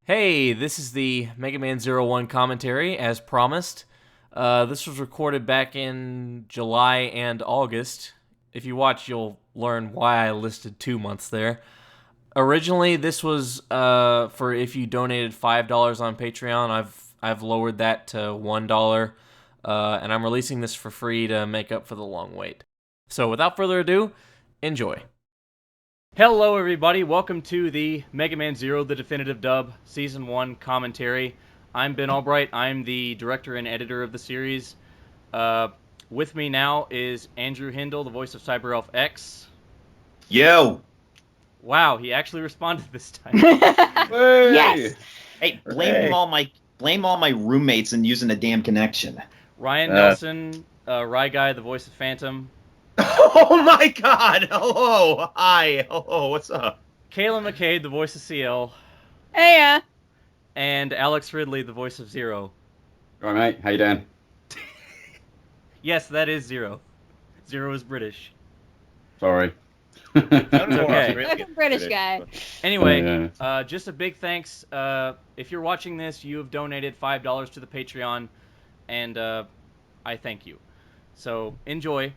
Hey, this is the Mega Man Zero One commentary, as promised. This was recorded back in July and August. If you watch, you'll learn why I listed 2 months there. Originally, this was for if you donated $5 on Patreon. I've lowered that to $1, and I'm releasing this for free to make up for the long wait. So, without further ado, enjoy. Hello, everybody. Welcome to the Mega Man Zero, the Definitive Dub, Season 1 commentary. I'm Ben Albright. I'm the director and editor of the series. With me now is Andrew Hindle, the voice of Cyber Elf X. Yo! Wow, he actually responded this time. Yes. Hey, blame all my roommates and using a damn connection. Ryan Nelson, Rye Guy, the voice of Phantom. Oh my god! Hello! Hi! Oh, what's up? Kalyn McCabe, the voice of CL. Hey, And Alex Ridley, the voice of Zero. Right, mate. How you doing? Yes, that is Zero. Zero is British. Sorry. It's okay. That's a British guy. Anyway, just a big thanks. If you're watching this, you have donated $5 to the Patreon, and I thank you. So enjoy.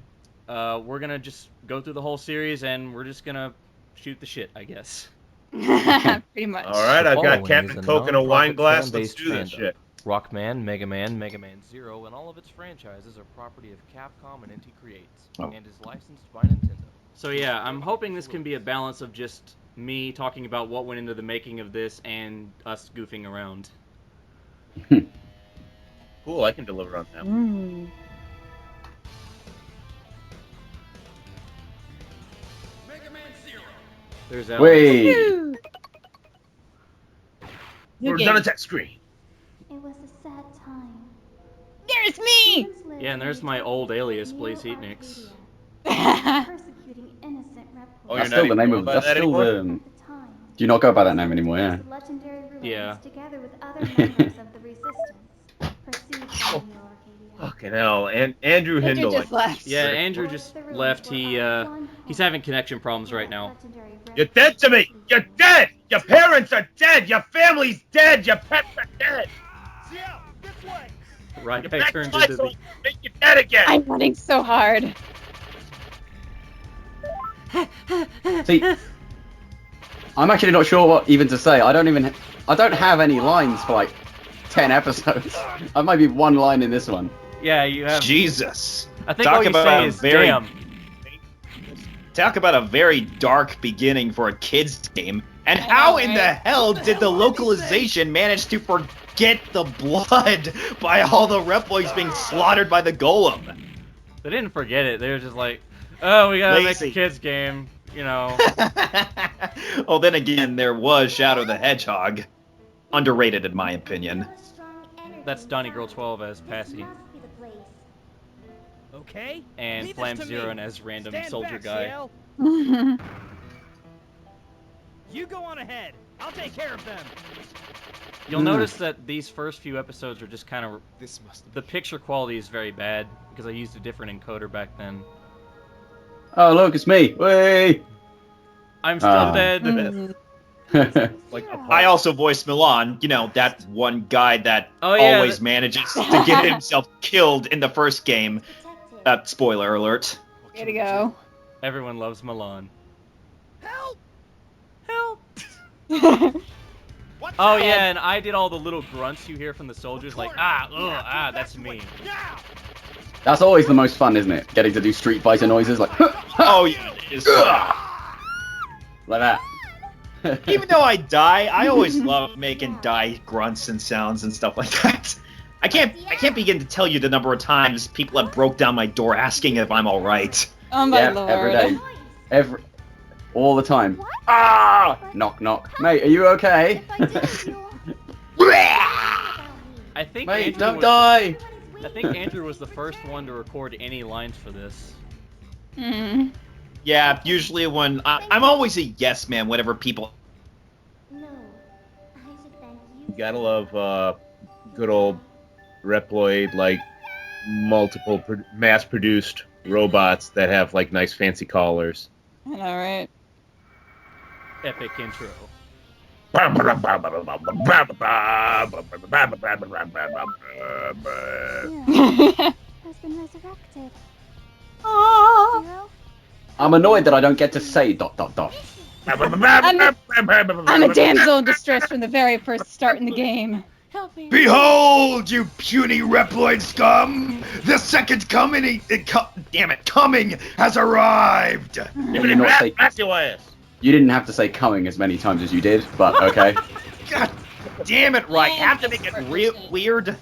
We're gonna just go through the whole series, and we're just gonna shoot the shit, I guess. Pretty much. All right, I've got Following Captain is a Coke in a wine non-profit glass. Let's fan-based do this fandom. shit. Rockman, Mega Man, Mega Man Zero, and all of its franchises are property of Capcom and Inti Creates, and is licensed by Nintendo. So yeah, I'm hoping this can be a balance of just me talking about what went into the making of this and us goofing around. Cool, I can deliver on that. Mm. There's Alex. Wait. Woo. We're New done game. a tech screen. It was a sad time. There's me. Yeah, and there's my old alias, Blaze Heatnix. Persecuting innocent Oh, That's you're still not the even name of. going by That's that still anymore? the. At the time, Do you not go by that name anymore? Yeah. the legendary ruins, Yeah. together with other members of the resistance, pursued by New Arcadia. Fucking hell. And Andrew Andrew Hindle. just left. Yeah, Great. Andrew just left. He's having connection problems right now. You're dead to me! You're dead! Your parents are dead! Your family's dead! Your pets are dead! Right Your guy back turns slice into the. will make you dead again! I'm running so hard. See, I'm actually not sure what even to say. I don't have any lines for like 10 episodes. I might be one line in this one. Yeah, you have. Jesus. I think Talk all you about say a is very- damn. Talk about a very dark beginning for a kid's game. And how in the right? hell did the localization manage to forget the blood by all the Reploids being slaughtered by the golem? They didn't forget it. They were just like, oh, we gotta make Lazy. a kids game. You know. Well, then again, there was Shadow the Hedgehog. Underrated, in my opinion. That's Donnie Girl 12 as Passy. Okay. And Leave Flam this to Zero me. as random Stand soldier back, guy. CL. You go on ahead. I'll take care of them. You'll notice that these first few episodes are just kind of. The picture quality is very bad because I used a different encoder back then. Oh look, it's me. Way. I'm still Ah. dead. Like a I also voiced Milan, you know, that one guy that Oh, yeah, always manages to get himself killed in the first game. Spoiler alert. Way to go. Everyone loves Milan. Help! Help! What's Oh that? yeah, and I did all the little grunts you hear from the soldiers, like that's me. Yeah. That's always the most fun, isn't it? Getting to do Street Fighter noises like. Oh, yeah, it is. Like that. Even though I die, I always love making die grunts and sounds and stuff like that. I can't begin to tell you the number of times people have broke down my door asking if I'm all right. Oh my Yeah, lord. every day. All the time. Ah! Knock knock. Mate, are you okay? I think Mate, Andrew don't was, die. I think Andrew was the first one to record any lines for this. Mm. Yeah, usually when I'm always a yes man whenever people. No, I should thank you. You gotta love good old Reploid, like multiple mass-produced robots that have like nice fancy collars. I know, right? Epic intro. Has been resurrected. Aww. Zero? I'm annoyed that I don't get to say dot dot dot. I'm a damsel in distress from the very first start in the game. Help me. Behold, you puny Reploid scum! The second coming, coming has arrived! Did not say- Blast your ass. You didn't have to say coming as many times as you did, but okay. God damn it, right? Have to make it weird.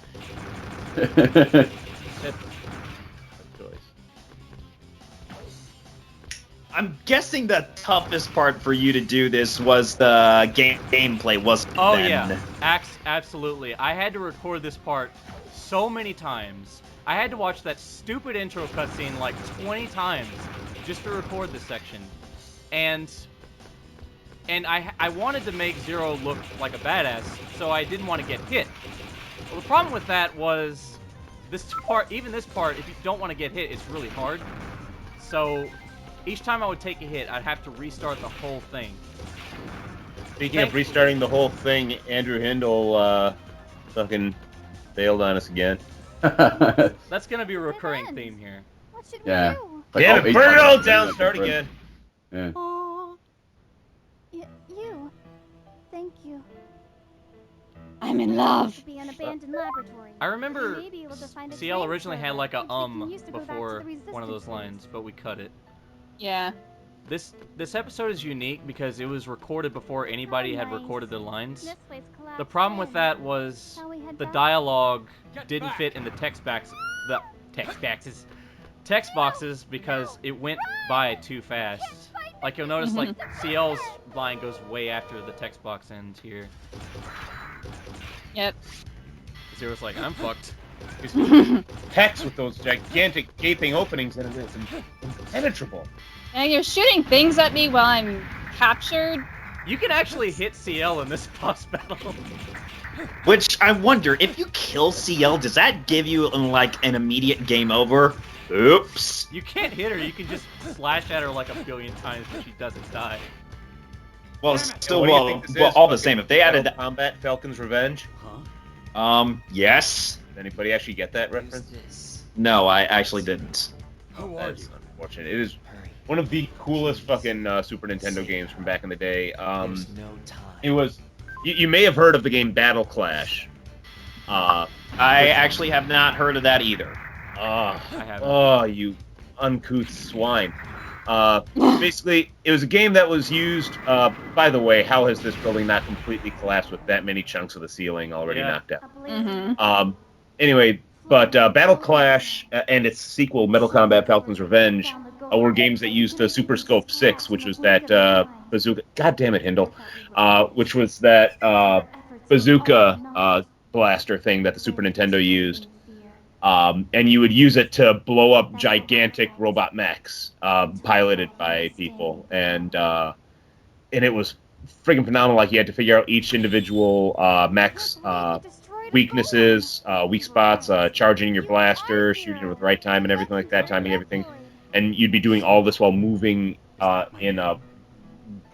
I'm guessing the toughest part for you to do this was the gameplay, wasn't it? Oh then? yeah, absolutely. I had to record this part so many times. I had to watch that stupid intro cutscene like 20 times just to record this section. And I wanted to make Zero look like a badass, so I didn't want to get hit. Well, the problem with that was this part, even this part, if you don't want to get hit, it's really hard. So each time I would take a hit, I'd have to restart the whole thing. Speaking of restarting the whole thing, Andrew Hindle fucking bailed on us again. That's gonna be a recurring theme here. What should we Yeah. do? Like, Damn each it, burn it time all I down, do start that, again. Yeah. Aw. You. Thank you. I'm in love. To be an abandoned laboratory. I remember We may be able to find a CL originally had transfer like a which they can use to go back to before the one of those resistance lines, but we cut it. Yeah. This episode is unique because it was recorded before anybody had nice. recorded the lines. This place collapsed The problem with in. that was Shall we head the back? dialogue didn't fit in the text boxes because it went by too fast. Like you'll notice, like CL's line goes way after the text box ends here. Yep. Zero's like, I'm fucked. Text with those gigantic gaping openings and it's impenetrable. And you're shooting things at me while I'm captured. You can actually hit CL in this boss battle. Which I wonder, if you kill CL, does that give you like an immediate game over? Oops. You can't hit her, you can just slash at her like a billion times but she doesn't die. Well, So still, what do you well, think this well is? all the same. If they added that, Combat Falcon's Revenge. yes. Did anybody actually get that reference? No, I actually didn't. That's unfortunate. It is one of the coolest fucking Super Nintendo games from back in the day. It was. You may have heard of the game Battle Clash. I actually have not heard of that either. I haven't. Oh, you uncouth swine. Basically, it was a game that was used. By the way, how has this building not completely collapsed with that many chunks of the ceiling already knocked out? Mm-hmm. Anyway, but Battle Clash and its sequel, Metal Combat Falcon's Revenge, were games that used the Super Scope 6, which was that bazooka. God damn it, Hindle. Which was that bazooka blaster thing that the Super Nintendo used. And you would use it to blow up gigantic robot mechs piloted by people. And it was friggin' phenomenal. Like, you had to figure out each individual mech's weaknesses, weak spots, charging your blaster, shooting it with the right time and everything like that, timing everything. And you'd be doing all this while moving in a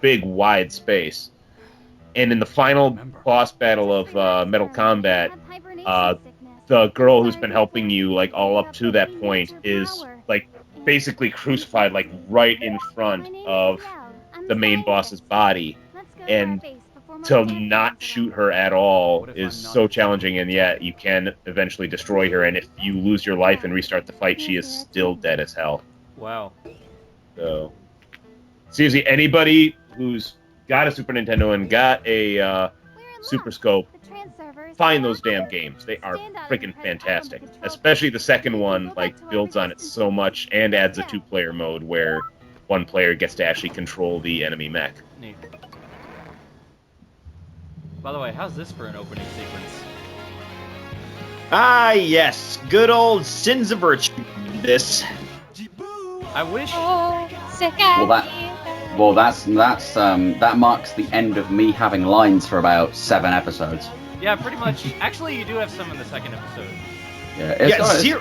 big, wide space. And in the final boss battle of Metal Combat, the girl who's been helping you, like, all up to that point is, like, basically crucified, like, right in front of the main boss's body. And to not shoot her at all is so challenging, and yet you can eventually destroy her, and if you lose your life and restart the fight, she is still dead as hell. Wow. So, seriously, anybody who's got a Super Nintendo and got a Super Scope, find those damn games. They are freaking fantastic. Especially the second one, like, builds on it so much and adds a two-player mode where one player gets to actually control the enemy mech. Neat. By the way, how's this for an opening sequence? Ah, yes. Good old Sins of Virtue. This. I wish... Oh, sick Well, that marks the end of me having lines for about 7 episodes. Yeah, pretty much. Actually, you do have some in the second episode. Yeah,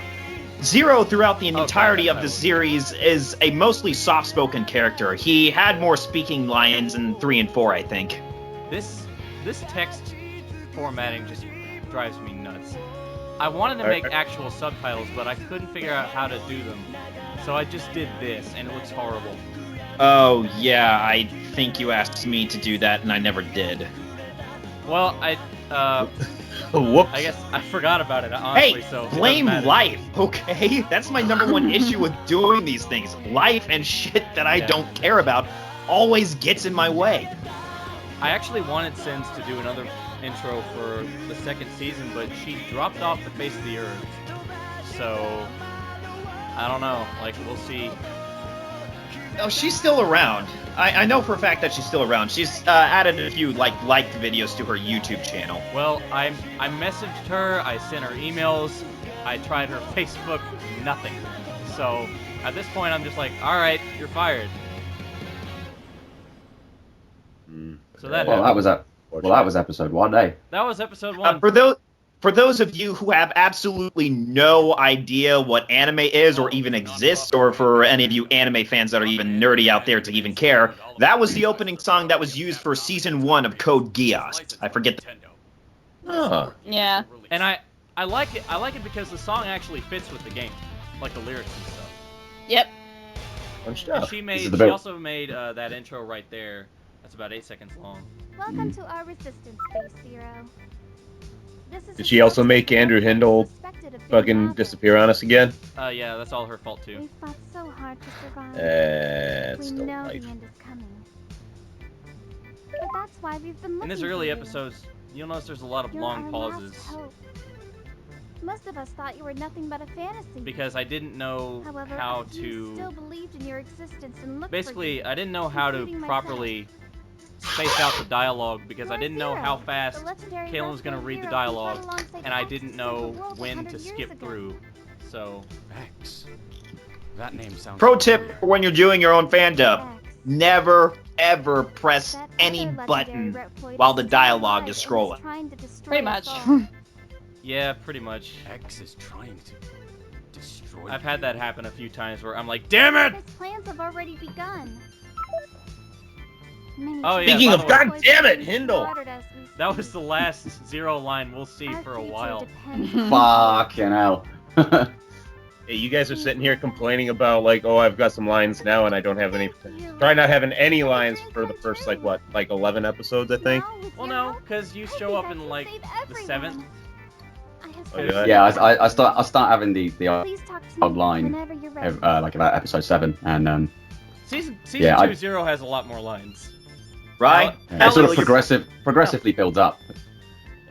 Zero throughout the Okay, entirety of that the was- series is a mostly soft-spoken character. He had more speaking lines in 3 and 4, I think. This this text formatting just drives me nuts. I wanted to make actual subtitles, but I couldn't figure out how to do them. So I just did this, and it looks horrible. Oh, yeah, I think you asked me to do that, and I never did. Well, Whoops. I guess I forgot about it, honestly, Hey, so... it blame doesn't matter. life, okay? That's my number one issue with doing these things. Life and shit that I don't care about always gets in my way. I actually wanted Sins to do another intro for the second season, but she dropped off the face of the earth. So, I don't know. Like, we'll see. Oh, she's still around. I know for a fact that she's still around. She's added a few liked videos to her YouTube channel. Well, I messaged her, I sent her emails, I tried her Facebook, nothing. So, at this point, I'm just like, alright, you're fired. So that was episode 1, eh? That was episode 1. For those of you who have absolutely no idea what anime is or even exists, or for any of you anime fans that are even nerdy out there to even care, that was the opening song that was used for Season 1 of Code Geass. I forget the... Huh. Yeah. And I like it. I like it because the song actually fits with the game, like the lyrics and stuff. Yep. Fun And stuff. she also made that intro right there. That's about 8 seconds long. Welcome to our resistance base, Zero. This is Did she also make Andrew Hindle fucking disappear on us again? Yeah, that's all her fault too. We fought so hard to survive. It's we still know life. the end is coming. But that's why we've been looking In his for early you. episodes, you'll notice there's a lot of You're long our pauses. last hope. Most of us thought you were nothing but a fantasy. Because I didn't know However, how I still to... believed in your existence and looked Basically, for you, I didn't know how to including myself. properly space out the dialogue because I You're didn't know Zero, how the fast legendary Kalyn was going to wrestler read the hero who fought dialogue, alongside and I X didn't to know save the world when 100 to years skip ago. through. So, X. That name sounds... Pro tip for when you're doing your own fan dub. X. Never, ever press That any other button legendary reploid while the is still dialogue alive is and scrolling. trying to destroy Pretty us much. all. yeah, pretty much. X is trying to destroy... I've had that happen a few times where I'm like, damn it! His plans have already begun. Many Oh, yeah, Speaking by of, the way- God damn it, Hindle! That was the last Zero line we'll see for a while. Fucking hell. Hey, you guys are sitting here complaining about, like, oh, I've got some lines now and I don't have any... Try not having any lines for the first, like, what, like 11 episodes, I think? Well, no, because you show up in, like, the 7th. Oh, yeah. Yeah, I start having the Please talk to odd me line, whenever you're ready. like about episode 7, and Season Yeah, 2 I- Zero has a lot more lines. Right? it sort of Ellie, progressively builds up.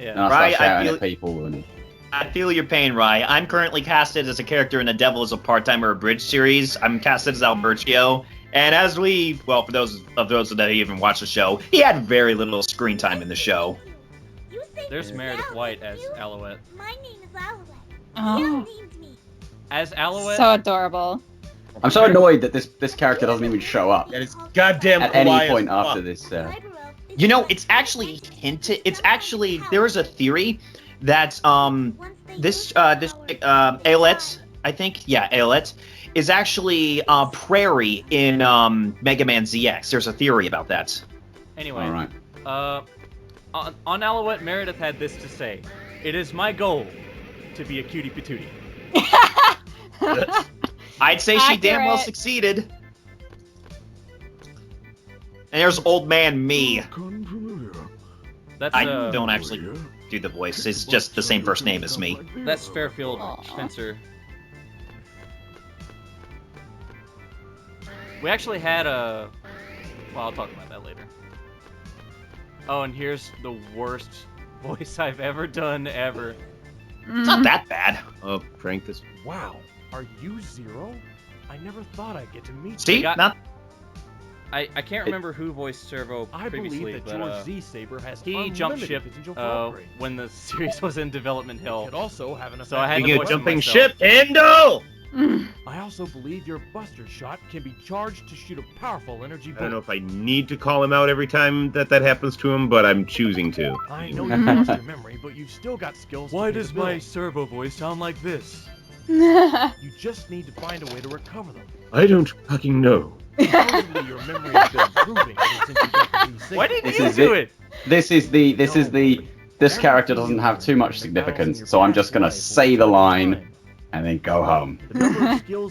Yeah. And I Right, start I shouting feel- at people, and I feel your pain, Rye. I'm currently casted as a character in The Devil is a Part-Timer Abridged series. I'm casted as Albertio. And as well, for those that even watch the show, he had very little screen time in the show. There's Meredith White as Alouette. My name is Alouette. Oh, As Alouette, so adorable. I'm so annoyed that this character doesn't even show up That is goddamn at any kawaii as point fuck. after this. You know, it's actually hinted. It's actually there is a theory that this Ailette, I think, yeah, Ailette, is actually Prairie in Mega Man ZX. There's a theory about that. anyway, All right. On Alouette, Meredith had this to say: "It is my goal to be a cutie patootie." I'd say she damn well Accurate. succeeded. And there's old man me. That's I don't actually do the voice. It's just the same first name as me. That's Fairfield Aw. Spencer. We actually had a... Well, I'll talk about that later. Oh, and here's the worst voice I've ever done, ever. It's not that bad. Oh, crank this. Wow, are you Zero? I never thought I'd get to meet you. See? got- Not I can't remember who voiced Servo I previously, believe that but your Z-Saber has he jumped ship potential for upgrade. when the series was in development It hell. could also have an effect. So I had You to get voice jumping myself. ship, Hindle! I also believe your Buster Shot can be charged to shoot a powerful energy I don't know bullet. if I need to call him out every time that happens to him, but I'm choosing to. I know you lost your memory, but you've still got skills. Why to pay does the bill. my servo voice sound like this? You just need to find a way to recover them. I don't fucking know. Supposedly your memory has been improving ever since you got the Z-Saber. Why didn't This you is do it. it? This character doesn't have too much significance, so I'm just gonna say the line and then go home.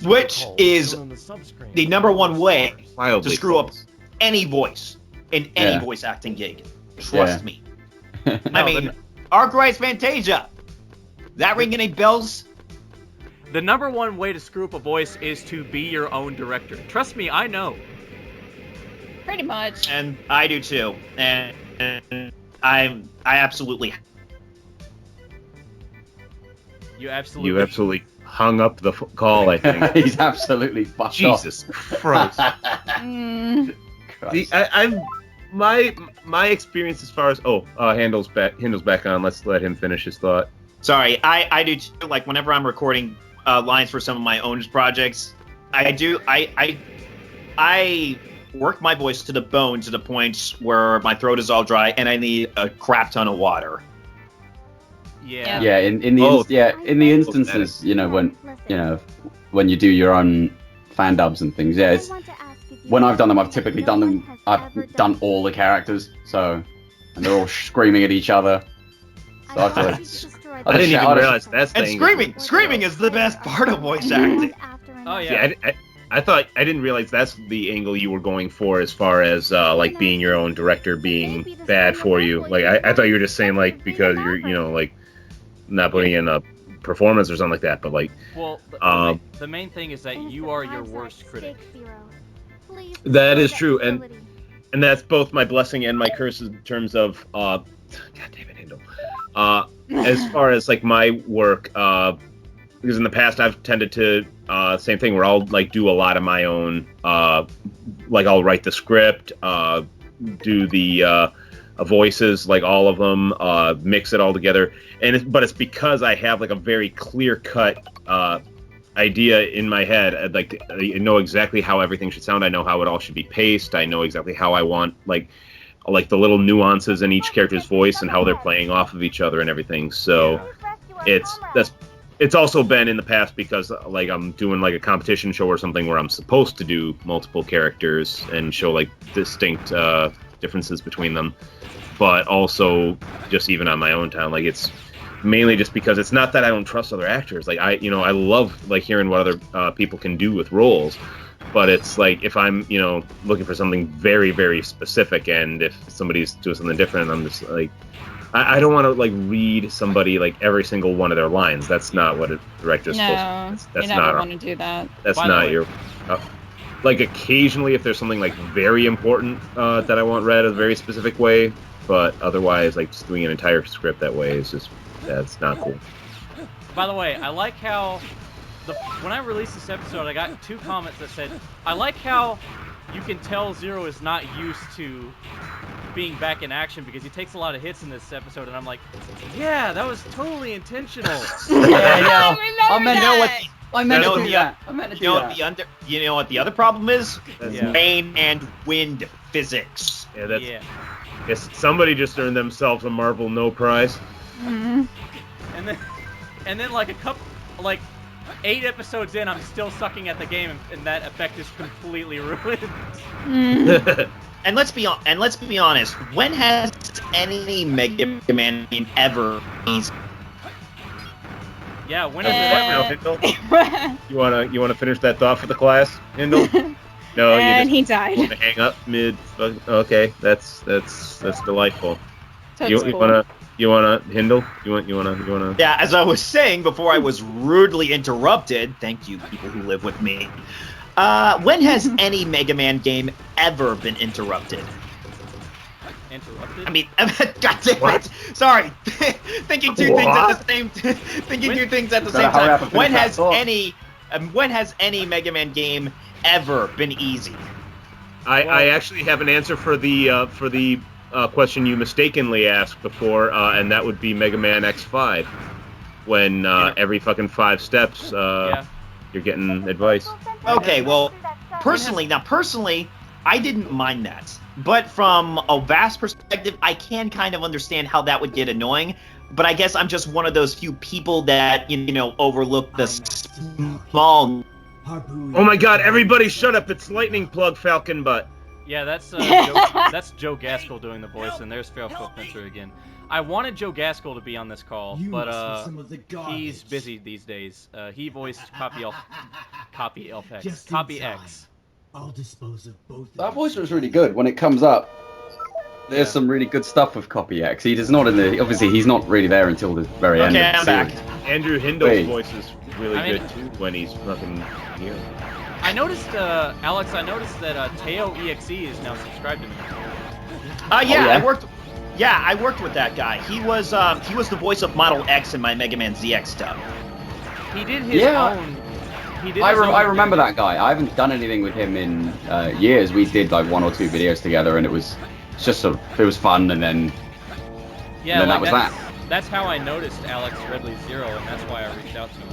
Which is the number one way to Wildly screw up false. any voice in any Yeah. voice acting gig. Trust Yeah. me. I mean, Arkwright's Fantasia. That ring any bells? The number one way to screw up a voice is to be your own director. Trust me, I know. Pretty much. And I do too. And I absolutely. You absolutely. You absolutely hung up the call, I think. He's absolutely fucked Jesus Christ. Mm. off. See, I'm my experience as far as Hindle's back on. Let's let him finish his thought. Sorry, I do too. Like whenever I'm recording lines for some of my own projects, I work my voice to the bone to the point where my throat is all dry and I need a crap ton of water. Yeah. Yeah, in the instances, when you do your own fan dubs and things, yeah, it's, when I've done them, I've typically done them. I've done all the characters, and they're all screaming at each other. So I have to I didn't even realize that's the And angle. screaming is the best part of voice acting. Oh, yeah. Yeah, I thought I didn't realize that's the angle you were going for as far as like being your own director being bad for you. Like I thought you were just saying like because you're like not putting in a performance or something like that, but like Well, the main thing is that you are your worst critic. that is true, and that's both my blessing and my curse in terms of God damn it, Hindle. As far as like my work, because in the past I've tended to same thing where I'll like do a lot of my own, like I'll write the script, do the voices, like all of them, mix it all together, but it's because I have like a very clear cut idea in my head. Like I know exactly how everything should sound. I know how it all should be paced. I know exactly how I want like the little nuances in each character's voice and how they're playing off of each other and everything. So it's also been in the past because like I'm doing like a competition show or something where I'm supposed to do multiple characters and show like distinct differences between them, but also just even on my own time, like it's mainly just because it's not that I don't trust other actors. Like I love like hearing what other people can do with roles. But it's like if I'm, looking for something very, very specific, and if somebody's doing something different, I'm just like, I don't want to like read somebody like every single one of their lines. That's not what a director's supposed to. That's you not. never want to do that. That's By the not way- your. Like occasionally, if there's something like very important that I want read a very specific way, but otherwise, like just doing an entire script that way is just that's not cool. By the way, I like how when I released this episode, I got 2 comments that said, I like how you can tell Zero is not used to being back in action because he takes a lot of hits in this episode, and I'm like, yeah, that was totally intentional. Yeah, I meant that. I meant You to know, do the- that. I meant to do that. You know what the other problem is? Yeah. Rain and wind physics. Yeah, that's. Yeah. Yes, somebody just earned themselves a Marvel No Prize. And then like a couple, like 8 episodes in, I'm still sucking at the game, and that effect is completely ruined. And let's be honest. When has any Mega Man game ever been easy? Yeah, when Yeah. is it ever? Hindle? You wanna finish that thought for the class, Hindle? No, And you he just died. want to hang up mid. Okay, that's delightful. That's You cool. wanna Hindle? You wanna? Yeah, as I was saying before I was rudely interrupted, thank you people who live with me. When has any Mega Man game ever been interrupted? Interrupted? I mean, God damn What? it. Sorry. Thinking two things at the same two things at the same Gotta hurry up time. and finish that thought. When has any Mega Man game ever been easy? I actually have an answer for the question you mistakenly asked before, and that would be Mega Man X5. When every fucking 5 steps, Yeah. you're getting advice. Okay, well, personally, I didn't mind that. But from a vast perspective, I can kind of understand how that would get annoying. But I guess I'm just one of those few people that, overlook the small... Oh my god, everybody shut up, it's Lightning Plug Falcon Butt. Yeah, that's Joe Gaskill doing the voice, and there's Fail Fencer again. I wanted Joe Gaskill to be on this call, but he's busy these days. He voiced Copy X. I'll dispose of both. That voice was really good. When it comes up, there's some really good stuff with Copy X. He does not obviously he's not really there until the very end. Okay, of the I'm series. back. Andrew Hindle's voice is really good too when he's fucking here. I noticed, Alex. I noticed that Teo EXE is now subscribed to me. Yeah. I worked with that guy. He was the voice of Model X in my Mega Man ZX stuff. He did his own. I remember that guy. I haven't done anything with him in years. We did like 1 or 2 videos together, and it was just sort of, it was fun, and then that was that. That's how I noticed Alex Ridley Zero, and that's why I reached out to him.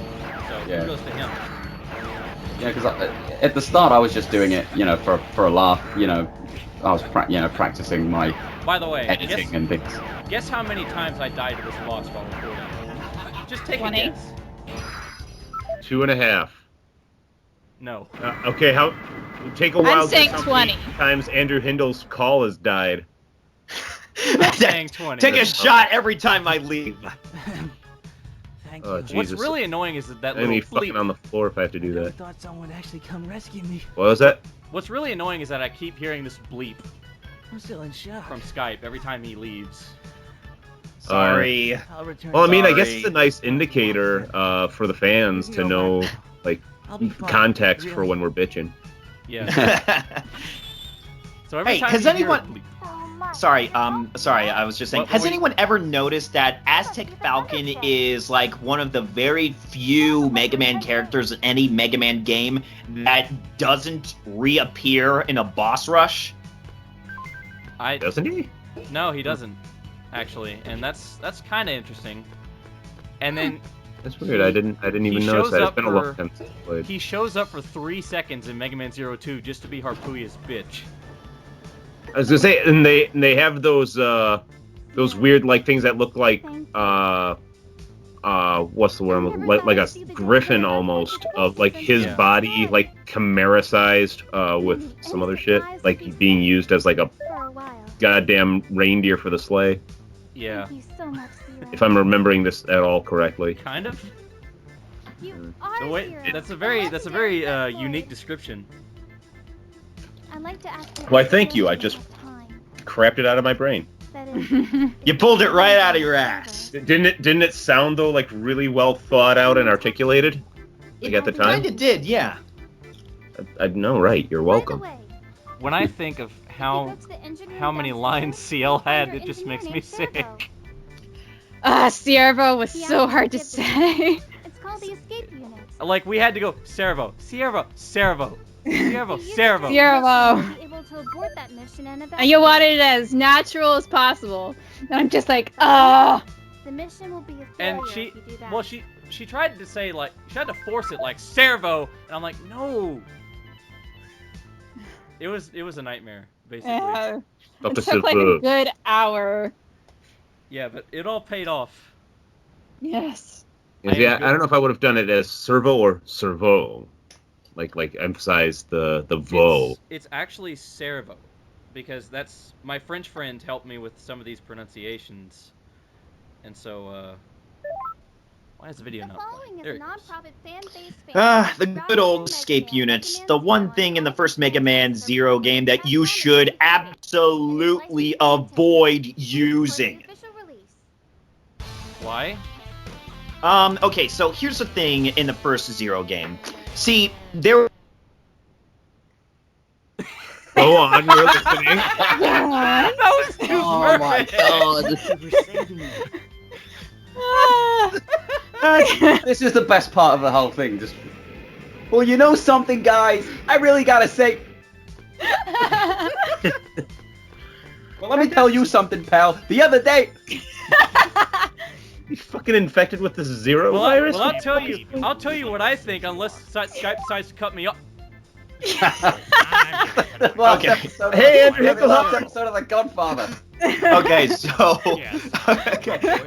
So kudos to him. Yeah, because at the start I was just doing it, for a laugh. I was practicing my editing and things. Guess how many times I died to this boss while recording? Just take 20? a guess. 2.5. No. Okay, take a while. I'm saying to count 20 times Andrew Hindle's call has died. I'm saying 20. Take a shot every time I leave. Oh, Jesus. What's really annoying is that I'm little gonna be fucking bleep. on the floor if I have to do I that. thought someone would actually come rescue me. What was that? What's really annoying is that I keep hearing this bleep I'm still in shock. from Skype every time he leaves. Sorry. I'll return. Well, I mean, I guess Sorry. it's a nice indicator for the fans to know, like, I'll be fine. context for Really. when we're bitching. Yeah. So every Hey, time has you hear anyone- a bleep- Sorry, I was just saying, What has were you- anyone ever noticed that Aztec Falcon is like one of the very few Mega Man characters in any Mega Man game that doesn't reappear in a boss rush? Doesn't he? No, he doesn't, actually, and that's kind of interesting. And then That's weird. I didn't even he notice shows that. It's up been a long time since I played. he shows up for 3 seconds in Mega Man 02 just to be Harpuya's bitch. I was gonna say, and they have those weird like things that look like what's the word? Like a griffin almost, of like his body like chimera-sized with some other shit, like being used as like a goddamn reindeer for the sleigh. Yeah. If I'm remembering this at all correctly. Kind of. You So are wait, zero. that's a very unique description. I'd like to ask you Why, thank you. I just time. crapped it out of my brain. That is, You pulled it right out of your ass. Didn't it sound though like really well thought out and articulated? Like at the time? Kinda did, yeah. I know, right? You're welcome. By the way, When I think of how that's the engineering how many desk lines there. CL had, Your it just engineer makes me named Servo. sick. Ciervo was Yeah, so hard to it's- say. It's called the escape unit. Like we had to go Servo, Servo, Servo, Servo, You Servo. Ciervo. be able to abort that mission and And you wanted it as natural as possible. And I'm just like, oh. The mission will be a failure And if you do that. well, she tried to say like she tried to force it like Servo, and I'm like no. It was a nightmare basically. Yeah. Up It to took like a Silver. good hour. Yeah, but it all paid off. Yes. Yeah, I don't know if I would have done it as servo or servo, like emphasize the vo. It's actually Servo, because that's my French friend helped me with some of these pronunciations, and so why is the video The not following playing? is There a it goes. non-profit fan-based fan. The good old escape units. The one thing in the first Mega Man Zero game that you should absolutely avoid using. Why? Okay, so here's the thing in the first Zero game. See, there... Go on, you're listening. That was too Oh my perfect. god. This is the best part of the whole thing. Just, well, you know something, guys? I really gotta say. Well, let me tell you something, pal. The other day. You fucking infected with this zero Well, virus? I'll tell you what I think, unless Skype decides to cut me off. The last Okay. episode of Hey, Andrew the Hindle. last episode of The Godfather. Okay, so... Yes.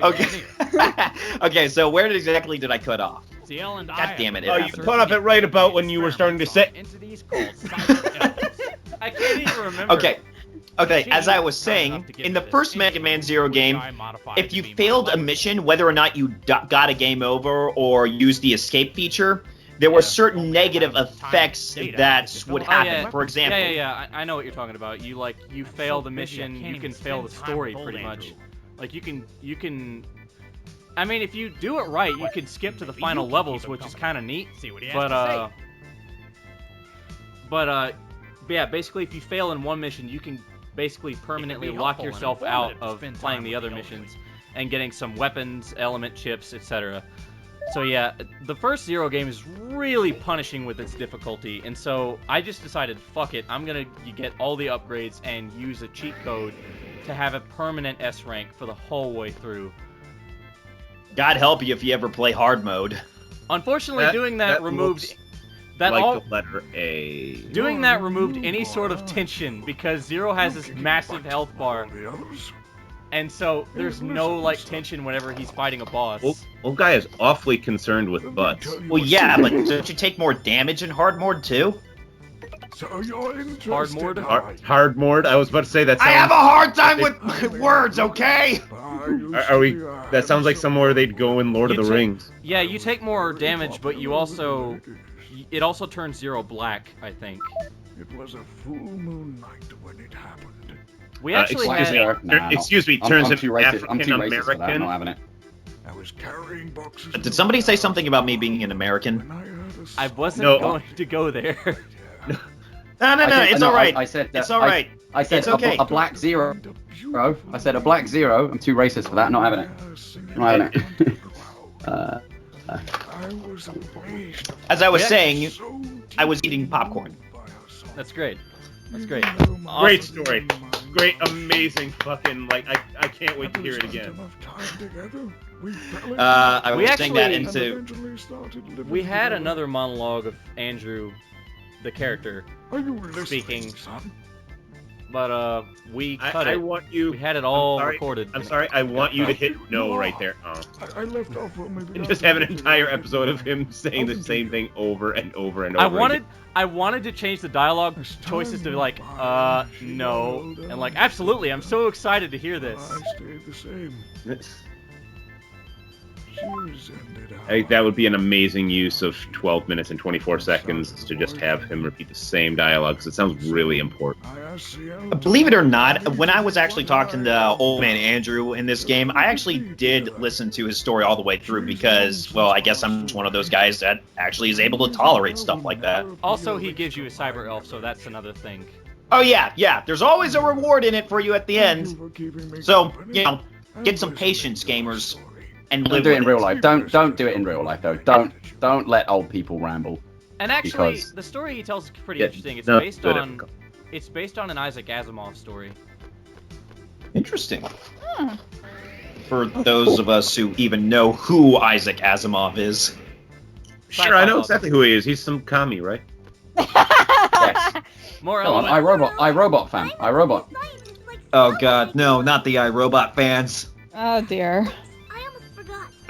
okay. Okay, so where exactly did I cut off? CL and God damn it, it Oh, you happened. cut off it right about when you were starting to say. Entities called cyber elements. I can't even remember. Okay, as I was saying, in the first Mega Man Zero game, if you failed a mission, whether or not you got a game over or used the escape feature, there were certain negative effects that would happen. For example... I know what you're talking about. You fail the mission, you can fail the story pretty much. Like, you can... I mean, if you do it right, you can skip to the final levels, which is kind of neat. But yeah, basically, if you fail in one mission, you can basically permanently lock yourself out of playing the other missions and getting some weapons, element chips, etc. So yeah, the first Zero game is really punishing with its difficulty, and so I just decided, fuck it, I'm gonna get all the upgrades and use a cheat code to have a permanent S rank for the whole way through. God help you if you ever play hard mode. Unfortunately, doing that removed... That like the letter A. Doing that removed any sort of tension, because Zero has this massive health bar. And so, there's no, like, tension whenever he's fighting a boss. Old guy is awfully concerned with butts. Well, yeah, but don't you take more damage in hard mode, too? Hard mode? Hard mode? I was about to say that sounds... I have a hard time with words, okay? Are we... That sounds like somewhere they'd go in Lord of the Rings. Yeah, you take more damage, but you also... It also turns Zero black, I think. It was a full moon night when it happened. We actually excuse me, turns him I'm too racist for that. African-American. I'm not having it. I was carrying boxes. Did somebody say something about me being an American? I wasn't going to go there. No, it's alright. I said it's alright. I said it's okay. a black Zero. Bro, I said a black Zero. I'm too racist for that. Not having it. Not having it. As I was saying, I was eating popcorn. That's great. That's great. Awesome. Great story. Great, amazing fucking, like, I can't wait to hear it again. I was saying that into... We had another monologue of Andrew, the character, speaking. But, we cut it. We had it all recorded. I'm sorry, I want you to hit no right there. I left off and just have an entire episode of him saying the same thing over and over and over I wanted to change the dialogue choices to be like, no, and like, absolutely, I'm so excited to hear this. I stayed the same. I think that would be an amazing use of 12 minutes and 24 seconds to just have him repeat the same dialogue, because it sounds really important. Believe it or not, when I was actually talking to Old Man Andrew in this game, I actually did listen to his story all the way through because, well, I guess I'm just one of those guys that actually is able to tolerate stuff like that. Also, he gives you a cyber elf, so that's another thing. Oh yeah, there's always a reward in it for you at the end. So, you know, get some patience, gamers. And don't do it in real life. Don't do it in real life though. Don't let old people ramble. And actually, the story he tells is pretty interesting. It's based on an Isaac Asimov story. Interesting. For those of us who even know who Isaac Asimov is. Sure, I know exactly who he is. He's some commie, right? Yes. More Come on, iRobot fan. iRobot. Oh god, no, not the iRobot fans. Oh dear.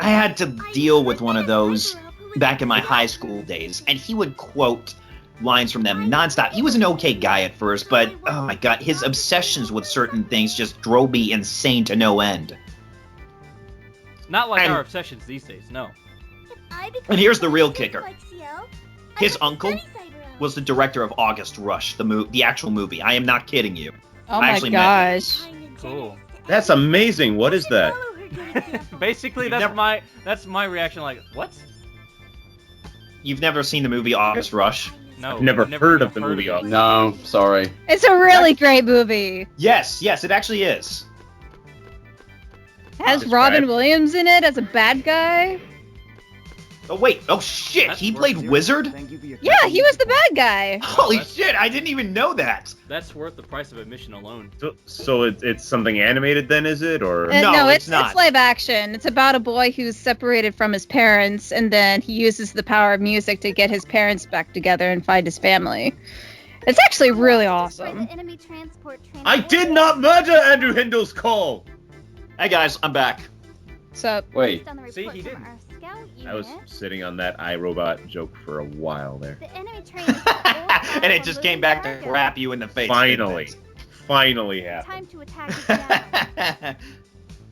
I had to deal with one of those back in my high school days, and he would quote lines from them nonstop. He was an okay guy at first, but oh my god, his obsessions with certain things just drove me insane to no end. Not like our obsessions these days, no. And here's the real kicker. His uncle was the director of August Rush, the actual movie. I am not kidding you. Oh my gosh. Cool. That's amazing. What is that? Basically, that's my reaction. Like, what? You've never seen the movie August Rush? No. I've never heard of the movie August. No, sorry. It's a really great movie. Yes, it actually is. Has Robin Williams in it as a bad guy? Oh wait, oh shit, he played Wizard? Yeah, he was the bad guy. Holy shit, I didn't even know that. That's worth the price of admission alone. So it's something animated then, is it? Or no, it's not. It's live action. It's about a boy who's separated from his parents, and then he uses the power of music to get his parents back together and find his family. It's actually really awesome. I did not murder Andrew Hindle's call! Hey guys, I'm back. So wait. See, he didn't. go, I was unit. sitting on that iRobot joke for a while there. The enemy train is the old And it just came back to cargo. crap you in the face. Finally happened. Time to attack again.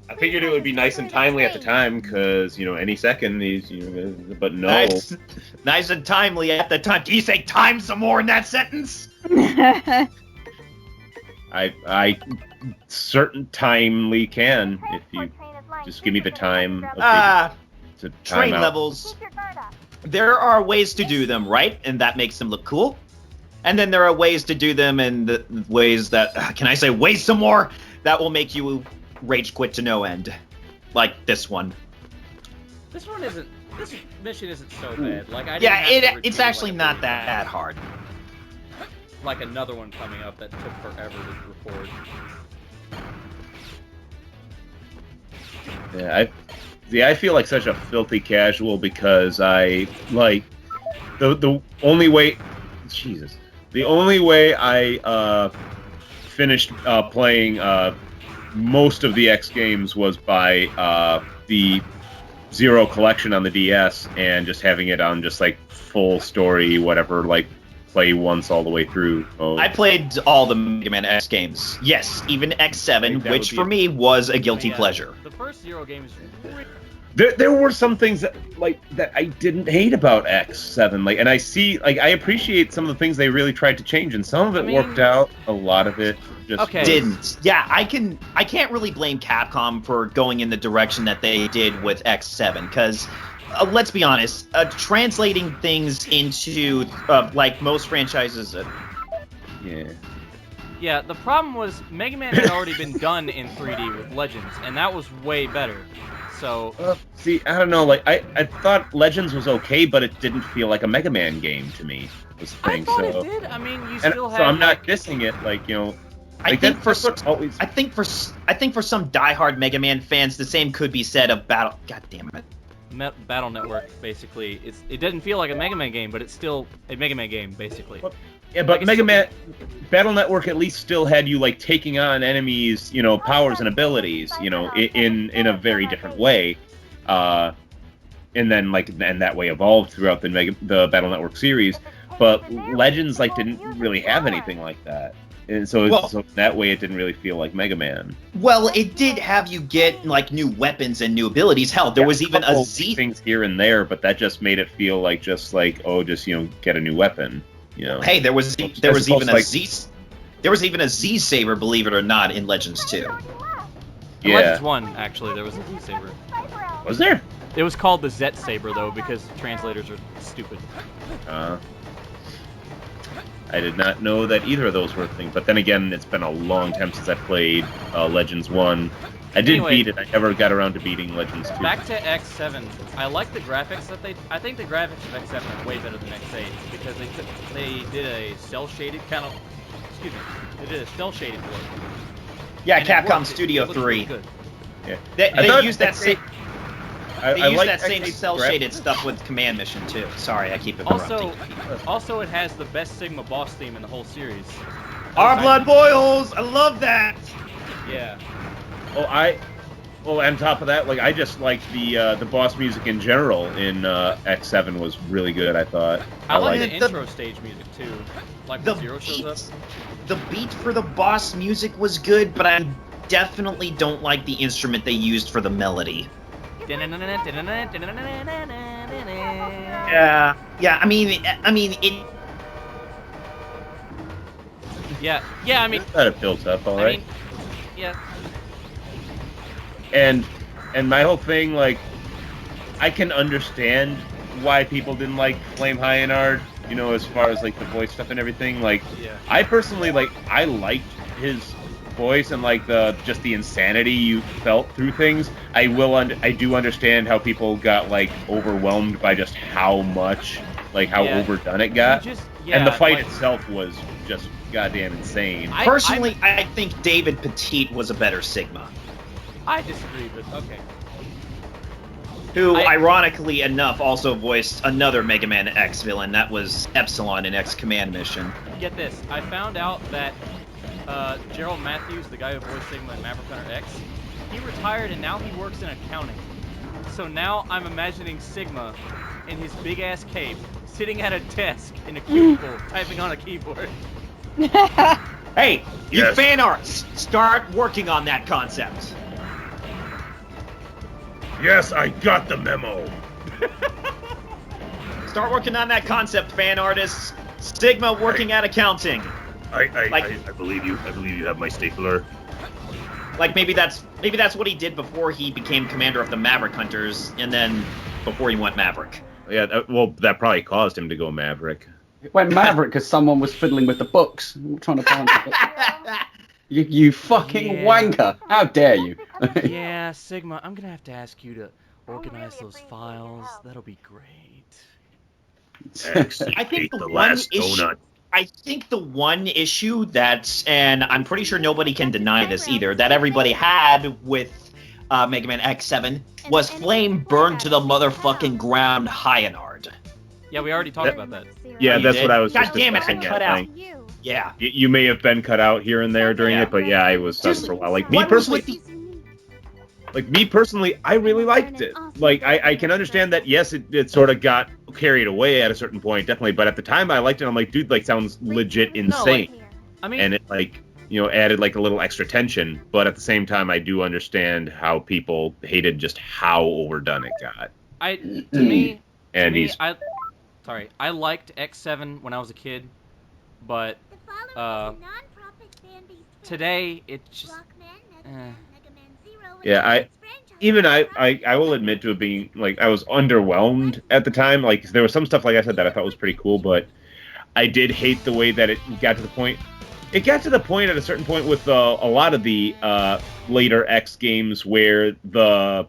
I figured it would be nice and timely at the time, because, any second, but no. Nice and timely at the time. Can you say time some more in that sentence? I certain timely can, if you just give me the time of to time Train out. levels. Keep your guard up. There are ways to do them, right? And that makes them look cool. And then there are ways to do them in the ways that, can I say ways some more? That will make you rage quit to no end. Like this one. This mission isn't so bad. Like I Yeah, didn't have to it's retrieve, actually like, a not big that one. hard. Like another one coming up that took forever to record. Yeah, I feel like such a filthy casual because I like the only way. Jesus, the only way I finished playing most of the X games was by the Zero collection on the DS and just having it on just like full story, whatever, like play once all the way through. I played all the Mega Man X games. Yes, even X7, which for me was a guilty pleasure. The first Zero game is There were some things that I didn't hate about X7, and I appreciate some of the things they really tried to change, and some of it worked out. A lot of it just didn't. Yeah, I can't really blame Capcom for going in the direction that they did with X7, because let's be honest, translating things into like most franchises. Yeah, the problem was Mega Man had already been done in 3D with Legends, and that was way better. So see, I don't know. Like I thought Legends was okay, but it didn't feel like a Mega Man game to me. Was the thing. I thought it did. I mean, you still had. So I'm not dissing it. I think for some diehard Mega Man fans, the same could be said of Battle. God damn it. Battle Network, basically, it didn't feel like a Mega Man game, but it's still a Mega Man game, basically. Yeah, but Mega Man Battle Network at least still had you like taking on enemies, powers and abilities, in a very different way, and then and that way evolved throughout the Battle Network series. But Legends didn't really have anything like that, and so that way it didn't really feel like Mega Man. Well, it did have you get new weapons and new abilities. Hell, there was even a Z things here and there, but that just made it feel like just get a new weapon. Hey, there was even a Z Saber, believe it or not, in Legends 2. In Legends 1, actually, there was a Z Saber. Was there? It was called the Zet Saber though, because translators are stupid. I did not know that either of those were a thing. But then again, it's been a long time since I played Legends 1. I did beat it. I never got around to beating Legends 2. Back to X7. I like the graphics that I think the graphics of X7 are way better than X8 because they did a cell shaded kind of. Excuse me. They did a cell shaded work. Yeah, Capcom Studio 3. Really good. Yeah. They used that same. They used that same cell shaded stuff with Command Mission too. Sorry, I keep interrupting. Also, it has the best Sigma boss theme in the whole series. Our blood boils. I love that. Yeah. On top of that, I just liked the boss music in general in X7 was really good. I thought. I like the intro stage music too, like when Zero shows up. The beat for the boss music was good, but I definitely don't like the instrument they used for the melody. Yeah. I mean it. Yeah. I mean. That it built up, all right. Yeah. And my whole thing, I can understand why people didn't like Flame Hyenard, as far as the voice stuff and everything. I personally I liked his voice and just the insanity you felt through things. I do understand how people got overwhelmed by just how much how overdone it got. And the fight itself was just goddamn insane. Personally, I think David Petit was a better Sigma. I disagree, but okay. Who, ironically enough, also voiced another Mega Man X villain. That was Epsilon in X Command Mission. Get this. I found out that Gerald Matthews, the guy who voiced Sigma in Maverick Hunter X, he retired and now he works in accounting. So now I'm imagining Sigma in his big ass cape, sitting at a desk in a cubicle, typing on a keyboard. Hey, you Yes. fan arts, start working on that concept. Yes, I got the memo. Start working on that concept, fan artists. Sigma working at accounting. I Like- believe you. I believe you have my stapler. Like maybe that's what he did before he became commander of the Maverick Hunters, and then before he went Maverick. Yeah, well, that probably caused him to go Maverick. It went Maverick because someone was fiddling with the books. I'm trying to find it. You fucking Yeah. wanker! How dare you? Yeah, Sigma, I'm gonna have to ask you to organize those files. That'll be great. I think the one issue. I think the one issue that's, and I'm pretty sure nobody can deny this either, that everybody had with Mega Man X7 was flame burned to the motherfucking ground Hyanard. Yeah, we already talked about that. Yeah, You that's did? what I was God just damn it, I discussing, cut yeah, out. like, Yeah. you may have been cut out here and there during Yeah. it, but yeah, I was stuck for a while. Like me What was personally, with I really liked it. Like I can understand that. Yes, it sort of got carried away at a certain point, definitely. But at the time, I liked it. I'm like, dude, like sounds legit insane, I mean, and it like added like a little extra tension. But at the same time, I do understand how people hated just how overdone it got. to me, And he's I liked X7 when I was a kid, but today it's just. Yeah, I will admit to it being like I was underwhelmed at the time. Like there was some stuff, like I said, that I thought was pretty cool, but I did hate the way that it got to the point. It got to the point at a certain point with a lot of the later X games where the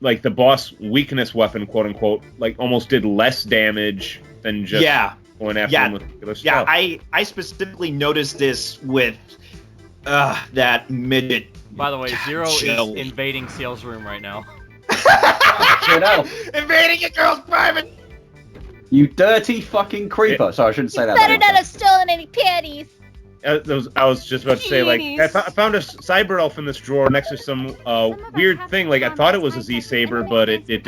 boss weakness weapon, quote unquote, like almost did less damage than just going after him with regular stuff. Yeah, I specifically noticed this with that midget. By the way, Zero Chill. is invading Ciel's room right now. Invading a girl's private. You dirty fucking creeper. Sorry, I shouldn't say that. Better not have stolen any panties. I was just about to say, like, I found a cyber elf in this drawer next to some weird thing. Like, I thought it was a Z Saber, but it didn't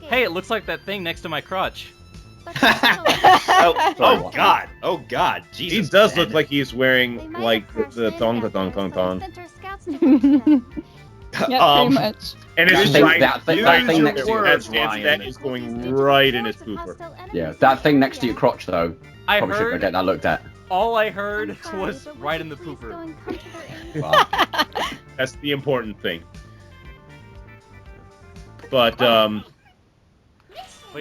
Hey, it looks like that thing next to my crotch. Oh God, Jesus. He does man. look like he's wearing, like, the thong. Yeah, pretty much. And it's That right. thing- that thing next to you. That is going right in his pooper. Yeah, that thing next to your crotch, though. I Probably should go heard. get that looked at. All I heard was right in the pooper. Wow. That's the important thing. But But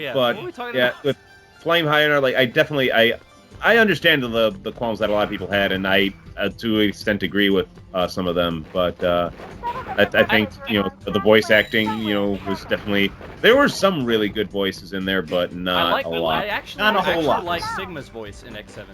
yeah, what were we talking about? with Flame Higher, like I understand the qualms that a lot of people had, and I to an extent agree with some of them. But I think the voice acting was definitely, there were some really good voices in there, but not a lot. I actually, Not a whole lot. like Sigma's voice in X7.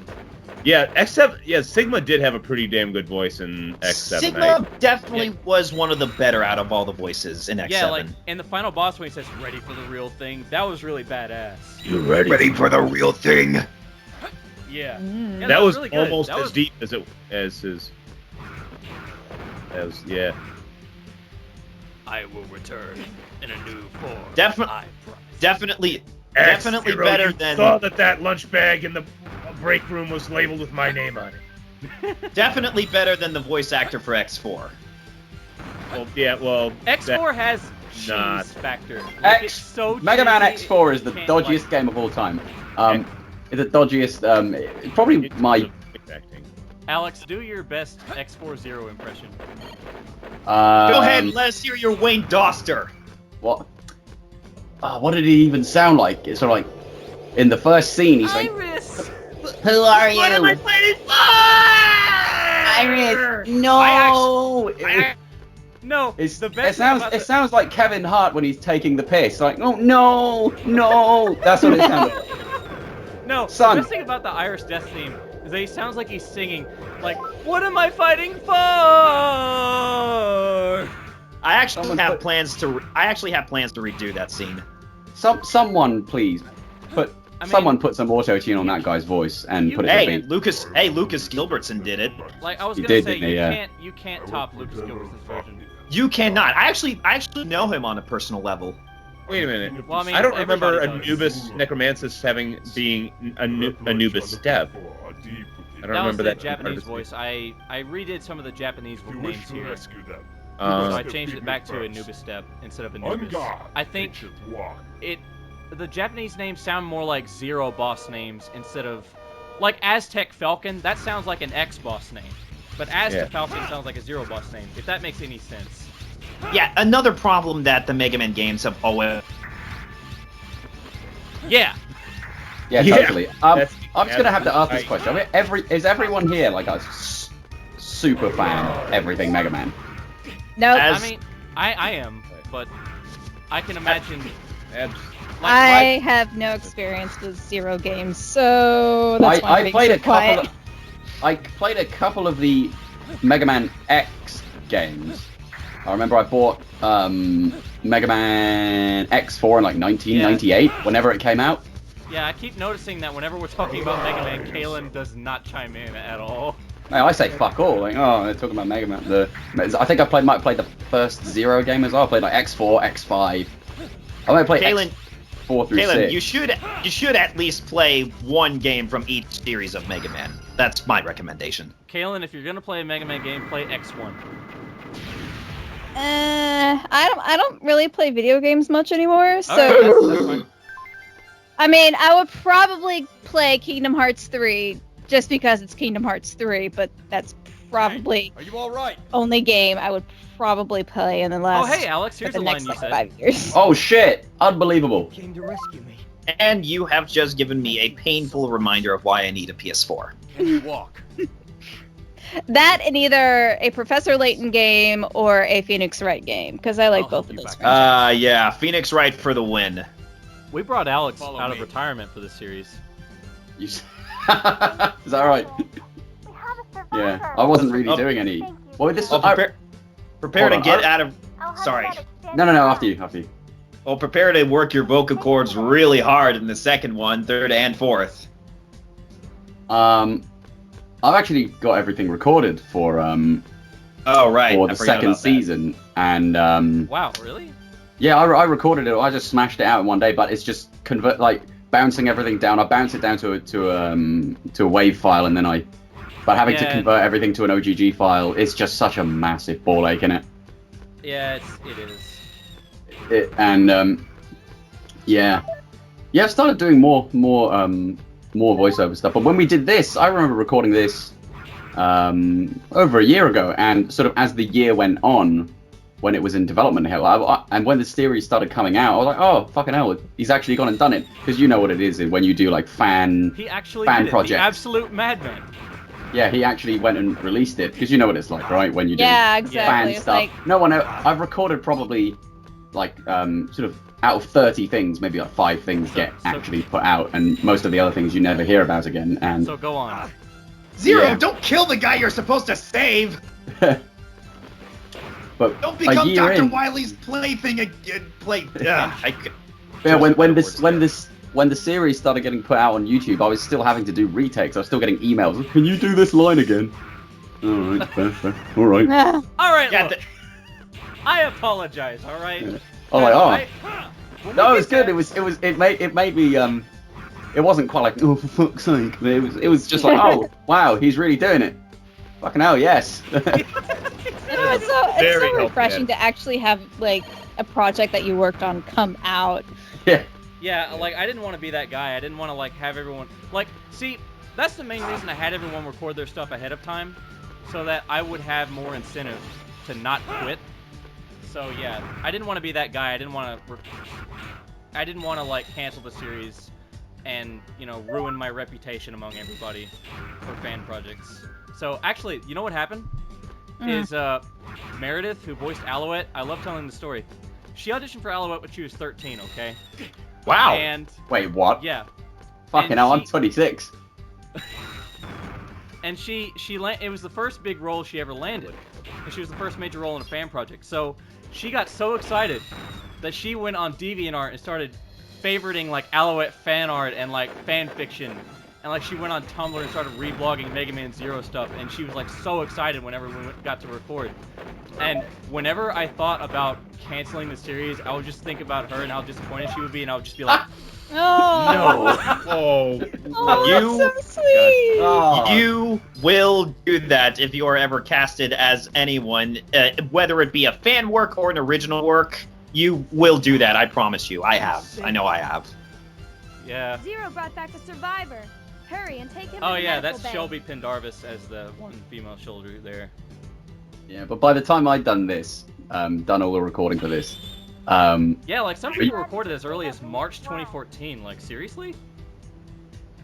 Yeah, X7. Yeah, Sigma did have a pretty damn good voice in X7. Sigma definitely was one of the better out of all the voices in X7. Yeah, like in the final boss when he says "ready for the real thing," that was really badass. You ready for the real thing? Yeah, That was really good. almost That as was- deep yeah. I will return in a new form. Definitely X-Zero, better you than saw that lunch bag in the break room was labeled with my name on it. definitely better than the voice actor for X4. Well, yeah, well, X4 has cheese Not- factor. Like, it's so Mega Man cheesy, X4 is the you can't, dodgiest like- game of all time. It's the dodgiest. Probably my. Alex, do your best X4 Zero impression. Go ahead, let us hear your Wayne Doster. What? What did he even sound like? It's sort of like in the first scene. He's like, Iris! "Who are you?" What am I fighting for? Iris, no. No, It's, the it best sounds. thing about It sounds like Kevin Hart when he's taking the piss. Like, oh no. That's what it sounded like. No, Son. the best thing about the Irish Death theme is that he sounds like he's singing, like, what am I fighting for? I actually Someone have put- plans to. I actually have plans to redo that scene. Someone please put someone put some auto tune on that guy's voice and put it to Hey, beat. Lucas Gilbertson did it. Like I was He gonna did, say, didn't he? Yeah. you can't top Lucas Gilbertson's version. You cannot. I actually know him on a personal level. Wait a minute. Well, I mean, don't remember everybody Anubis Necromancis being Anubis Step. I don't That remember was the that. Japanese voice. I redid some of the Japanese You names wish to here. rescue them. So I changed it back to Anubis Step instead of Anubis. Ungod, I think ancient one. the Japanese names sound more like Zero boss names instead of like Aztec Falcon. That sounds like an X boss name, but Aztec Falcon sounds like a Zero boss name. If that makes any sense. Yeah, another problem that the Mega Man games have always. Yeah. Yeah, Yeah. totally. I'm That's just gonna have to ask this right. question. I mean, is everyone here like a super fan of everything Mega Man? Nope. As- I mean, I am, but I can imagine. Abs- I have no experience with Zero games, so that's why I'm I being played so a quiet. couple. I played a couple of the Mega Man X games. I remember I bought Mega Man X4 in like 1998, whenever it came out. Yeah, I keep noticing that whenever we're talking about Mega Man, Kalyn does not chime in at all. Hey, I say fuck all. Like, oh, they're talking about Mega Man. I think I might have played the first Zero game as well. I played like X4, X5. I might play Kalyn, X4 through Kalyn, 6. you should at least play one game from each series of Mega Man. That's my recommendation. Kalyn, if you're gonna play a Mega Man game, play X1. I don't really play video games much anymore, so Alright, that's fine. I mean, I would probably play Kingdom Hearts 3 just because it's Kingdom Hearts 3, but that's probably Are you all right? only game I would probably play in the last Oh, hey, Alex, for here's the a line next you like, said. 5 years. Oh shit! Unbelievable. Came to rescue me. And you have just given me a painful reminder of why I need a PS4. Can you walk? That and either a Professor Layton game or a Phoenix Wright game, because I like I'll both help of you those. back franchises. Yeah, Phoenix Wright for the win. We brought Alex Follow out of me. retirement for this series. You s- Is that right? We have a survivor. Yeah, I wasn't really Oh. doing any. Thank you. Well, this Well, was. prepare to Hold get on. out of. I'll have Sorry. that extended No, now. after you. Well, prepare to work your vocal cords really hard in the second one, third, and fourth. I've actually got everything recorded for Oh right. for I the forgot second about that. season, and Wow, really? yeah, I recorded it. I just smashed it out in one day, but it's just bouncing everything down. I bounced it down to a WAV file, and then but having to Yeah. convert everything to an OGG file is just such a massive ball ache, innit? Yeah, it is. Yeah, I've started doing more voiceover stuff. But when we did this, I remember recording this over a year ago, and sort of as the year went on, when it was in development hell, and when the series started coming out, I was like, oh fucking hell, he's actually gone and done it, because you know what it is when you do like fan He actually fan did it. projects. The absolute madman. Yeah, he actually went and released it, because you know what it's like, right? When you do Yeah, exactly. fan It's stuff. like- No one else. I've recorded probably like sort of out of 30 things, maybe like 5 things get actually put out, and most of the other things you never hear about again. And So go on. Zero, Yeah. don't kill the guy you're supposed to save. but Don't a become year Dr. in, Wily's plaything again. yeah, when the series started getting put out on YouTube, I was still having to do retakes. I was still getting emails. Can you do this line again? All right, fair. All right. Ah, All right, Yeah, look, I apologize. All right. Yeah. I was like, oh. When No, we it was get good. to- It made me it wasn't quite like, oh, for fuck's sake. It was just like, oh wow, he's really doing it. Fucking hell, yes. no, it's so Very helpful, refreshing to actually have like a project that you worked on come out. Yeah. Yeah, like I didn't want to be that guy. I didn't want to like have everyone like see. That's the main reason I had everyone record their stuff ahead of time, so that I would have more incentive to not quit. So yeah, I didn't want to be that guy. I didn't want to like cancel the series and ruin my reputation among everybody for fan projects. So actually, you know what happened? Is Meredith, who voiced Alouette. I love telling the story. She auditioned for Alouette when she was 13. Okay. Wow. And Wait, what? yeah. Fucking and hell, I'm she- 26. And it was the first big role she ever landed. And she was the first major role in a fan project. So she got so excited that she went on DeviantArt and started favoriting like Alouette fan art and like fan fiction. And like she went on Tumblr and started reblogging Mega Man Zero stuff, and she was like so excited whenever we got to record. And whenever I thought about canceling the series, I would just think about her and how disappointed she would be, and I would just be like, Oh. Oh. Oh, that's so sweet. Oh. You will do that if you are ever casted as anyone, whether it be a fan work or an original work. You will do that, I promise you. I have. I know I have. yeah. Zero brought back a survivor. Hurry and take him Oh to the yeah, medical that's bay. Shelby Pendarvis as the one female shoulder there. Yeah, but by the time I'd done this, done all the recording for this, Yeah, like some people recorded as early as March 2014. Like seriously?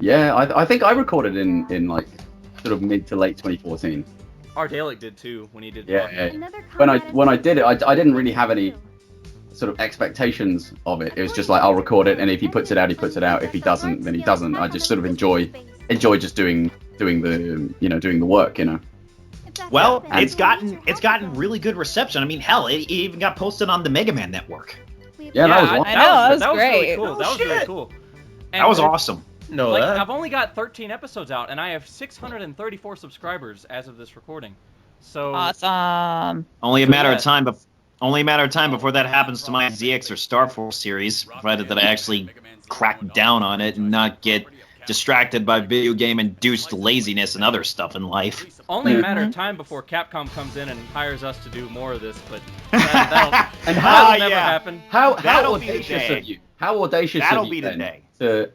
yeah, I think I recorded in like sort of mid to late 2014. Ardalic did too when he did. Yeah, Rocky. yeah. Another When I did it, combat I didn't really have any sort of expectations of it. It was just like I'll record it, and if he puts it out, he puts it out. If he doesn't, then he doesn't. I just sort of enjoy just doing the work, you know. Well, And- it's gotten really good reception. I mean, hell, it even got posted on the Mega Man Network. Yeah, that was I one. I know, that was really great. cool. Oh, That was really shit. cool. And That was awesome. No, Like, that. I've only got 13 episodes out, and I have 634 subscribers as of this recording. So Awesome. Only a So, matter yeah. of time. Only a matter of time before that happens to my ZX or Star Force series, provided that I actually crack down on it and not get distracted by video game-induced laziness and other stuff in life. only a Mhm. matter of time before Capcom comes in and hires us to do more of this, but that'll And that'll never yeah. happen. How That'll be the audacious day. of you? How audacious That'll of you be the Ben, day. to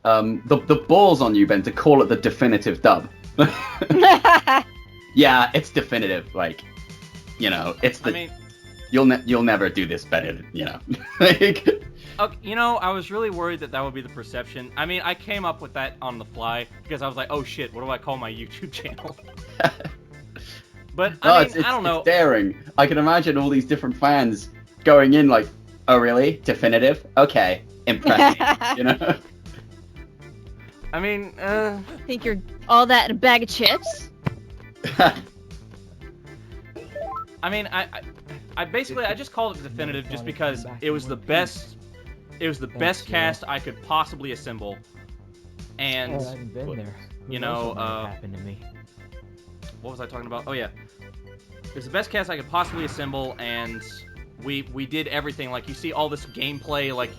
the balls on you, Ben, to call it the definitive dub. Yeah, it's definitive. Like, you know, it's the I mean, you'll never do this better. You know. Like, okay, I was really worried that would be the perception. I mean, I came up with that on the fly because I was like, oh shit, what do I call my YouTube channel? But no, I mean, it's I don't know. It's daring. I can imagine all these different fans going in like, oh really? Definitive? Okay, impressive. You know. I mean, Think you're all that in a bag of chips? I mean, I basically I just called it definitive just because it was the best. It was the best cast I could possibly assemble, and Oh, I haven't been there. Who you knows know, what might happen to me. what was I talking about? Oh yeah, it was the best cast I could possibly assemble, and we did everything. Like you see all this gameplay, like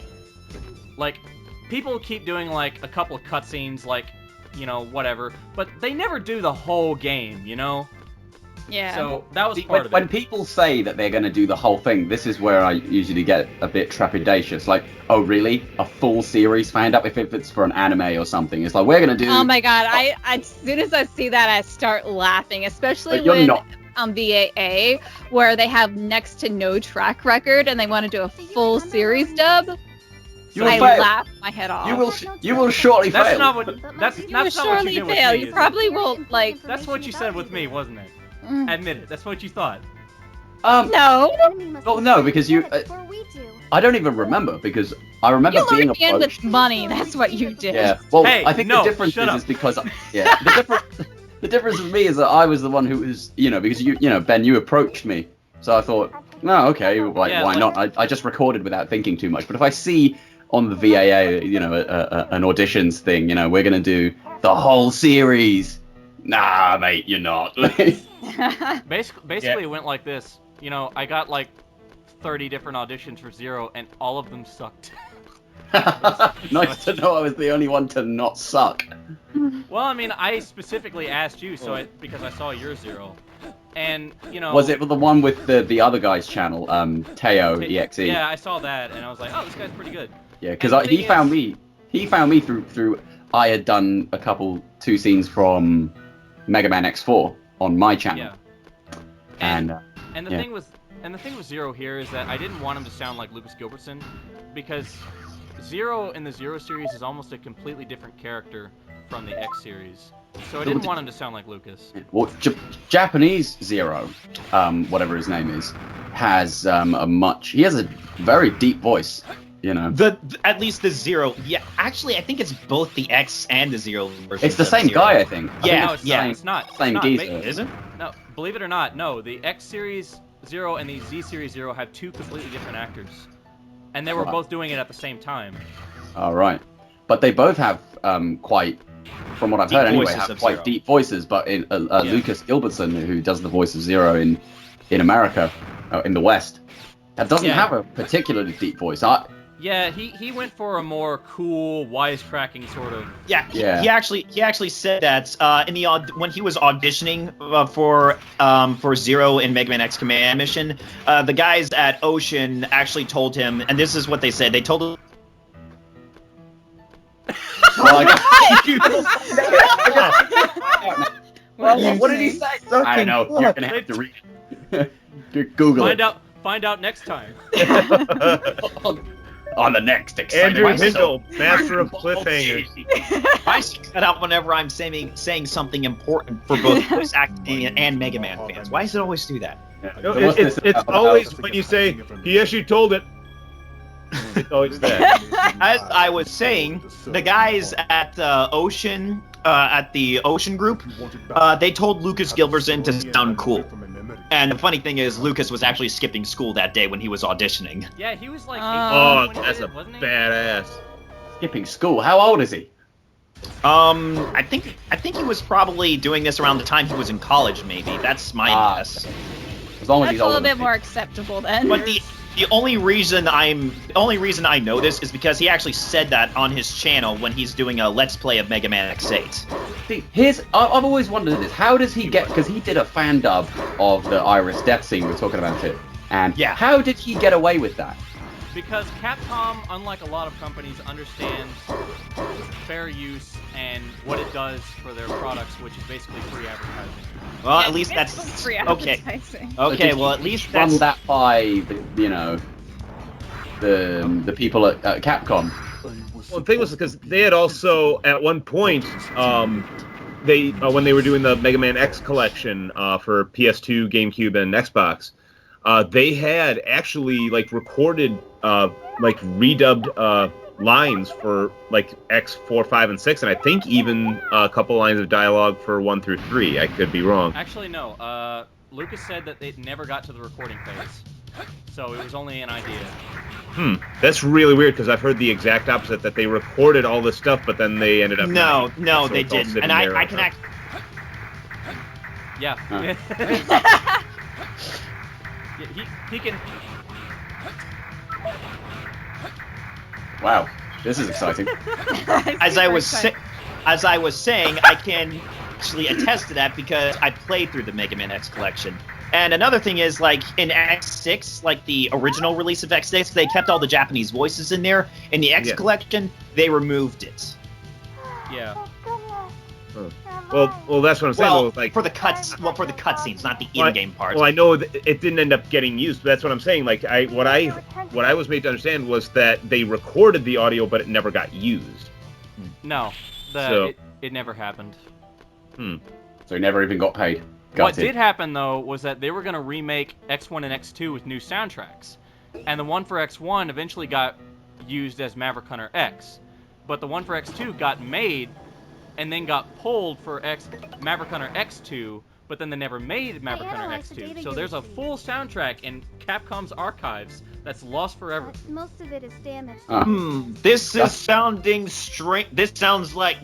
people keep doing like a couple of cutscenes, like whatever, but they never do the whole game, Yeah. So that was See, part of when it. people say that they're going to do the whole thing, this is where I usually get a bit trepidatious. Like, oh, really? A full series fanned up? If it's for an anime or something, it's like we're going to do. Oh my god! I as soon as I see that, I start laughing, especially But you're when not. on VAA, where they have next to no track record and they want to do a full series dub. You will I fail. laugh my head off. You will shortly That's fail. not what. That's You not will what you surely did with fail. me. You is it? probably won't like. That's what you said with me, wasn't it? Mm. Admit it. That's what you thought. No. Oh no, because you. I don't even remember because I remember You being lured me in approached. with money. That's what you did. Yeah. Well, Hey, I think no, the difference shut is up. because yeah, the difference with me is that I was the one who was because Ben, you approached me, so I thought, no, okay, like Yeah, why like- not? I just recorded without thinking too much. But if I see on the VAA, an auditions thing, we're gonna do the whole series. Nah, mate, you're not. Basically, it went like this. I got like 30 different auditions for Zero, and all of them sucked. Nice to know I was the only one to not suck. Well, I mean, I specifically asked you, because I saw your Zero, and Was it the one with the other guy's channel, Teo EXE? Yeah, I saw that, and I was like, oh, this guy's pretty good. Yeah, because And the he thing found is- me. He found me through. I had done two scenes from Mega Man X4 on my channel. Yeah. And And the yeah. thing with Zero here is that I didn't want him to sound like Lucas Gilbertson, because Zero in the Zero series is almost a completely different character from the X series. So I didn't want him to sound like Lucas. well, Japanese Zero, whatever his name is, has he has a very deep voice. At least the Zero. Yeah, actually, I think it's both the X and the Zero versions. It's the of same Zero. guy, I think. I Yeah, No, think it's the not. It's not. same It's not. geezer. Is it? No, believe it or not, no. The X series Zero and the Z series Zero have two completely different actors. And they were both doing it at the same time. All right, but they both have quite, from what I've heard anyway, have quite Zero. deep voices. But Lucas Gilbertson, who does the voice of Zero in America, in the West, that doesn't have a particularly deep voice. Yeah, he went for a more cool, wisecracking sort of. Yeah, he actually said that in the when he was auditioning for Zero in Mega Man X Command Mission, the guys at Ocean actually told him, and this is what they said. They told him. What did he say? I don't know. You're gonna have to read it. Google it. Find out next time. On the next exciting Andrew Hindle, master of cliffhangers. I cut out whenever I'm saying something important for both voice acting and Mega Man fans. Why does it always do that? No, it's always when you say, yes, you told it. It's always that. As I was saying, the guys at Ocean, at the Ocean Group, they told Lucas Gilbertson to sound cool. And the funny thing is, Lucas was actually skipping school that day when he was auditioning. Yeah, he was like. That's a badass. Skipping school. How old is he? I think he was probably doing this around the time he was in college. Maybe that's my guess. As long as That's he's a older little than bit more acceptable then. But the only reason I know this is because he actually said that on his channel when he's doing a Let's Play of Mega Man X8. See, I've always wondered this. How does he get? Because he did a fan dub of the Iris death scene we were talking about it. And how did he get away with that? Because Capcom, unlike a lot of companies, understands fair use and what it does for their products, which is basically free advertising. Well, at least that's free okay. advertising. Okay, well at least run that's that by the people at Capcom. Well, the thing was because they had also at one point they when they were doing the Mega Man X collection for PS2, GameCube, and Xbox, they had actually recorded redubbed lines for X, 4, 5, and 6, and I think even a couple lines of dialogue for 1 through 3. I could be wrong. Actually, no. Lucas said that they never got to the recording phase, so it was only an idea. That's really weird because I've heard the exact opposite, that they recorded all this stuff, but then they ended up. No, so they didn't. And I can act. Yeah. He can. Wow, this is exciting. As I was saying, I can actually attest to that because I played through the Mega Man X collection. And another thing is, in X6, the original release of X6, they kept all the Japanese voices in there. In the X collection, they removed it. Yeah. Well, that's what I'm saying. For the cutscenes, not the in-game parts. Well, I know that it didn't end up getting used, but that's what I'm saying. What I was made to understand was that they recorded the audio, but it never got used. No, it never happened. So he never even got paid. What did happen, though, was that they were going to remake X1 and X2 with new soundtracks. And the one for X1 eventually got used as Maverick Hunter X. But the one for X2 got made and then got pulled for Maverick Hunter X2, but then they never made Maverick Hunter X2. So there's a full soundtrack in Capcom's archives that's lost forever. Most of it is damaged. This is sounding strange. This sounds like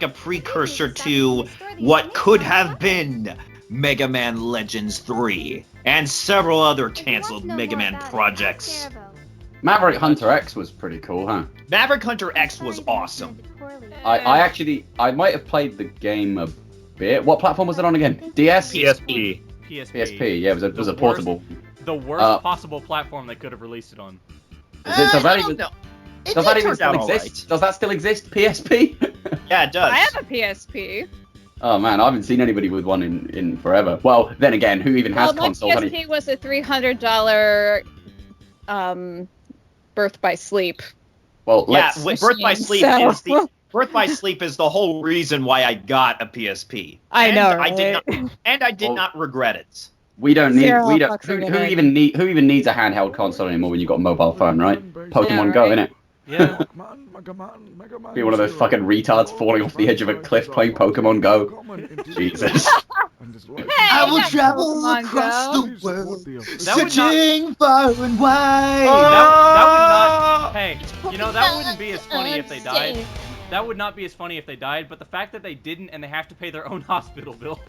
a precursor to what could have been Mega Man Legends 3 and several other canceled Mega Man projects. Maverick Hunter X was pretty cool, huh? Maverick Hunter X was awesome. I might have played the game a bit. What platform was it on again? DS? PSP. PSP, yeah, it was a portable. The worst possible platform they could have released it on. Does that even still exist? Does that still exist? PSP? Yeah, it does. I have a PSP. Oh man, I haven't seen anybody with one in forever. Well, then again, who even has consoles? My PSP was a $300 Birth by Sleep. Well, Birth by Sleep is the whole reason why I got a PSP. I know, I did not regret it. Who even needs a handheld console anymore when you've got a mobile phone, right? Pokemon Go, innit? Yeah. Be one of those fucking retards falling off the edge of a cliff playing Pokemon Go. Jesus. I will travel across the world, That would not- searching far and wide. That would not. Hey, you know that wouldn't be as funny if they died. That would not be as funny if they died. But the fact that they didn't and they have to pay their own hospital bill.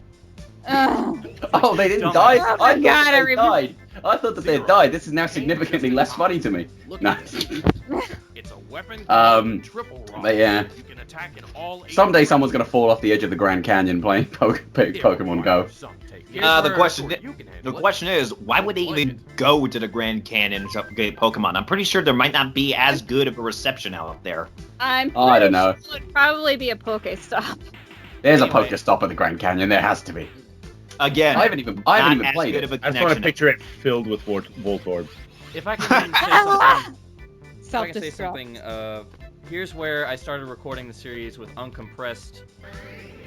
Oh, they didn't Dumb. die? Oh I my thought God, that I they remember- died. I thought that they had died. This is now significantly less funny to me. No. It's a weapon Triple rock. But yeah. You can attack in all 8 Someday someone's gonna fall off the edge of the Grand Canyon playing Pokemon Go. The question is, why would they even go to the Grand Canyon to get Pokemon? I'm pretty sure there might not be as good of a reception out there. I'm I don't pretty know. sure it would probably be a Pokestop. There's a Anyway. Pokestop at the Grand Canyon. There has to be. Again, I haven't even not as played good it. of a I just want to connection. picture it filled with Voltorb. If I can say something. If I can say Self-destruct. something, here's where I started recording the series with uncompressed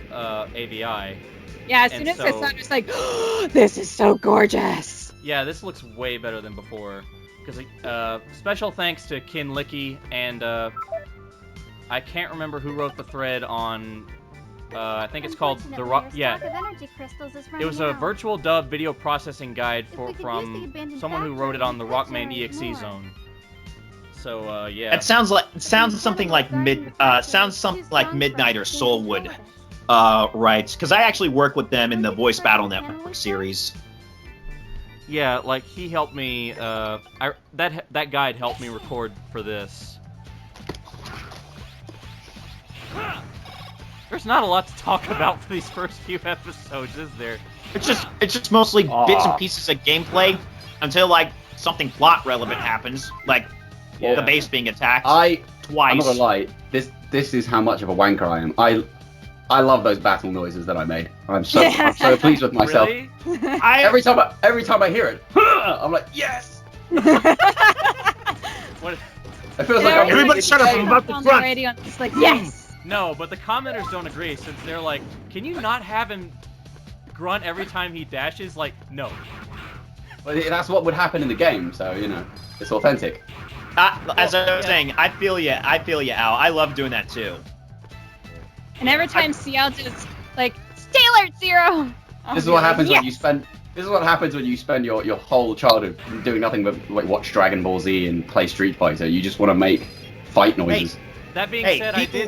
AVI. Yeah, as And soon as I so- saw it, I was like, oh, this is so gorgeous. Yeah, this looks way better than before. Because special thanks to Kin Licky and I can't remember who wrote the thread on. I think it's called the Rock. Yeah, it was a virtual dub video processing guide from someone who wrote it on the Rockman EXE zone. So yeah. It sounds something like Midnight or Soulwood writes, because I actually work with them in the Voice Battle Network series. Yeah, like he helped me. That guide helped me record for this. There's not a lot to talk about for these first few episodes, is there? It's just mostly bits and pieces of gameplay until like something plot relevant happens, like the base being attacked I'm twice. not gonna lie. This is how much of a wanker I am. I love those battle noises that I made. I'm so pleased with myself. Really? Every time I hear it, I'm like, yes. What? It feels like I'm Everybody shut up! I'm about to On the grunt. radio, and it's like, yes. No, but the commenters don't agree since they're like, can you not have him grunt every time he dashes? Like, no. But that's what would happen in the game, so you know, it's authentic. As I was saying, I feel you, Al. I love doing that too. And every time CL does, like, stay alert, Zero. This is what happens when you spend. This is what happens when you spend your whole childhood doing nothing but like watch Dragon Ball Z and play Street Fighter. You just want to make fight noises. That being Hey, said, people-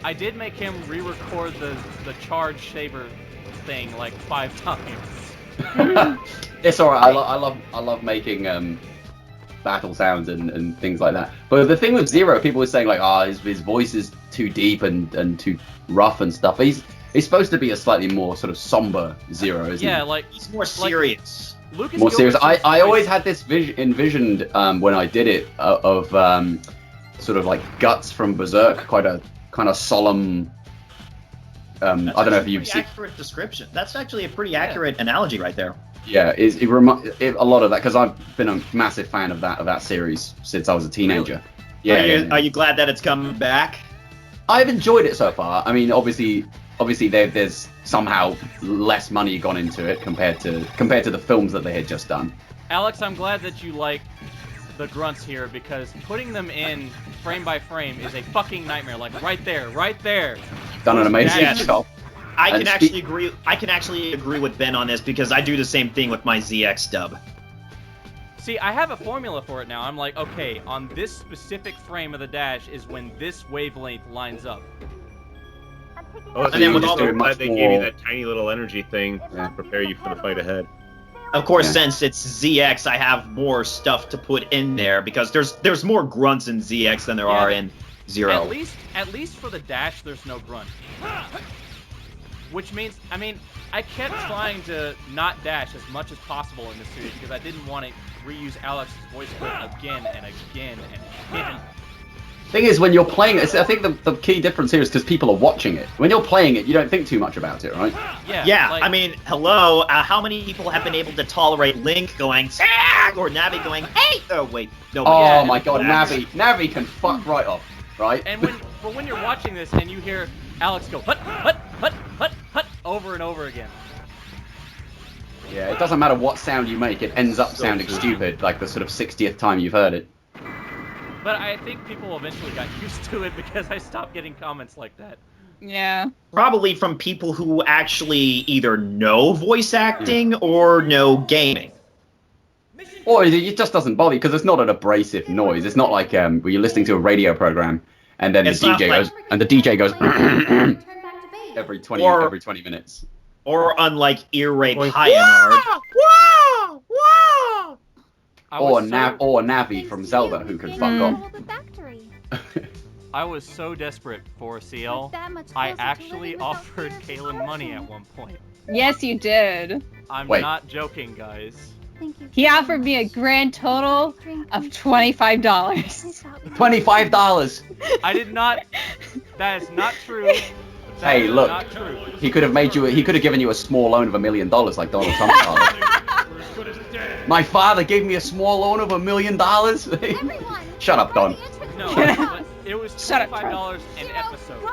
I did make him re-record the charge saber thing like 5 times. It's alright. I love making battle sounds and things like that. But the thing with Zero, people were saying like, his voice is too deep and too rough and stuff. He's supposed to be a slightly more sort of somber Zero, isn't Yeah, he? like He's more serious. Lucas. More serious. Gilbertson's I always voice- had this envisioned when I did it of sort of like Guts from Berserk, quite a kind of solemn. I don't know if you've seen. Accurate description. That's actually a pretty accurate analogy right there. Yeah, a lot of that because I've been a massive fan of that series since I was a teenager. Yeah, Are you glad that it's coming back? I've enjoyed it so far. I mean, obviously there's somehow less money gone into it compared to the films that they had just done. Alex, I'm glad that you like the grunts here because putting them in frame by frame is a fucking nightmare. Like right there. Done an amazing Yes. job. I And can actually agree. I can actually agree with Ben on this because I do the same thing with my ZX dub. See, I have a formula for it now. I'm like, okay, on this specific frame of the dash is when this wavelength lines up. Oh, And then with all the- glad they gave you that tiny little energy thing to prepare you for the fight ahead. Of course, Yeah. since it's ZX, I have more stuff to put in there because there's more grunts in ZX than there are in Zero. At least for the dash, there's no grunt. Which means, I mean, I kept trying to not dash as much as possible in this series because I didn't want to reuse Alex's voice clip again and again and again. Thing is, when you're playing it, I think the key difference here is because people are watching it. When you're playing it, you don't think too much about it, right? Yeah, like- I mean, hello. How many people have been able to tolerate Link going "Sag" or Navi going "Hey"? Oh wait, no. Oh my God, Navi can fuck right off, right? And when you're watching this and you hear Alex go hut hut hut hut hut over and over again. Yeah, it doesn't matter what sound you make, it ends up sounding stupid, like the sort of 60th time you've heard it. But I think people eventually got used to it because I stopped getting comments like that. Yeah. Probably from people who actually either know voice acting or know gaming. Or it just doesn't bother you because it's not an abrasive noise. It's not like where you're listening to a radio program and then It's the DJ not goes and the DJ goes every 20 minutes. Or unlike ear rape Hyanard. Or Navi from Zelda who can fuck off. I was so desperate for CL, I actually offered Kalyn money at one point. Yes, you did. I'm Wait. not joking, guys. He offered me a grand total of $25. $25. I did not. That is not true. That Hey, is look. Not true. He could have given you a small loan of $1 million like Donald Trump's father. My father gave me a small loan of $1 million. Shut up, Don. No, but it was $25 an episode.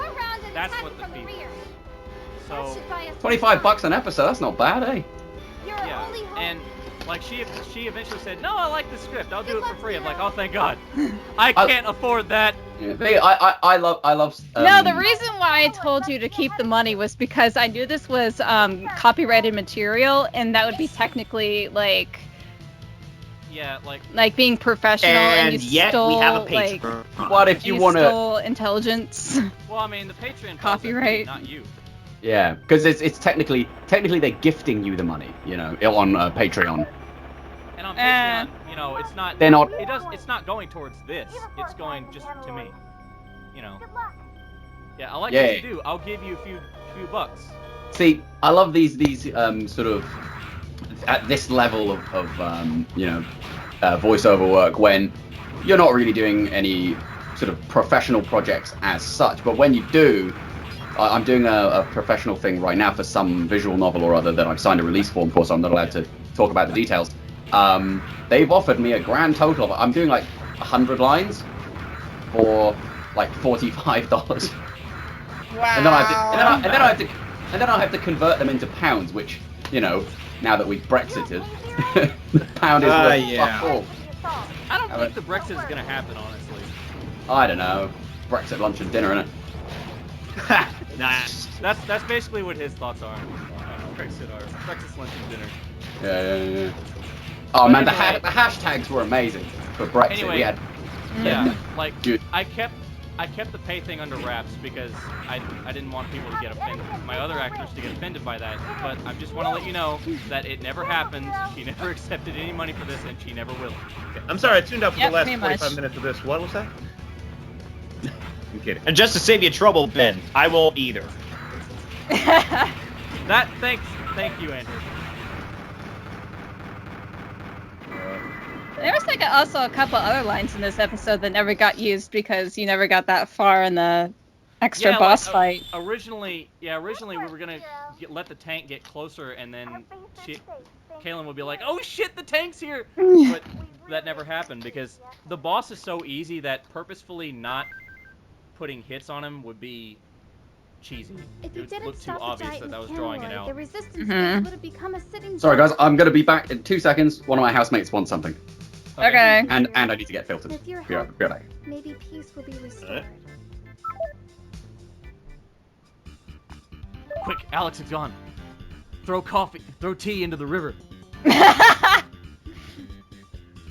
That's what the fee was. So $25 an episode. That's not bad, eh? yeah, and like she eventually said, "No, I like the script. I'll do it for free." I'm like, "Oh, thank God, I can't afford that." Yeah, I love. No, the reason why I told you to keep the money was because I knew this was copyrighted material, and that would be technically like. Yeah, like being professional, and you yet stole, we have a Patreon. Like, what if you want to? Stole intelligence. Well, I mean, the Patreon copyright, not you. Yeah, because it's technically they're gifting you the money, you know, on Patreon. And on Patreon, you know, it's not. They're not. It's not going towards this. It's going just to me. You know. Yeah, I like what you do. I'll give you a few bucks. See, I love these sort of at this level of you know voiceover work when you're not really doing any sort of professional projects as such, but when you do. I'm doing a professional thing right now for some visual novel or other that I've signed a release form for, so I'm not allowed to talk about the details. They've offered me a grand total of, I'm doing like 100 lines for like $45. Wow. And then I have to convert them into pounds, which, you know, now that we've Brexited, the pound is worth fuck all. I don't think the Brexit is gonna happen, honestly. I don't know. Brexit lunch and dinner, innit? Nice. That's basically what his thoughts are. Brexit's lunch and dinner. Yeah. Oh man, anyway, the hashtags were amazing for Brexit. Anyway, we had, like dude. I kept the pay thing under wraps because I didn't want people to get offended, my other actors to get offended by that. But I just want to let you know that it never happened. She never accepted any money for this, and she never will. Okay. I'm sorry, I tuned out for the last 45 minutes of this. What was that? I'm kidding. And just to save you trouble, Ben, I won't either. Thank you, Andrew. There was like also a couple other lines in this episode that never got used because you never got that far in the extra boss fight. Originally we were gonna let the tank get closer, and then Kalyn would be like, "Oh shit, the tank's here!" But that never happened because the boss is so easy that purposefully not putting hits on him would be cheesy. It would look too obvious that I was drawing it out. The resistance would have become a sitting. Sorry guys, I'm gonna be back in 2 seconds. One of my housemates wants something. Okay. And I need to get filtered. With your Be help, right back. maybe peace will be restored. Quick, Alex is gone. Throw tea into the river.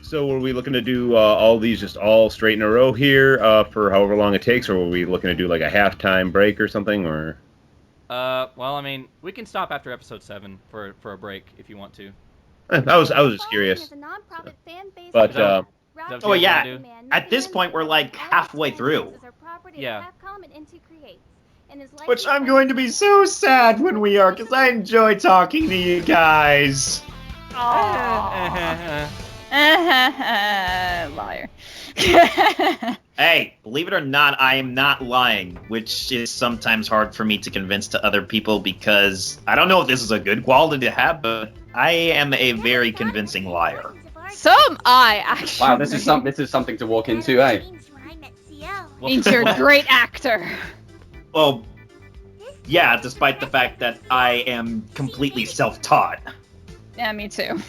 So were we looking to do all these just all straight in a row here for however long it takes, or were we looking to do like a halftime break or something, or? Well, I mean, we can stop after episode 7 for a break if you want to. I was just curious. But oh yeah, at this point we're like halfway through. Yeah. Which I'm going to be so sad when we are, because I enjoy talking to you guys. Liar. Hey, believe it or not, I am not lying, which is sometimes hard for me to convince to other people because I don't know if this is a good quality to have, but I am a very convincing liar. So am I, actually. Wow, this is something to walk into, eh? Means you're a great actor. Well, yeah, despite the fact that I am completely self-taught. Yeah, me too.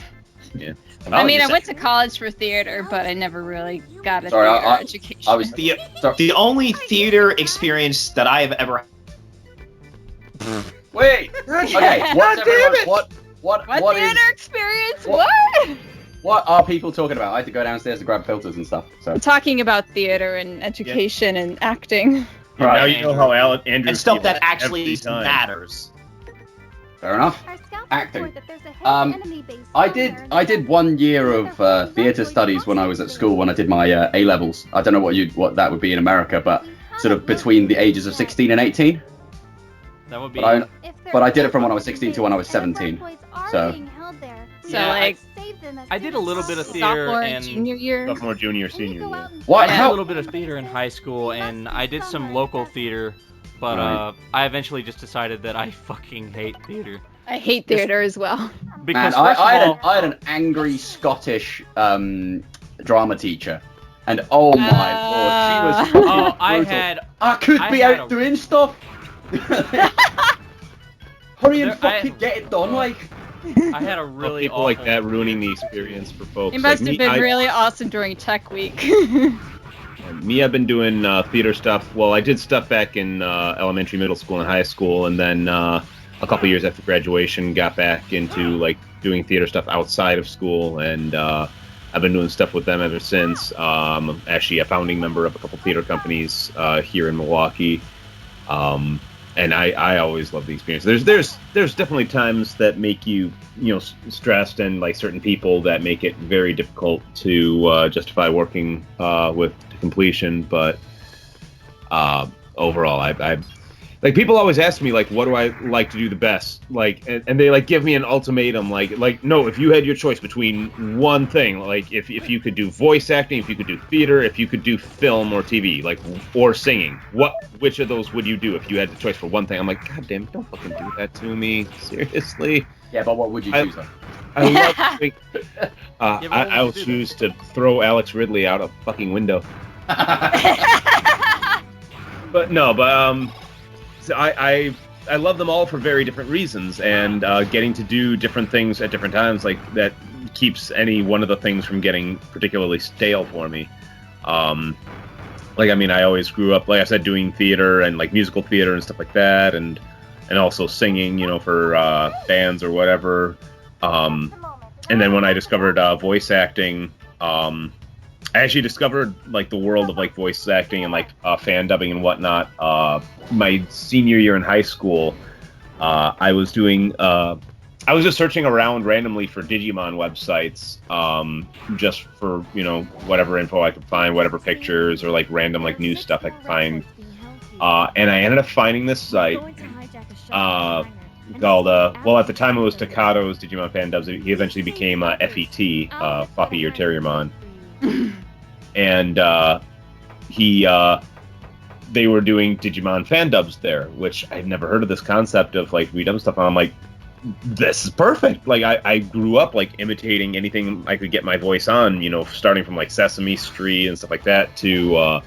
Yeah. I mean, I went to college for theater, but I never really got a Sorry, theater I education. was The only theater experience that I have ever. Wait. Okay. What theater is experience? what- What? what are people talking about? I had to go downstairs to grab filters and stuff. So I'm talking about theater and education and acting. Now Right. you know how Andrew And stuff feels that actually every time. matters. fair enough. Our scouts Acting. report that there's a hidden enemy base I somewhere did in the 1 year of theatre studies when I was at school when I did my A levels. I don't know what that would be in America, but sort of between the ages of 16 and 18. That would be. But I did it from when I was 16 to when I was 17. So So Yeah, like I did a little bit of theater sophomore, and junior year. Sophomore, junior, senior year. what? I did a How? little bit of theater in high school, and I did some local theater, but Right. I eventually just decided that I fucking hate theater. I hate theater as well. Man, Because I first of all, had an angry Scottish drama teacher, and oh my lord, she was fucking oh, I brutal. had I could I be had out a- doing stuff. Hurry and There- fucking get it done, like. I had a really People awful. like that ruining the experience for folks. It must like have me, been really awesome during Tech Week. I've been doing theater stuff. Well, I did stuff back in elementary, middle school, and high school, and then a couple years after graduation, got back into like doing theater stuff outside of school, and I've been doing stuff with them ever since. I'm actually a founding member of a couple theater companies here in Milwaukee. And I always love the experience. There's definitely times that make you stressed, and like certain people that make it very difficult to justify working with to completion. But overall, I like people always ask me like, what do I like to do the best? Like, and they like give me an ultimatum. Like no, if you had your choice between one thing, like if you could do voice acting, if you could do theater, if you could do film or TV, like or singing, which of those would you do if you had the choice for one thing? I'm like, God damn, don't fucking do that to me, seriously. Yeah, but what would you choose? I love to I'll choose to throw Alex Ridley out a fucking window. But no, so I love them all for very different reasons, and getting to do different things at different times, like that keeps any one of the things from getting particularly stale for me. Like, I mean, I always grew up, like I said, doing theater and like musical theater and stuff like that, and also singing, for bands or whatever. And then when I discovered voice acting, I actually discovered like the world of like voice acting and like fan dubbing and whatnot. My senior year in high school, I was just searching around randomly for Digimon websites, just for whatever info I could find, whatever pictures or like random like news stuff I could find. And I ended up finding this site called well, at the time it was Takato's Digimon Fan Dubs. He eventually became FET, Floppy Ear Terriermon. And they were doing Digimon fan dubs there, which I'd never heard of this concept of like redub stuff. And I'm like, this is perfect. Like I grew up like imitating anything I could get my voice on, starting from like Sesame Street and stuff like that to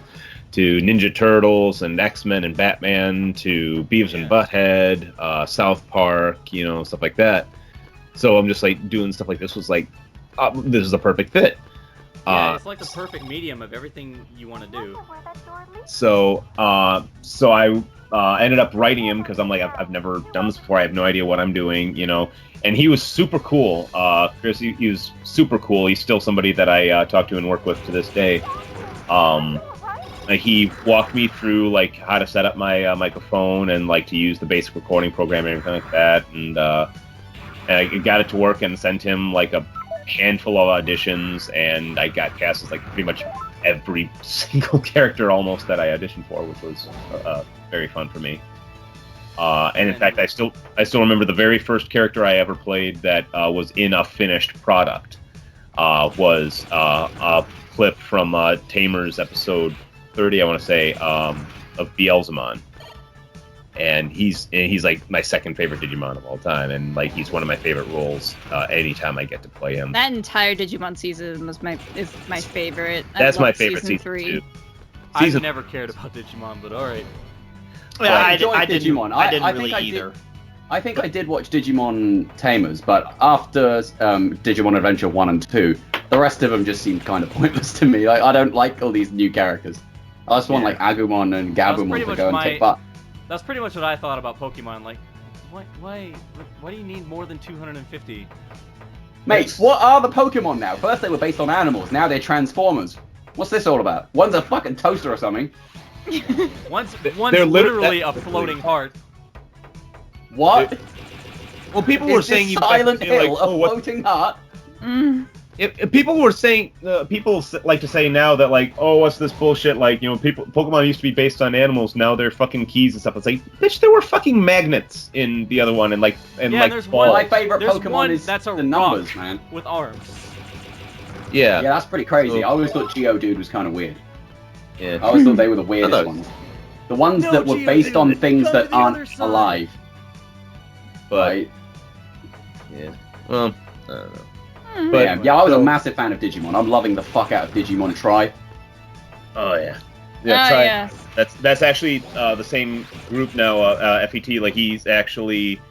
Ninja Turtles and X-Men and Batman to Beavis and Butthead, South Park, stuff like that. So I'm just like doing stuff like this was like, this is a perfect fit. Yeah, it's like the perfect medium of everything you want to do. So I ended up writing him because I'm like, I've never done this before. I have no idea what I'm doing, And he was super cool. Chris, he was super cool. He's still somebody that I talk to and work with to this day. He walked me through like how to set up my microphone and like to use the basic recording program and everything like that. And I got it to work and sent him like a handful of auditions, and I got cast as like pretty much every single character almost that I auditioned for, which was very fun for me. And in fact, I still remember the very first character I ever played that was in a finished product was a clip from Tamers episode 30, I want to say, of Beelzemon. And he's like my second favorite Digimon of all time, and like he's one of my favorite roles anytime I get to play him. That entire Digimon season is my favorite. That's my favorite season season 3. too. I've never cared about Digimon, but alright. Yeah, I enjoyed didn't Digimon. I didn't I really think either. I think I did watch Digimon Tamers, but after Digimon Adventure 1 and 2, the rest of them just seemed kind of pointless to me. Like, I don't like all these new characters. I just want like Agumon and Gabumon to go and take part. That's pretty much what I thought about Pokemon. Like, why do you need more than 250? Mate, what are the Pokemon now? First they were based on animals, now they're Transformers. What's this all about? One's a fucking toaster or something. One's literally a floating heart. What? Well, people were saying you Silent Hill, a floating heart. If people were saying, people like to say now that like, oh, what's this bullshit? Like, you know, Pokemon used to be based on animals. Now they're fucking keys and stuff. It's like, bitch, there were fucking magnets in the other one, and like, there's balls. My favorite Pokemon is that's a the numbers, rock man. with arms. Yeah. Yeah, that's pretty crazy. I always thought Geodude was kind of weird. Yeah. I always thought they were the weirdest ones. The ones that were based on things that aren't alive. But yeah, well, I don't know. But yeah, I was a massive fan of Digimon. I'm loving the fuck out of Digimon Tri. Oh yeah, Tri. Yes. That's actually the same group now. FET, like he's actually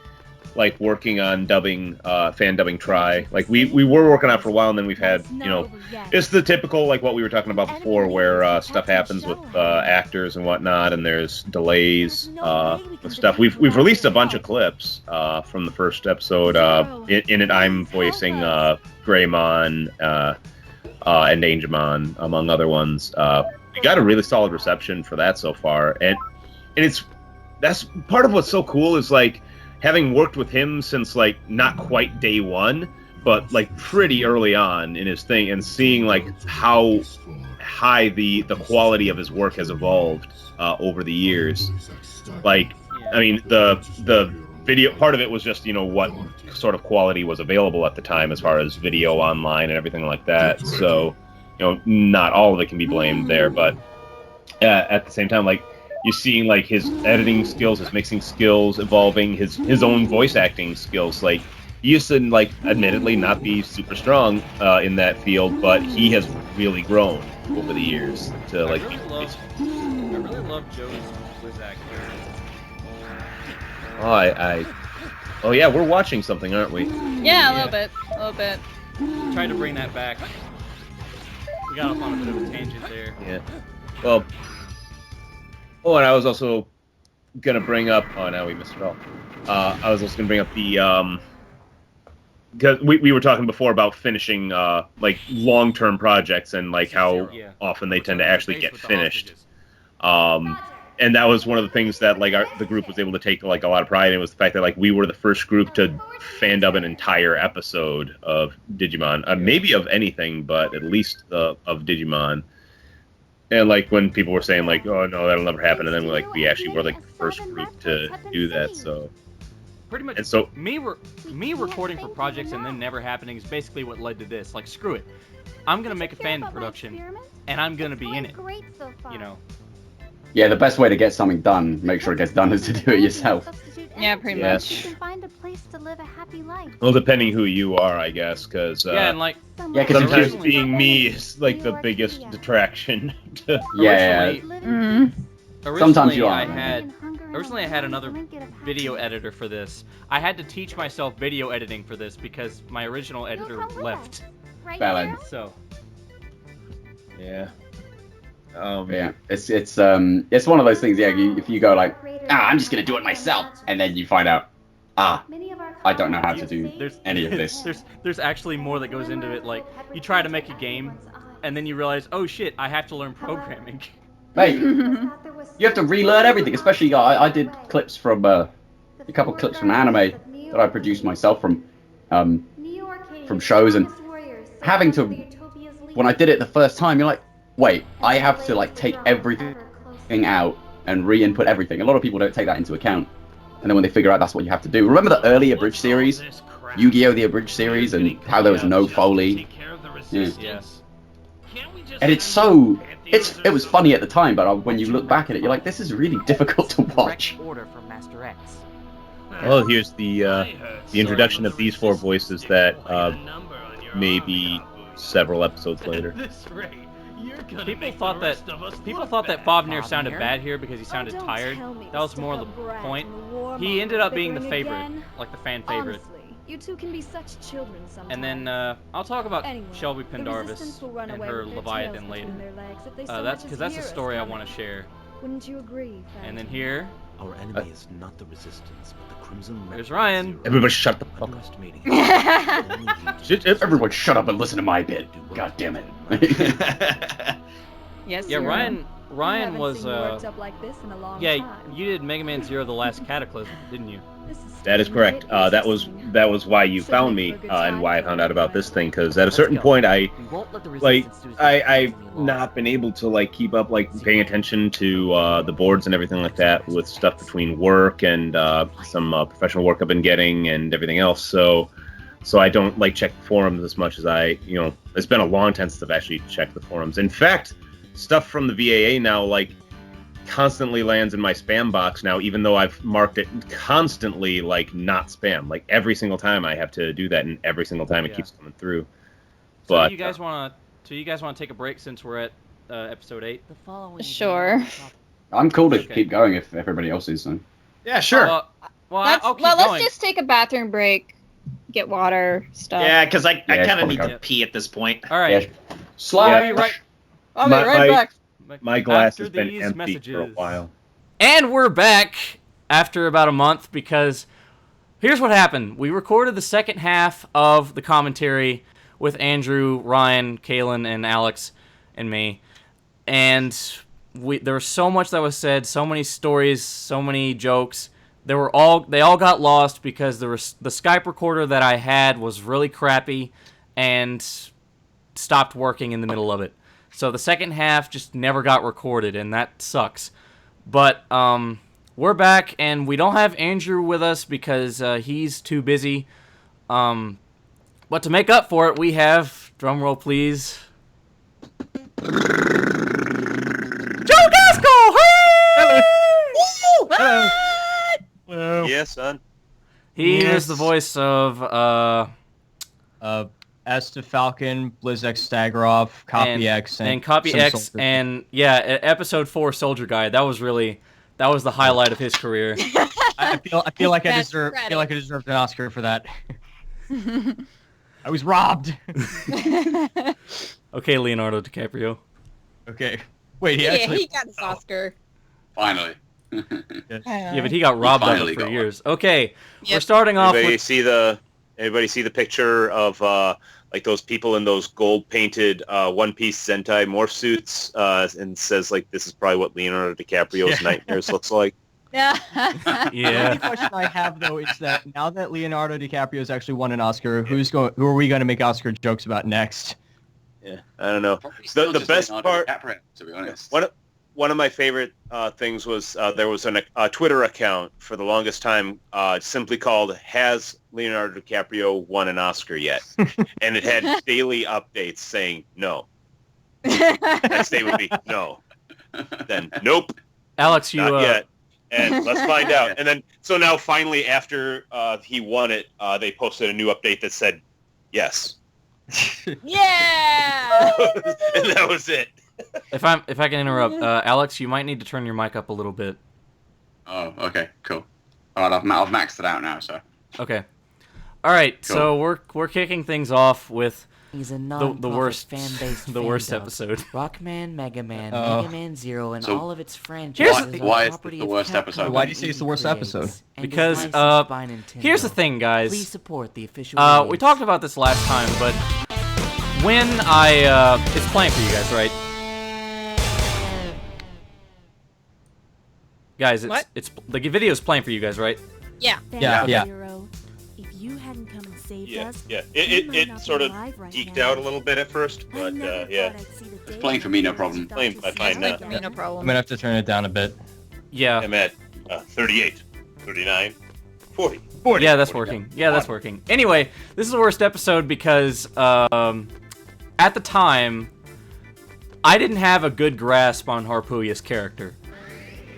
like working on dubbing, fan dubbing Tri. Like we were working on it for a while, and then we've had, you know, it's the typical like what we were talking about before, where stuff happens with actors and whatnot, and there's delays with stuff. We've released a bunch of clips from the first episode. In it, I'm voicing Greymon and Dangermon, among other ones. We got a really solid reception for that so far, and that's part of what's so cool is like, having worked with him since like not quite day one, but like pretty early on in his thing, and seeing like how high the quality of his work has evolved over the years. Like, I mean, the video part of it was just, you know, what sort of quality was available at the time as far as video online and everything like that. So, you know, not all of it can be blamed there, but at the same time, like, you're seeing like his editing skills, his mixing skills evolving, his own voice acting skills. Like, he used to like admittedly not be super strong in that field, but he has really grown over the years to like. I really love Joe's voice acting. Oh yeah, we're watching something, aren't we? Yeah, a little bit. Tried to bring that back. We got off on a bit of a tangent there. Yeah. Well. Oh, and I was also gonna bring up. Oh, now we missed it all. I was also gonna bring up the because we were talking before about finishing like long-term projects and like how often they tend to actually get finished. And that was one of the things that like the group was able to take like a lot of pride in, was the fact that like we were the first group to fan dub an entire episode of Digimon, maybe of anything, but at least of Digimon. And like when people were saying like, oh no, that'll never happen, and then we actually were like the first group to do that. So pretty much. And so me recording for projects and then never happening is basically what led to this. Like, screw it, I'm gonna make a fan production, and I'm gonna be in it. You know. Yeah, the best way to get something done, make sure it gets done, is to do it yourself. Yeah, pretty much. You can find a place to live a happy life. Well, depending who you are, I guess, because and like sometimes being me is like the biggest detraction. Sometimes you are. Originally, I had another video editor for this. I had to teach myself video editing for this because my original editor left. Valid. So. Yeah. Yeah, it's one of those things. Yeah, if you go like, I'm just gonna do it myself, and then you find out, I don't know how to do any of this. There's actually more that goes into it. Like, you try to make a game, and then you realize, oh shit, I have to learn programming. Mate, you have to relearn everything. Especially, I did clips from a couple clips from anime that I produced myself from shows, and having to, when I did it the first time, you're like, wait, I have to like take everything out and re-input everything. A lot of people don't take that into account, and then when they figure out that's what you have to do. Remember the early Abridged series, Yu-Gi-Oh! The Abridged series, and how there was no Foley. Yeah. Yes. And it was funny at the time, but when you look back at it, you're like, this is really difficult to watch. Well, here's the introduction of these four voices that maybe several episodes later. You're gonna People make thought the rest of us people look thought that bad. Fafnir sounded bad here because he sounded don't tired. tell me That was to more of stick the a brat point. in the war He ended up mode, being the bickering favorite, again. like the fan favorite. Honestly, you two can be such children sometimes. And then I'll talk about Anyway, Shelby the Pendarvis resistance will run and away her with their Leviathan tails later. between their legs if they so That's much as that's a hear us story I coming. want to share. Wouldn't you agree, And then Phantom? here, Our enemy is not the resistance, but the Crimson There's Metal Ryan. Zero. Everybody shut the fuck up. Underestimating it. Only you do. Everyone shut up and listen to my bit. God damn it. Yes. yeah, Zero. Ryan I haven't was seen you worked up like this in a long yeah, time. you did Mega Man Zero: The Last Cataclysm, didn't you? This is That is starting correct. to get That was why you Should found make me for a good and time why I for found out about everyone. this thing. Because at a certain point, I We won't let the like resistance do his I've business any not longer. been able to like keep up like paying attention to the boards and everything like that with stuff between work and some professional work I've been getting and everything else. So I don't like check the forums as much as it's been a long time since I've actually checked the forums. In fact, stuff from the VAA now like constantly lands in my spam box now, even though I've marked it constantly like not spam. Like every single time I have to do that, and every single time it Yeah. keeps coming through. So But do you guys want to take a break since we're at episode 8? The following Sure. I'm cool to Okay. keep going if everybody else is. So. Yeah, sure. I'll keep let's going. just take a bathroom break, get water, stuff. Yeah, because I Yeah, kind of probably need to go. pee at this point. All right. Yeah. Slide. I'll be right. I'll be My- right my- back. my glass After has been these empty for a messages. while. And we're back after about a month because here's what happened. We recorded the second half of the commentary with Andrew, Ryan, Kalyn, and Alex and me. And there was so much that was said, so many stories, so many jokes. They all got lost because the Skype recorder that I had was really crappy and stopped working in the middle of it. So the second half just never got recorded, and that sucks. But we're back, and we don't have Andrew with us because he's too busy. But to make up for it, we have, drumroll please, Joe Gaskill! Hey! Hello. Yeah, son. He Yes. is the voice of Asta Falcon, BlizzX Stagroff, Copy and, X, and Copy some X, soldiers. and yeah, episode 4 Soldier Guy. That was the highlight of his career. I feel like I That's deserve credit. deserved an Oscar for that. I was robbed. Okay, Leonardo DiCaprio. Okay. Wait, he Yeah, actually. he got his Oscar. Finally. Yeah, but he got robbed of finally it for got one. years. Okay, we're Yep. starting off Anybody with... see the picture of like those people in those gold painted One Piece Sentai morph suits and says like this is probably what Leonardo DiCaprio's Yeah. nightmares looks like. Yeah. The Yeah. only question I have though is that now that Leonardo DiCaprio's actually won an Oscar, who are we going to make Oscar jokes about next? Yeah, I don't know. Probably still The just best Leonardo part, DiCaprio, to be honest. one of my favorite things was there was a Twitter account for the longest time simply called "Has Leonardo DiCaprio won an Oscar yet?" And it had daily updates saying no. Next day would be no. Then nope, Alex, you... not yet. And let's find out. And then so now finally after he won it, they posted a new update that said yes. Yeah. And that was it. If I can interrupt, Alex, you might need to turn your mic up a little bit. Oh, okay, cool. All right, I've maxed it out now, so. Okay. All right, Cool. so we're kicking things off with He's a the non-profit worst fan-based the worst fandom. episode. Rockman, Mega Man, Oh. Mega Man Zero, and So, all of its franchises. why are is property it the of worst Capcom episode? Why do you say it's the worst creates episode? and is Because licensed by Nintendo. here's the thing, Please guys. support the official. We release. talked about this last time, but when I it's playing for you guys, right? Guys, What? it's the video's playing for you guys, right? Yeah. Yeah. Zero, if you hadn't come and saved Yeah, us, yeah. we might It not be sort of alive right geeked now. out a little bit at first, I but never yeah. thought I'd see the day playing for when me, no you problem. got Playing to by see fine us now. again. No I'm problem. gonna have to turn it down a bit. Yeah. I'm at 38, 39, 40. Yeah, that's working. Yeah, that's working. Anyway, this is the worst episode because at the time I didn't have a good grasp on Harpuya's character.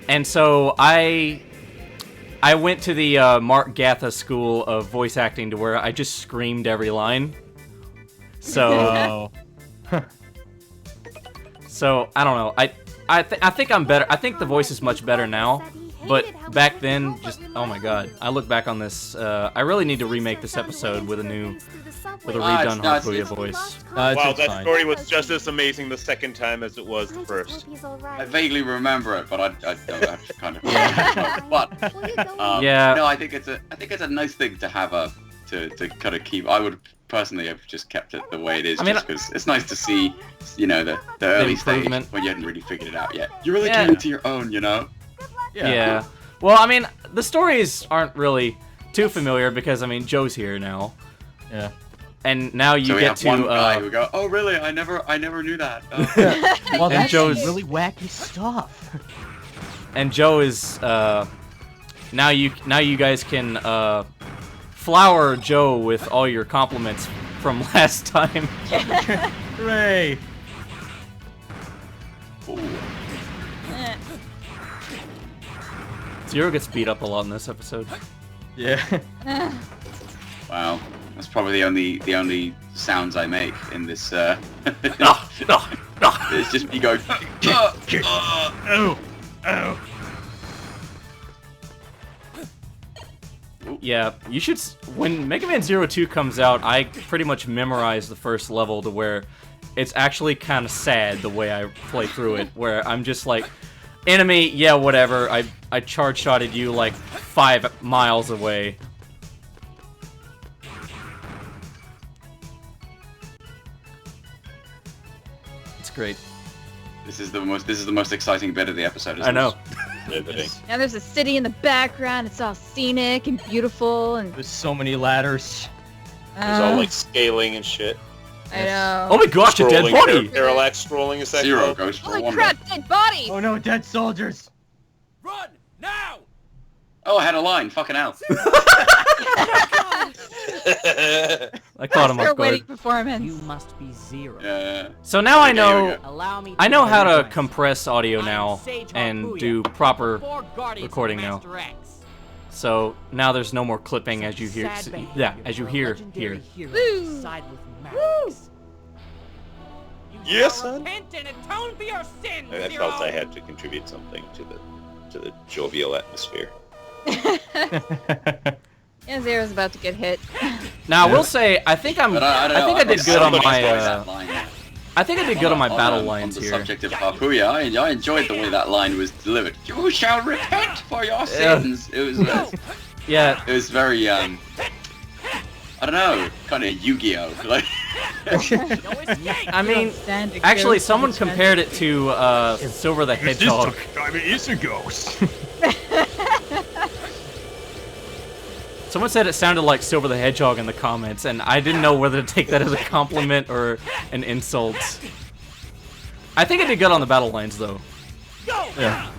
And so I went to the Mark Gatha school of voice acting to where I just screamed every line. So So I don't know. I think I'm better. I think the voice is much better now. But back then, just oh my god! I look back on this. I really need to remake this episode with a redone Harpuya voice. Wow, that story was just as amazing the second time as it was the first. I vaguely remember it, but I don't have to kind of. But yeah. No, I think it's a nice thing to have to kind of keep. I would personally have just kept it the way it is, just because it's nice to see, the early stage when you hadn't really figured it out yet. You really came into your own, Yeah. Well, I mean, the stories aren't really too familiar because Joe's here now. Yeah. And now you so get to one guy who go, oh really? I never knew that. Well, that's Joe's really wacky stuff. And Joe is now you guys can flower Joe with all your compliments from last time. Hooray! Zero gets beat up a lot in this episode. Yeah. Wow, that's probably the only sounds I make in this. It's just me going. Oh. Yeah, you should. When Mega Man 02 comes out, I pretty much memorized the first level to where it's actually kind of sad the way I play through it, where I'm just like, enemy, yeah, whatever. I charge shotted you like 5 miles away. It's great. This is the most exciting bit of the episode. I know. Now there's a city in the background. It's all scenic and beautiful, and there's so many ladders. There's all like scaling and shit. I know. Oh my gosh, a dead body! Parallax scrolling is that Zero goes for Holy one. crap, dead body! Oh no, dead soldiers! Run now! Oh, I had a line. Fucking hell. I caught him off guard. waiting performance. You must be Zero. Yeah. So now I know. Allow me I know how to apologize. compress audio now and do proper recording now. So now there's no more clipping as you hear. Yeah, as you hear here. Woo! Side with Max. Yes, son. Repent and atone for your sins, I Zero. felt I had to contribute something to the jovial atmosphere. Yeah, Zero's about to get hit. Now I will say I think I did good on my I think I did good on my battle lines on the here. subject of Harpuya, I enjoyed the way that line was delivered. You shall repent for your sins. It was Yeah. it was very I don't know, kind of Yu-Gi-Oh. Like. I mean, actually, someone compared it to Silver the Hedgehog. It's a ghost. Someone said it sounded like Silver the Hedgehog in the comments, and I didn't know whether to take that as a compliment or an insult. I think I did good on the battle lines, though. Yeah.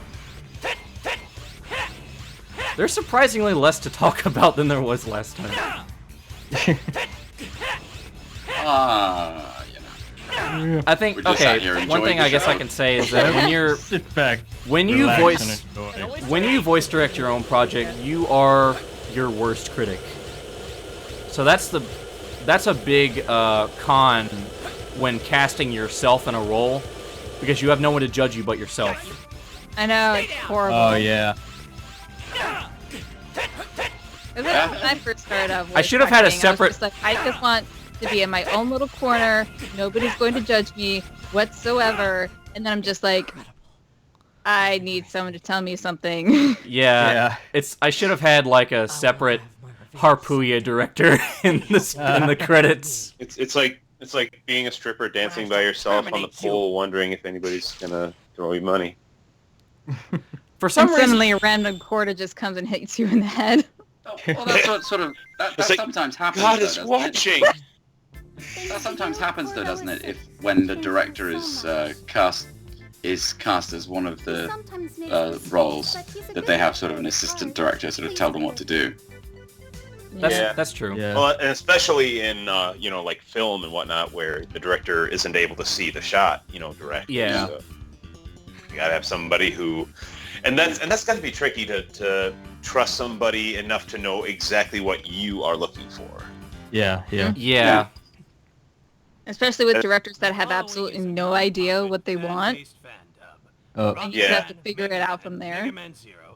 There's surprisingly less to talk about than there was last time. I think, okay, one thing I guess I can say is that when you're Sit back. when you relax, voice direct your own project, you are your worst critic. So that's a big con when casting yourself in a role, because you have no one to judge you but yourself. I know, it's horrible. Oh yeah. When I first started out, I should have had a separate. I just want to be in my own little corner. Nobody's going to judge me whatsoever. And then I'm just like, I need someone to tell me something. Yeah. I should have had like a separate Harpuya director in the credits. It's like being a stripper dancing by yourself on the pole, wondering if anybody's gonna throw you money. For some reason, suddenly a random quarter just comes and hits you in the head. Well, that's what sort of that sometimes happens. God though, is doesn't watching. It? That sometimes happens, though, doesn't it? If when the director is cast as one of the roles, that they have sort of an assistant director sort of tell them what to do. That's true. Yeah. Well, and especially in like film and whatnot, where the director isn't able to see the shot, direct. Yeah. So you gotta have somebody who, and that's gotta be tricky to trust somebody enough to know exactly what you are looking for. Yeah. Yeah. Especially with directors that have absolutely no idea what they want. And you just have to figure it out from there.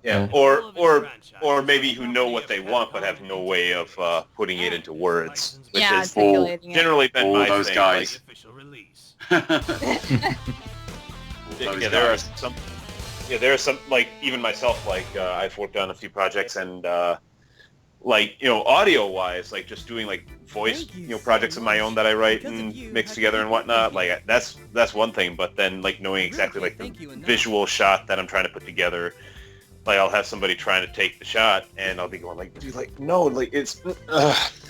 Yeah, or maybe who know what they want but have no way of putting it into words, which has generally been my those thing. guys. Yeah, there are some like even myself, like I've worked on a few projects and like audio wise, like just doing like voice projects of my own that I write and mix together and whatnot. Like that's one thing, but then like knowing exactly like the visual shot that I'm trying to put together. Like I'll have somebody trying to take the shot, and I'll be going like, "Dude, like no, like it's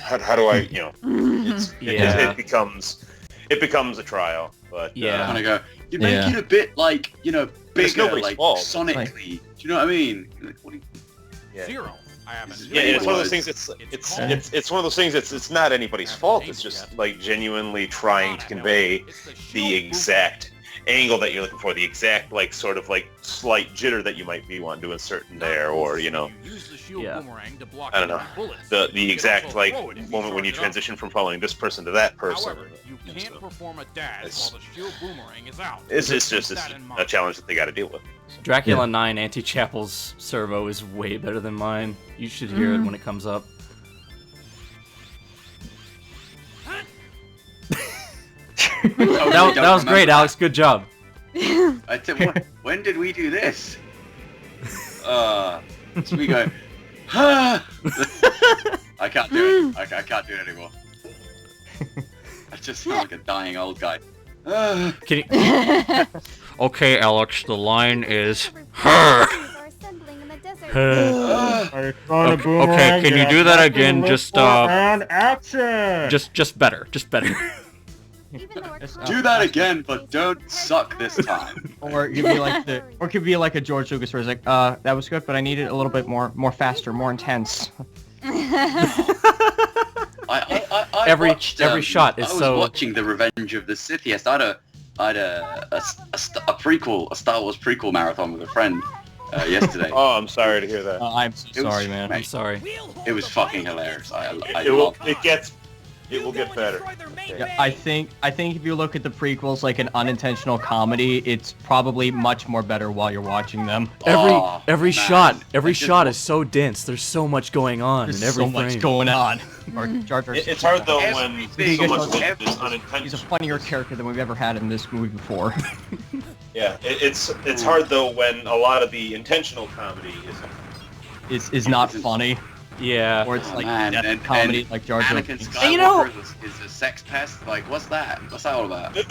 how do I, it becomes a trial." But kind of go, you make it a bit like bigger, like fault. sonically. Do you know what I mean? Zero. I haven't. Yeah, it's one of those things. It's one of those things. It's not anybody's fault. It's just like genuinely trying to convey the exact angle that you're looking for, the exact like sort of like slight jitter that you might be wanting to insert in there, or I don't know, the exact like moment when you transition from following this person to that person. However, you can't perform a dash while the shield boomerang is out. It's just a challenge that they got to deal with. Dracula 9 Anti-Chapel's servo is way better than mine. You should hear it when it comes up. that was great, Alex. Good job. When did we do this? So we go, I can't do it. I can't do it anymore. I just sound like a dying old guy. Can you... Okay, Alex, the line is her. Okay, can you do that again? Just better. Do that again, but don't suck this time. Or it could be like a George Lucas where it's like, that was good, but I need it a little bit more faster, more intense. Every shot is so. I was watching The Revenge of the Sith. Yes, I had a prequel, a Star Wars prequel marathon with a friend yesterday. Oh, I'm sorry to hear that. I'm so sorry, man. I'm sorry. It was fucking hilarious. It will get better. Yeah, I think if you look at the prequels like an unintentional comedy, it's probably much more better while you're watching them. Every shot is so dense. There's so much going on in every frame. Much going on. Or Jar Jar. It's hard though when so much of it is unintentional. He's a funnier character than we've ever had in this movie before. Yeah, it's hard though when a lot of the intentional comedy is not funny. Yeah. Or it's like comedy like Jar Jar. Anakin Skywalker is a sex pest. Like, what's that? What's that all about? What?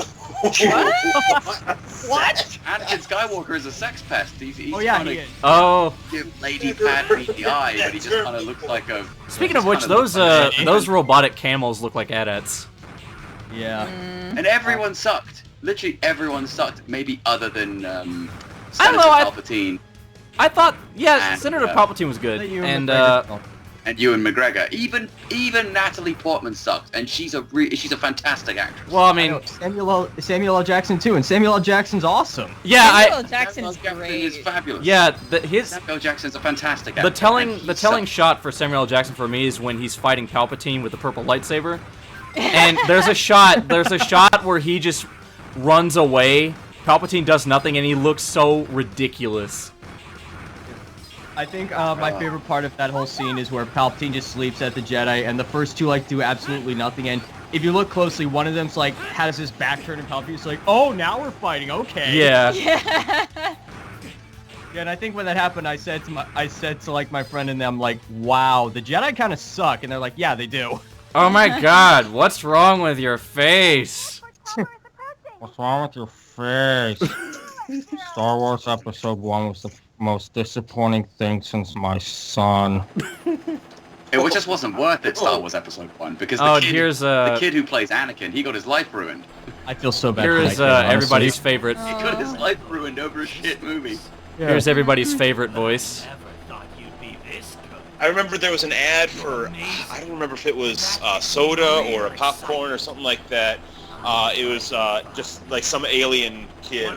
Anakin Skywalker is a sex pest. He's trying to give Lady Padme the eye, but he just kind of looks like a... Speaking of which, those robotic camels look like AT-ATs. Yeah. And everyone sucked. Literally everyone sucked, maybe other than Senator Palpatine. I thought, Senator Palpatine was good, and Ewan McGregor. Even Natalie Portman sucked, and she's a fantastic actress. Well, I mean, Samuel L. Jackson too, and Samuel L. Jackson's awesome. Yeah, Samuel L. Jackson's great. Is fabulous. Yeah, Samuel L. Jackson's a fantastic actor. The telling shot for Samuel L. Jackson for me is when he's fighting Palpatine with the purple lightsaber, and there's a shot where he just runs away. Palpatine does nothing, and he looks so ridiculous. I think my favorite part of that whole scene is where Palpatine just sleeps at the Jedi, and the first two do absolutely nothing. And if you look closely, one of them's has his back turned, and Palpatine's like, "Oh, now we're fighting, okay." Yeah. Yeah, and I think when that happened, I said to my friend and them "Wow, the Jedi kind of suck," and they're like, "Yeah, they do." Oh my God, what's wrong with your face? What's wrong with your face? Star Wars Episode 1 was the most disappointing thing since my son. It just wasn't worth it, Star Wars Episode 1, because the kid who plays Anakin, he got his life ruined. I feel so bad. Here's everybody's favorite. He got his life ruined over a shit movie. Yeah. Here's everybody's favorite voice. I remember there was an ad for, I don't remember if it was soda or a popcorn or something like that, It was just like some alien kid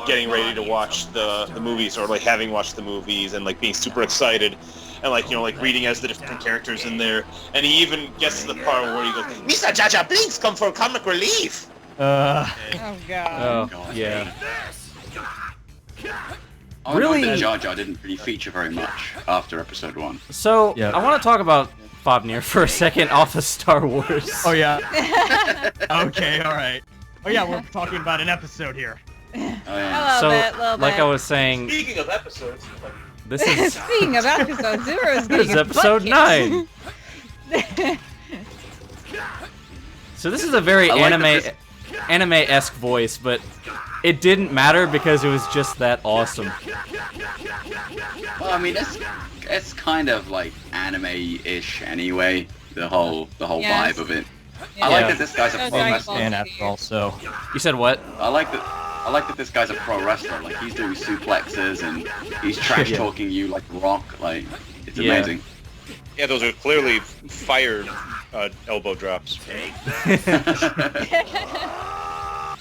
getting ready to watch the movies, or like having watched the movies and like being super excited, and like like reading as the different characters in there. And he even gets to the part where he goes, "Mr. Jar Jar Binks, come for comic relief." Oh god. Oh, yeah. I Really? really, Jar Jar didn't really feature very much after episode 1. So, Yeah. I want to talk about Fobnir for a second off of Star Wars. Oh yeah. Okay, all right. Oh yeah, we're talking about an episode here. Oh, yeah. A So, little bit. like I was saying, Speaking of episodes, this is Speaking of episode 0 is this getting is his episode butt 9. So this is a very I like that anime-esque voice, but it didn't matter because it was just that awesome. Well, I mean, it's kind of like anime-ish anyway. The whole Yes. vibe of it. Yeah. I like that this guy's a So pro Dragon wrestler. Ball And Z. after all, so You said what? I like that this guy's a pro wrestler. Like he's doing suplexes and he's trash talking you like Rock. Like it's Yeah. amazing. yeah, those are clearly fired elbow drops.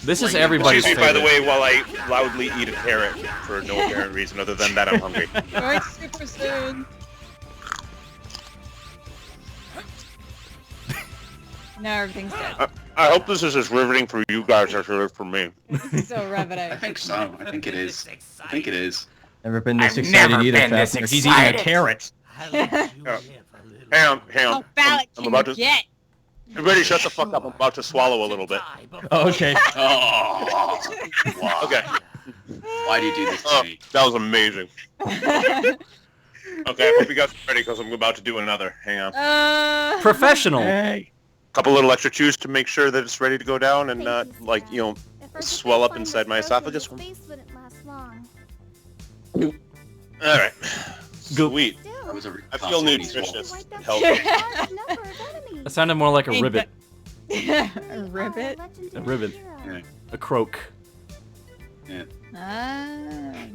This is everybody's Excuse me, by favorite. the way, while I loudly eat a carrot for no apparent reason other than that I'm hungry. Going super soon. Now everything's dead. I hope this is as riveting for you guys as it is for me. This is so riveting. I think so. I think it is. I think it is. never been this excited either. Fafnir. He's eating a carrot. Hang on. Oh, Phallic I'm about to. get. Everybody shut the fuck up. I'm about to swallow a little bit. Oh, okay. Oh, wow. Okay. Why do you do this to Oh, me? that was amazing. Okay, I hope you guys are ready because I'm about to do another. Hang on. Professional. Hey. Couple little extra chews to make sure that it's ready to go down and not, like, swell up inside my esophagus. Space wouldn't last long. Alright. Sweet. That was a I feel really nutritious. Wipe out Healthy. the largest number of enemies. That sounded more like a ribbit. A ribbit? A ribbit. Yeah. A croak. Ah.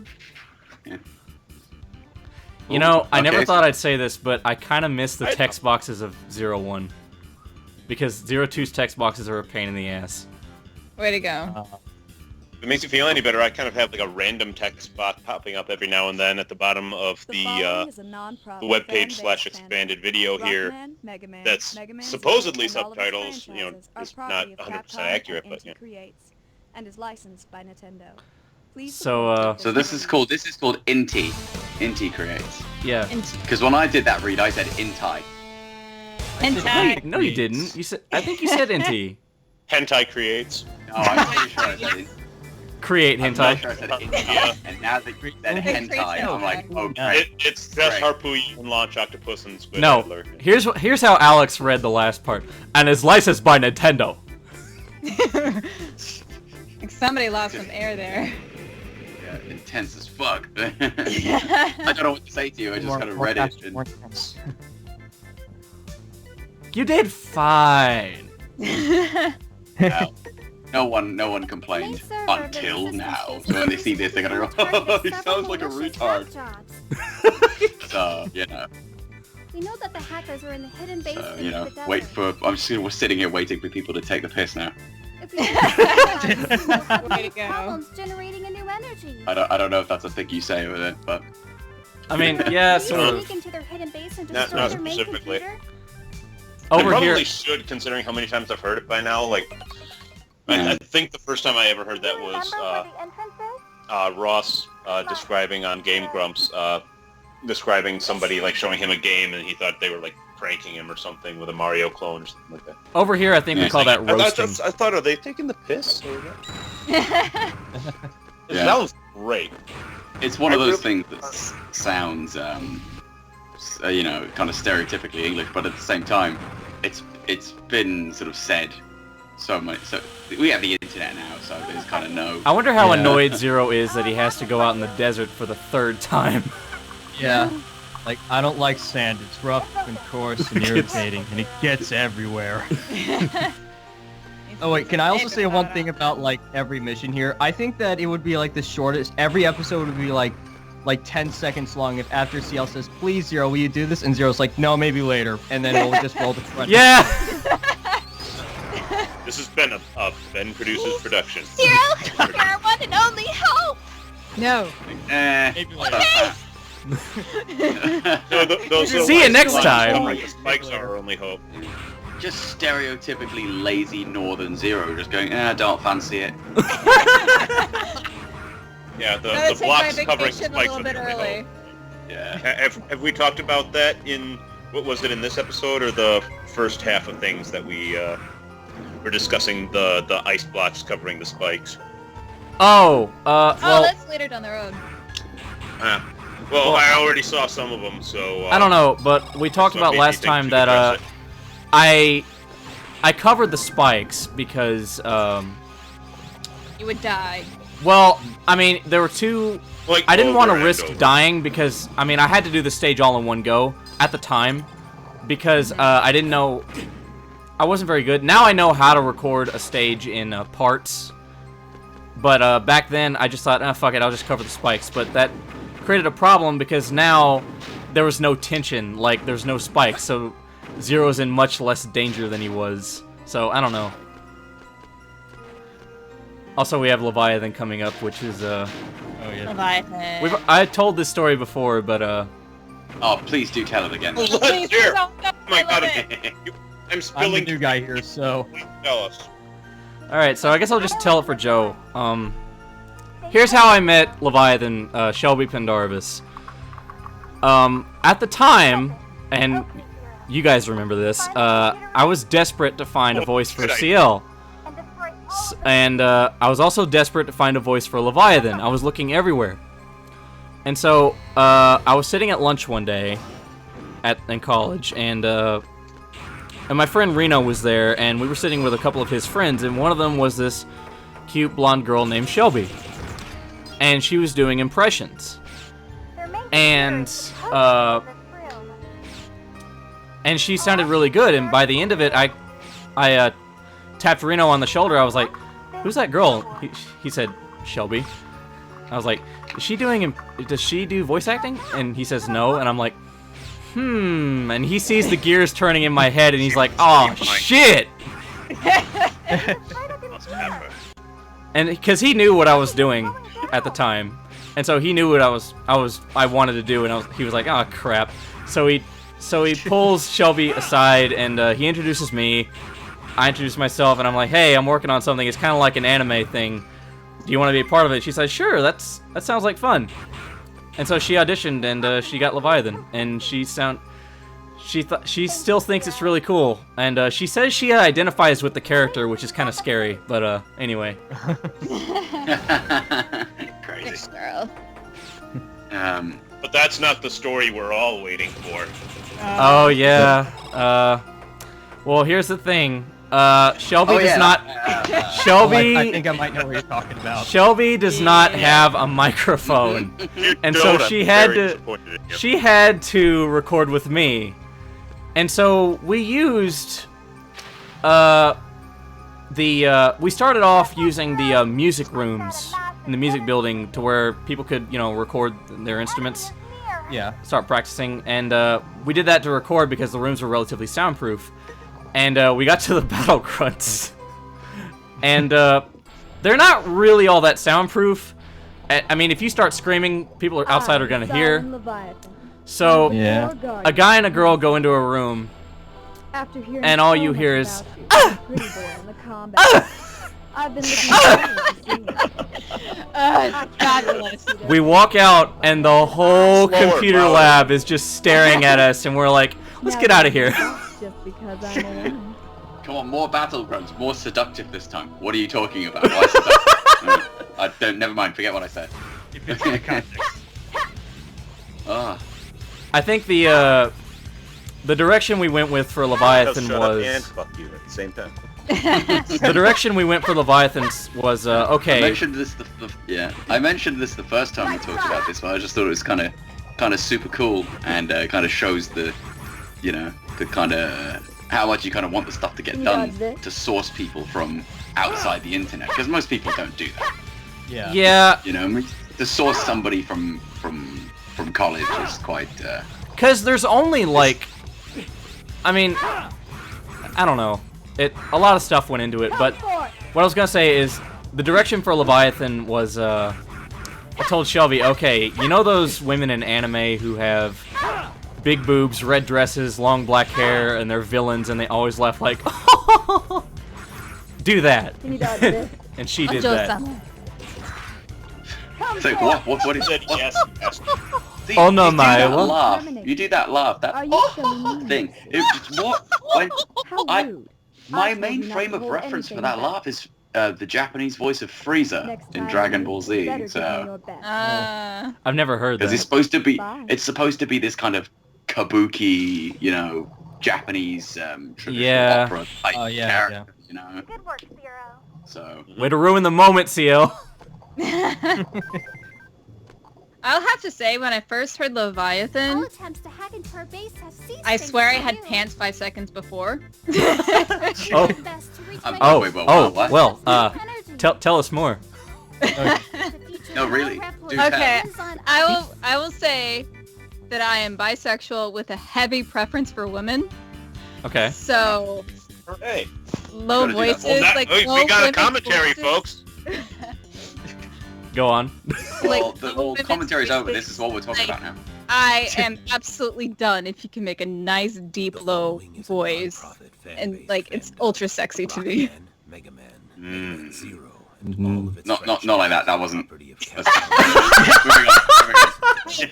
You know, I never Okay. thought I'd say this, but I kind of miss the text boxes of 01. Because 02's text boxes are a pain in the ass. Way to go. If it makes you feel any better, I kind of have like a random text box popping up every now and then at the bottom of the webpage / expanded video here. That's supposedly subtitles, is not 100% accurate, but and is licensed by Nintendo. So, So this is called Inti. Inti creates. yeah. Because when I did that read, I said Inti. Hentai. No, you didn't. You said. I think you said Inti. hentai creates. No, I'm pretty sure I said Inti. Create I'm not hentai. sure I said Inti. Yeah. And now that you said Hentai, I'm like, oh, It's just Right. Harpoo and launch octopus and squid No. Fiddler. Here's how Alex read the last part, and is licensed by Nintendo. Like somebody lost some air there. Yeah, intense as fuck. I don't know what to say to you. I just kind of read it. And, You did fine. no one complained until now. So when they see this, they're gonna go, "Oh, he sounds like a retard." So We know that the hackers were in the hidden so basement of the desert. wait for. We're sitting here waiting for people to take the piss now. If we have Way to go. problems generating a new energy. I don't know if that's a thing you say with it, but I mean, yeah, Can sort you of. sneak into their hidden base and Not destroy their main specifically. computer? I Over probably here. should, considering how many times I've heard it by now. Like, Yeah. I think the first time I ever heard that Do you was remember where the entrance is? Ross describing on Game Grumps, describing somebody like showing him a game, and he thought they were like pranking him or something with a Mario clone or something like that. Over here, I think we Yeah. call that I roasting. thought, are they taking the piss? Or Yeah. It sounds great. it's one of I those really- things that sounds, kind of stereotypically English, but at the same time, it's been sort of said so much. So we have the internet now, so there's kind of no. I wonder how Yeah. annoyed Zero is that he has to go out in the desert for the third time. Yeah. Like, I don't like sand. It's rough and coarse and irritating, and it gets everywhere. Oh wait, can I also say one thing about like every mission here? I think that it would be like the shortest. Every episode would be like 10 seconds long if after CL says, "Please, Zero, will you do this?" And Zero's like, "No, maybe later," and then we'll just roll the credits. Yeah. This is been a Ben Produces production. Zero, you're our one and only hope. No. See you next time. The spikes are our only hope. Just stereotypically lazy Northern Zero, just going, don't fancy it. Yeah, the Gotta take my blocks covering vacation a spikes little are bit the only early. hope. Yeah. Have we talked about that in, what was it, in this episode or the first half of things that we were discussing the ice blocks covering the spikes? Oh, Oh, well, that's later down the road. Well, I already saw some of them, so... I don't know, but we talked so about maybe last they time should that, address it. I covered the spikes because, You would die. well, I mean, there were two... Like, I didn't want to over and risk over. dying because, I mean, I had to do the stage all in one go at the time because I didn't know... I wasn't very good. Now I know how to record a stage in parts, but back then I just thought, fuck it, I'll just cover the spikes. But that created a problem because now there was no tension, like there's no spikes, so Zero's in much less danger than he was. So, I don't know. Also, we have Leviathan coming up, which is, Leviathan. I told this story before, but, Oh, please do tell it again. Please, Here. don't, Oh my I god, love it. I'm I'm the spilling... new guy here, so Tell us. Alright, so I guess I'll just tell it for Joe. Here's how I met Leviathan, Shelby Pendarvis. At the time, and you guys remember this, I was desperate to find a voice for CL. And I was also desperate to find a voice for Leviathan. I was looking everywhere. And so, I was sitting at lunch one day in college, and my friend Reno was there, and we were sitting with a couple of his friends, and one of them was this cute blonde girl named Shelby. And she was doing impressions. And she sounded really good, and by the end of it, I tapped Reno on the shoulder. I was like, "Who's that girl?" He said, "Shelby." I was like, does she do voice acting? And he says no, and I'm like, and he sees the gears turning in my head, and he's like, "Oh shit!" And because he knew what I was doing at the time, and so he knew what I wanted to do, and he was like, "Oh crap!" So he pulls Shelby aside, and he introduces me. I introduce myself, and I'm like, "Hey, I'm working on something. It's kind of like an anime thing. Do you want to be a part of it?" She said, "Sure. That sounds like fun." And so she auditioned, and she got Leviathan, and she still thinks it's really cool, and she says she identifies with the character, which is kind of scary. But anyway. Crazy. Girl. But that's not the story we're all waiting for. Oh yeah. Well, here's the thing. Shelby does not. Shelby. I think I might know what you're talking about. Shelby does not have a microphone, and so she had to record with me, and so we used we started off using the music rooms in the music building to where people could record their instruments. Yeah. Start practicing, and we did that to record because the rooms were relatively soundproof. And we got to the battle grunts, and they're not really all that soundproof. I mean, if you start screaming, people outside are gonna hear. So a guy and a girl go into a room, and all you hear is we walk out, and the whole computer lab is just staring at us, and we're like, "Let's get out of here." Come on, more battle grunts, more seductive this time. What are you talking about? Why seductive? Never mind, forget what I said. I think the direction we went with for Leviathan Shut up was... and fuck you at the same time. The direction we went for Leviathan was, okay. I mentioned this the first time we talked about this, but I just thought it was kind of super cool, and kind of shows the kind of how much you kind of want the stuff to get done to source people from outside the internet, because most people don't do that. Yeah. To source somebody from college is quite. Because there's only like, I mean, I don't know. A lot of stuff went into it, but what I was gonna say is the direction for Leviathan was I told Shelby, okay, you know those women in anime who have big boobs, red dresses, long black hair, and they're villains, and they always laugh like, do that. And she did that. It's like, what is it? Yes. See, Oh no, you do that Maya. laugh. You do that laugh. That thing. It's what? My main frame of reference for that laugh is the Japanese voice of Frieza in Dragon Ball Z. So I've never heard that. because it's supposed to be this kind of kabuki, you know, Japanese traditional opera type character, you know. Good work, Zero. So way to ruin the moment, CL. I'll have to say, when I first heard Leviathan, All attempts to hack into our base have ceased. I swear I had pants. pants 5 seconds before. Oh. what? Well, tell us more. No, really. Do Okay, tell. I will say that I am bisexual with a heavy preference for women. Okay. So Hey. low Gotta do that. voices, like we low got a women's commentary, voices. folks. Go on. Well, Like, the whole commentary's over. This is what we're talking about now. I am absolutely done if you can make a nice deep low voice, and like it's ultra sexy to me. Not like that. That wasn't. Moving on.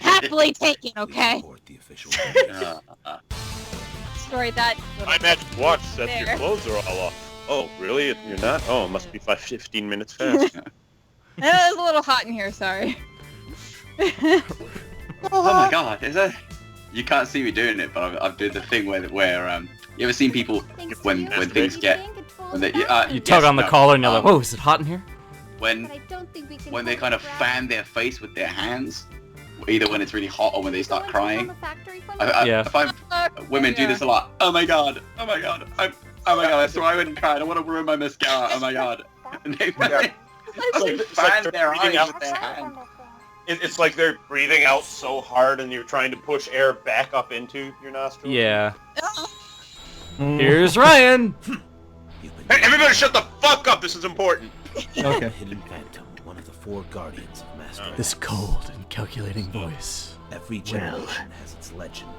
Happily taken, okay? Story that. My magic watch says There. your clothes are all off. Oh, really? You're not? Oh, it must be 15 minutes fast. It was a little hot in here. Sorry. Oh my god, is that? You can't see me doing it, but I've done the thing where you ever seen people when things get when they You tug on the collar and you're like, whoa, is it hot in here? when they kind of fan their face with their hands, either when it's really hot or when they start crying. Yeah. I find women do this a lot. Oh my god, oh my god, oh my god, I swear I wouldn't cry. I don't want to ruin my mascara. Oh my god. And they fan their eyes with their hands. It's like they're breathing out so hard and you're trying to push air back up into your nostrils. Yeah. Here's Ryan. Hey, everybody shut the fuck up! This is important! Okay. Hidden Phantom, one of the 4 guardians of Master. This cold and calculating voice. Every generation has its legend.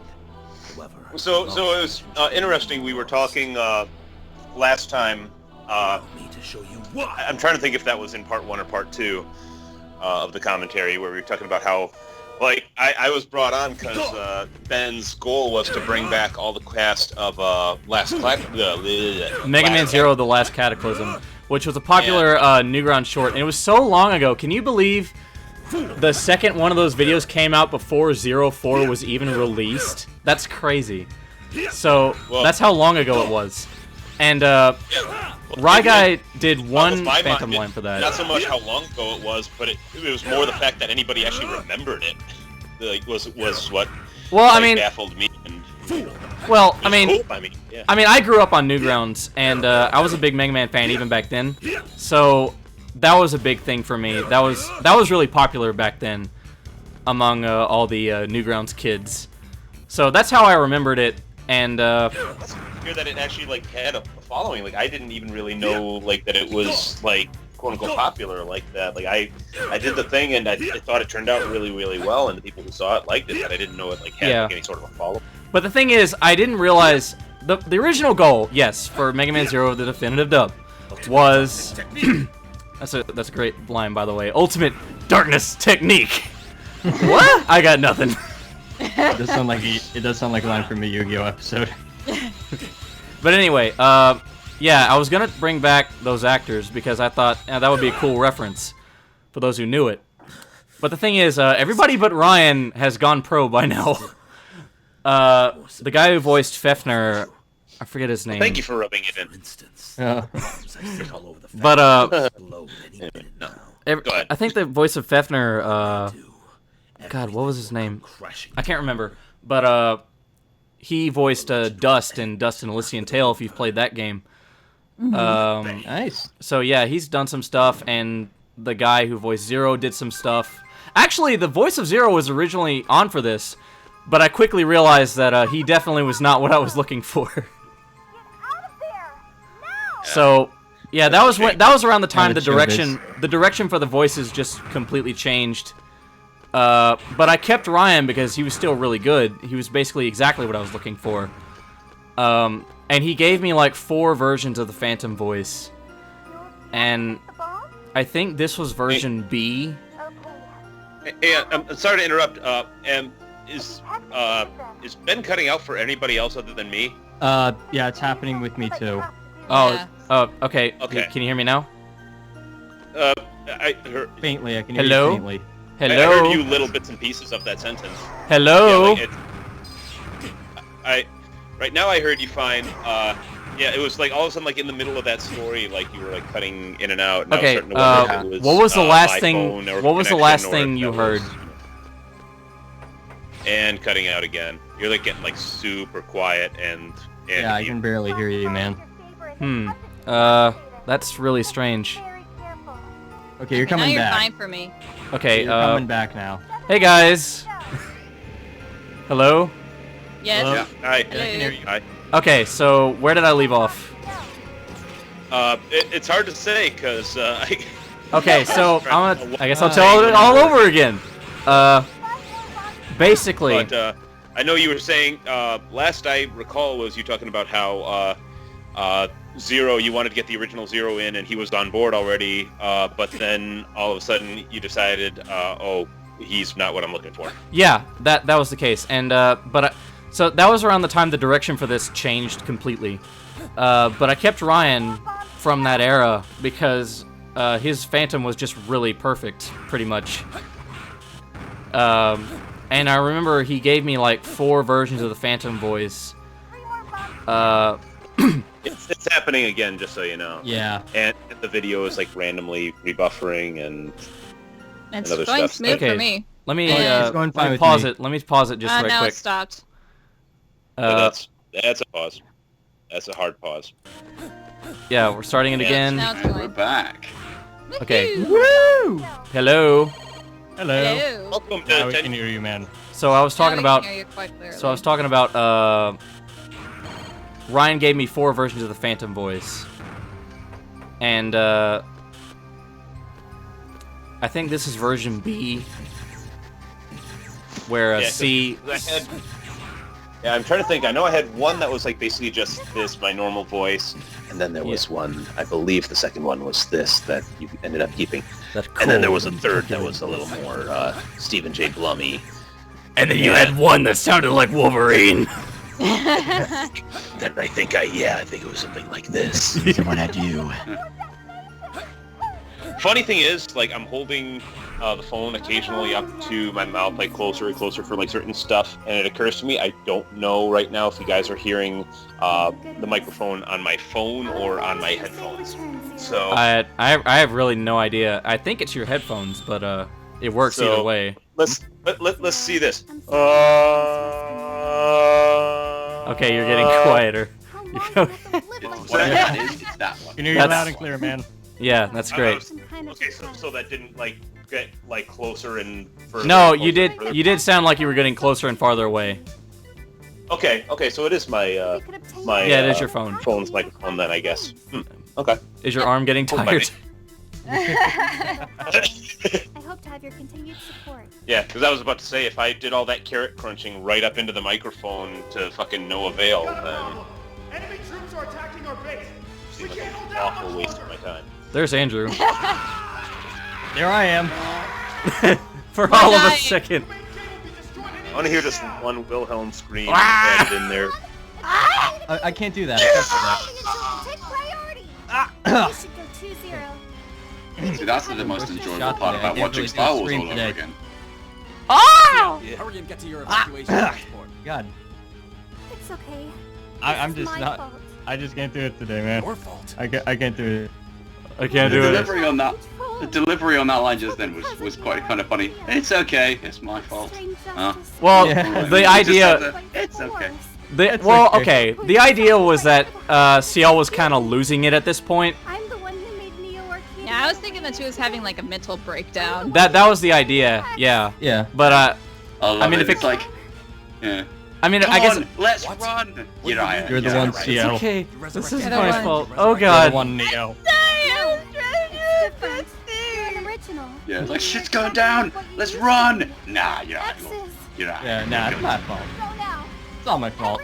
However, So it was interesting. We were talking last time. me to show you why. I'm trying to think if that was in part 1 or part 2 of the commentary, where we were talking about how, like, I was brought on because Ben's goal was to bring back all the cast of Mega Man Zero: The Last Cataclysm, which was a popular Newgrounds short, and it was so long ago. Can you believe the second one of those videos came out before 04 was even released? That's crazy. So that's how long ago it was. And Ryguy did one Phantom line for that. Not so much how long ago it was, but it was more the fact that anybody actually remembered it. Like, was what baffled me. And, well, I mean, yeah. I grew up on Newgrounds, and I was a big Mega Man fan even back then. So that was a big thing for me. That was really popular back then among all the Newgrounds kids. So that's how I remembered it. And hear that it actually like had a following. Like, I didn't even really know like that it was like quote unquote popular like that. Like I did the thing and I thought it turned out really, really well, and the people who saw it liked it, but I didn't know it like had like, any sort of a following. But the thing is, I didn't realize the original goal, yes, for Mega Man Zero, the definitive dub, was that's a great line, by the way. Ultimate darkness technique. What? I got nothing. It does sound like a line from a Yu-Gi-Oh episode. But anyway, yeah, I was gonna bring back those actors because I thought that would be a cool reference for those who knew it. But the thing is, everybody but Ryan has gone pro by now. The guy who voiced Fefner, I forget his name. Thank you for rubbing it in. But I think the voice of Fefner, God, what was his name? I can't remember. But he voiced Dust in Dust and Elysian Tale, if you've played that game. Nice. So yeah, he's done some stuff, and the guy who voiced Zero did some stuff. Actually, the voice of Zero was originally on for this, but I quickly realized that he definitely was not what I was looking for. So Yeah, that was around the time that's the direction for the voices just completely changed. But I kept Ryan because he was still really good. He was basically exactly what I was looking for. And he gave me like 4 versions of the Phantom voice. And I think this was version B. Hey, I'm sorry to interrupt. Is Ben cutting out for anybody else other than me? Yeah, it's happening with me too. Oh, okay. Okay. Can you hear me now? I heard Faintly, I can hear Hello? you faintly. Hello? I heard you little bits and pieces of that sentence. Hello? Yeah, right now I heard you fine. Yeah, it was like all of a sudden, like in the middle of that story, like you were like cutting in and out. And Okay. I was starting to wonder if it was, what was the last my thing? phone or What was the connection last or thing if you that heard? was- And cutting out again. You're like getting like super quiet and Yeah, I can barely hear you, man. That's really strange. Okay, you're Now coming you're back. fine for me. Okay, You're coming back now. Hey guys. Hello? Yes. Yeah, I Hello. can hear you. Okay, so where did I leave off? It's hard to say because Okay, so I guess I'll tell it all over again. Basically. But I know you were saying last I recall was you talking about how Zero, you wanted to get the original Zero in, and he was on board already. But then all of a sudden you decided, oh, he's not what I'm looking for. Yeah, that was the case, and so that was around the time the direction for this changed completely. But I kept Ryan from that era because his Phantom was just really perfect, pretty much. And I remember he gave me like 4 versions of the Phantom voice. It's happening again, just so you know. Yeah. And the video is like randomly rebuffering and It's other going stuff. smooth for me. Let me it's going fine with pause me. it. Let me pause it just right now quick. it stopped. That's a pause. That's a hard pause. Yeah, we're starting it again. Now it's going. We're back. Okay. Woo! Hello. Hello. Hello. Welcome Now to we can hear you, man. So I was talking Now we about. can hear you quite clearly. So I was talking about. Ryan gave me 4 versions of the Phantom voice, and I think this is version B, where C. Yeah, I'm trying to think. I know I had one that was like basically just this, my normal voice, and then there was one. I believe the second one was this that you ended up keeping, and then there was a third that was a little more Stephen J. Blummy. And then you had one that sounded like Wolverine. Then I think it was something like this. Someone had you. Funny thing is, like, I'm holding the phone occasionally up to my mouth, like closer and closer for like certain stuff, and it occurs to me I don't know right now if you guys are hearing the microphone on my phone or on my headphones. So I have really no idea. I think it's your headphones, but it works So- either way. let's see this. Okay, you're getting quieter. It's that one. Can hear you That's- loud and clear, man. Yeah, that's great. Okay, so that didn't like get like closer and further. No, closer you and did. further? You did sound like you were getting closer and farther away. Okay, so it is my my Yeah, it is your phone. phone's microphone then, I guess. Okay. Is your arm getting Hold tired? I hope to have your continued support. Yeah, because I was about to say, if I did all that carrot crunching right up into the microphone to fucking no avail, then Enemy troops are attacking our base. it seemed like an awful waste of my time. There's Andrew. There I am. For all of a second. I want to hear just one Wilhelm scream added in there. I can't do that. Take priority. We should go 2-0. See, that's the most enjoyable Shot part today. I about can't watching really Star do a Wars stream all over today. again. Hurry and get to your evacuation transport. God, It's okay. I'm This is just my not. fault. I just can't do it today, man. Your fault. I can't do it. I can't The do it. delivery on that, the delivery on that line just then was quite kind of funny. It's okay. It's my fault. Huh? Well, Yeah. the We just idea. had to- It's okay. Okay. The idea was that CL was kind of losing it at this point. I'm the one who made Neo Arcade. Yeah, I was thinking that she was having like a mental breakdown. That was the idea. Yeah. Yeah. But I love mean, it. if it- It's like, yeah. I mean, Come I guess on, let's run. You know, You're the one, right. Seattle. okay. The This is resurrection- my one. fault. Oh You're the God. one, Neo. Yeah, it's like shit's going down. Let's run. Nah, you're not. You're not. Yeah, nah, it's my fault. It's all my fault.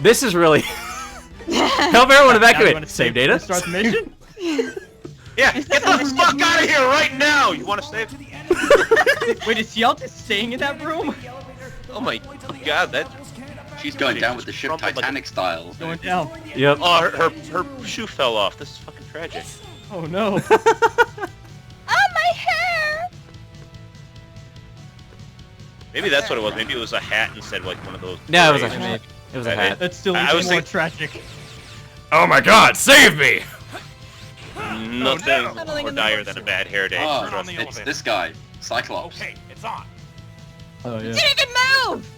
This is really help everyone evacuate. Save data. Start the mission. Yeah, get the fuck out of here right now! You want to save? Wait, is Ciel just staying in that room? Oh my god, that... She's going down with the ship Titanic style. Going down. Yep. Oh, her shoe fell off. This is fucking tragic. Oh no. Oh, my hair! Maybe that's what it was. Maybe it was a hat instead of like one of those... No, it was a hat. It was a hat. That's still I was more thinking- tragic. Oh my god, save me! Nothing more dire than a bad hair day. Oh, Trust me. it's this guy, Cyclops. Okay, it's on. Oh yeah. Didn't even move!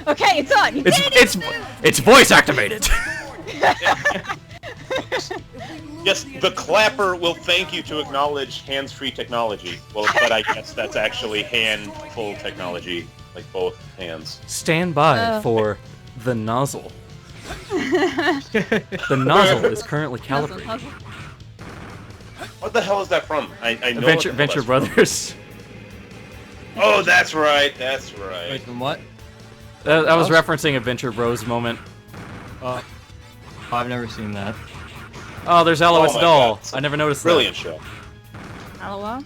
Okay, it's on. You didn't even move. It's voice activated. Yes, the clapper will thank you to acknowledge hands-free technology. Well, but I guess that's actually hand-full technology, like both hands. Stand by for the nozzle. The nozzle is currently calibrated. What the hell is that from? I know Venture what the hell that's Brothers. from. Oh, that's right. That's right. Wait, from what? I was referencing a Venture Bros moment. I've never seen that. Oh, there's Alois my Doll. God. I never noticed Brilliant that. show. LOL.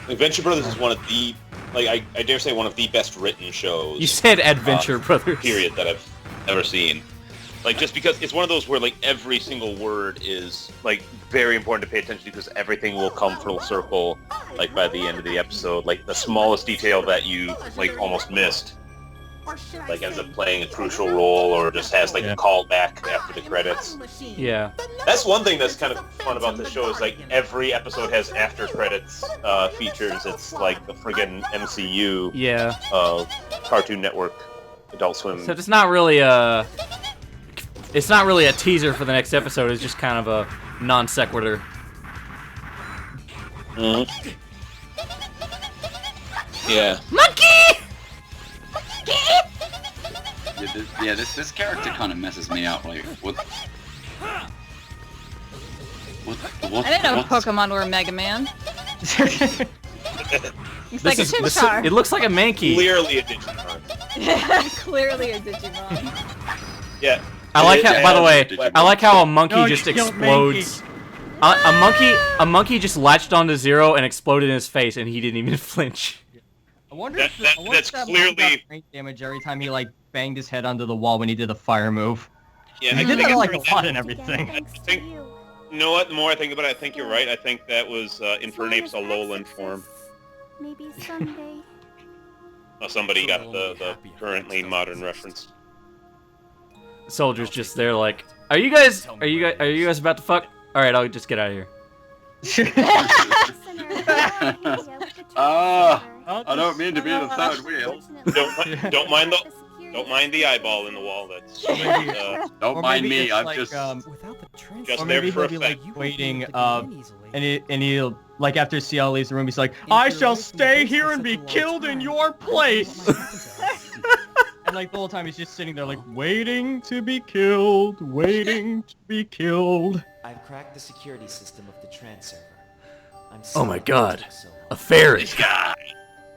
Adventure Brothers is one of the, like, I dare say one of the best written shows. You said Adventure Brothers. Period, that I've ever seen. Like, just because it's one of those where, like, every single word is, like, very important to pay attention to because everything will come full circle, like, by the end of the episode. Like, the smallest detail that you, like, almost missed, like, ends up playing a crucial role or just has, like, a callback after the credits. Yeah. That's one thing that's kind of fun about this show is, like, every episode has after credits features. It's like the friggin' MCU. Yeah. Cartoon Network, Adult Swim. So it's not really a... It's not really a teaser for the next episode. It's just kind of a non sequitur. Mm-hmm. Yeah. Monkey! Yeah, this character kind of messes me up. Like, what? I didn't know Pokemon were Mega Man. Looks like a Chimchar. It looks like a Mankey. Clearly a Digimon. Clearly a Digimon. Yeah. I like how, by the way, I like how a monkey No, just you killed explodes. A monkey just latched onto Zero and exploded in his face, and he didn't even flinch. I wonder That- if that- I wonder that's if that clearly- got brain damage every time he like banged his head onto the wall when he did the fire move. Yeah, He I did think that like it's- a lot and everything. I think, you know what, the more I think about it, I think you're right. I think that was Infernape's Alolan form. Maybe someday. Oh, somebody got the currently modern reference. Soldier's just there like, are you guys about to fuck? All right, I'll just get out of here. I don't mean to be the third wheel. Don't mind the eyeball in the wall. That's Don't mind me. I'm like, just just or there maybe for he'll be like effect. waiting, and he'll like after Ciel leaves the room, he's like, I shall stay here and be killed in your place. And like the whole time he's just sitting there like waiting to be killed, waiting to be killed. I've cracked the security system of the trans server. I'm Oh my sorry god, it took so long. a fairy!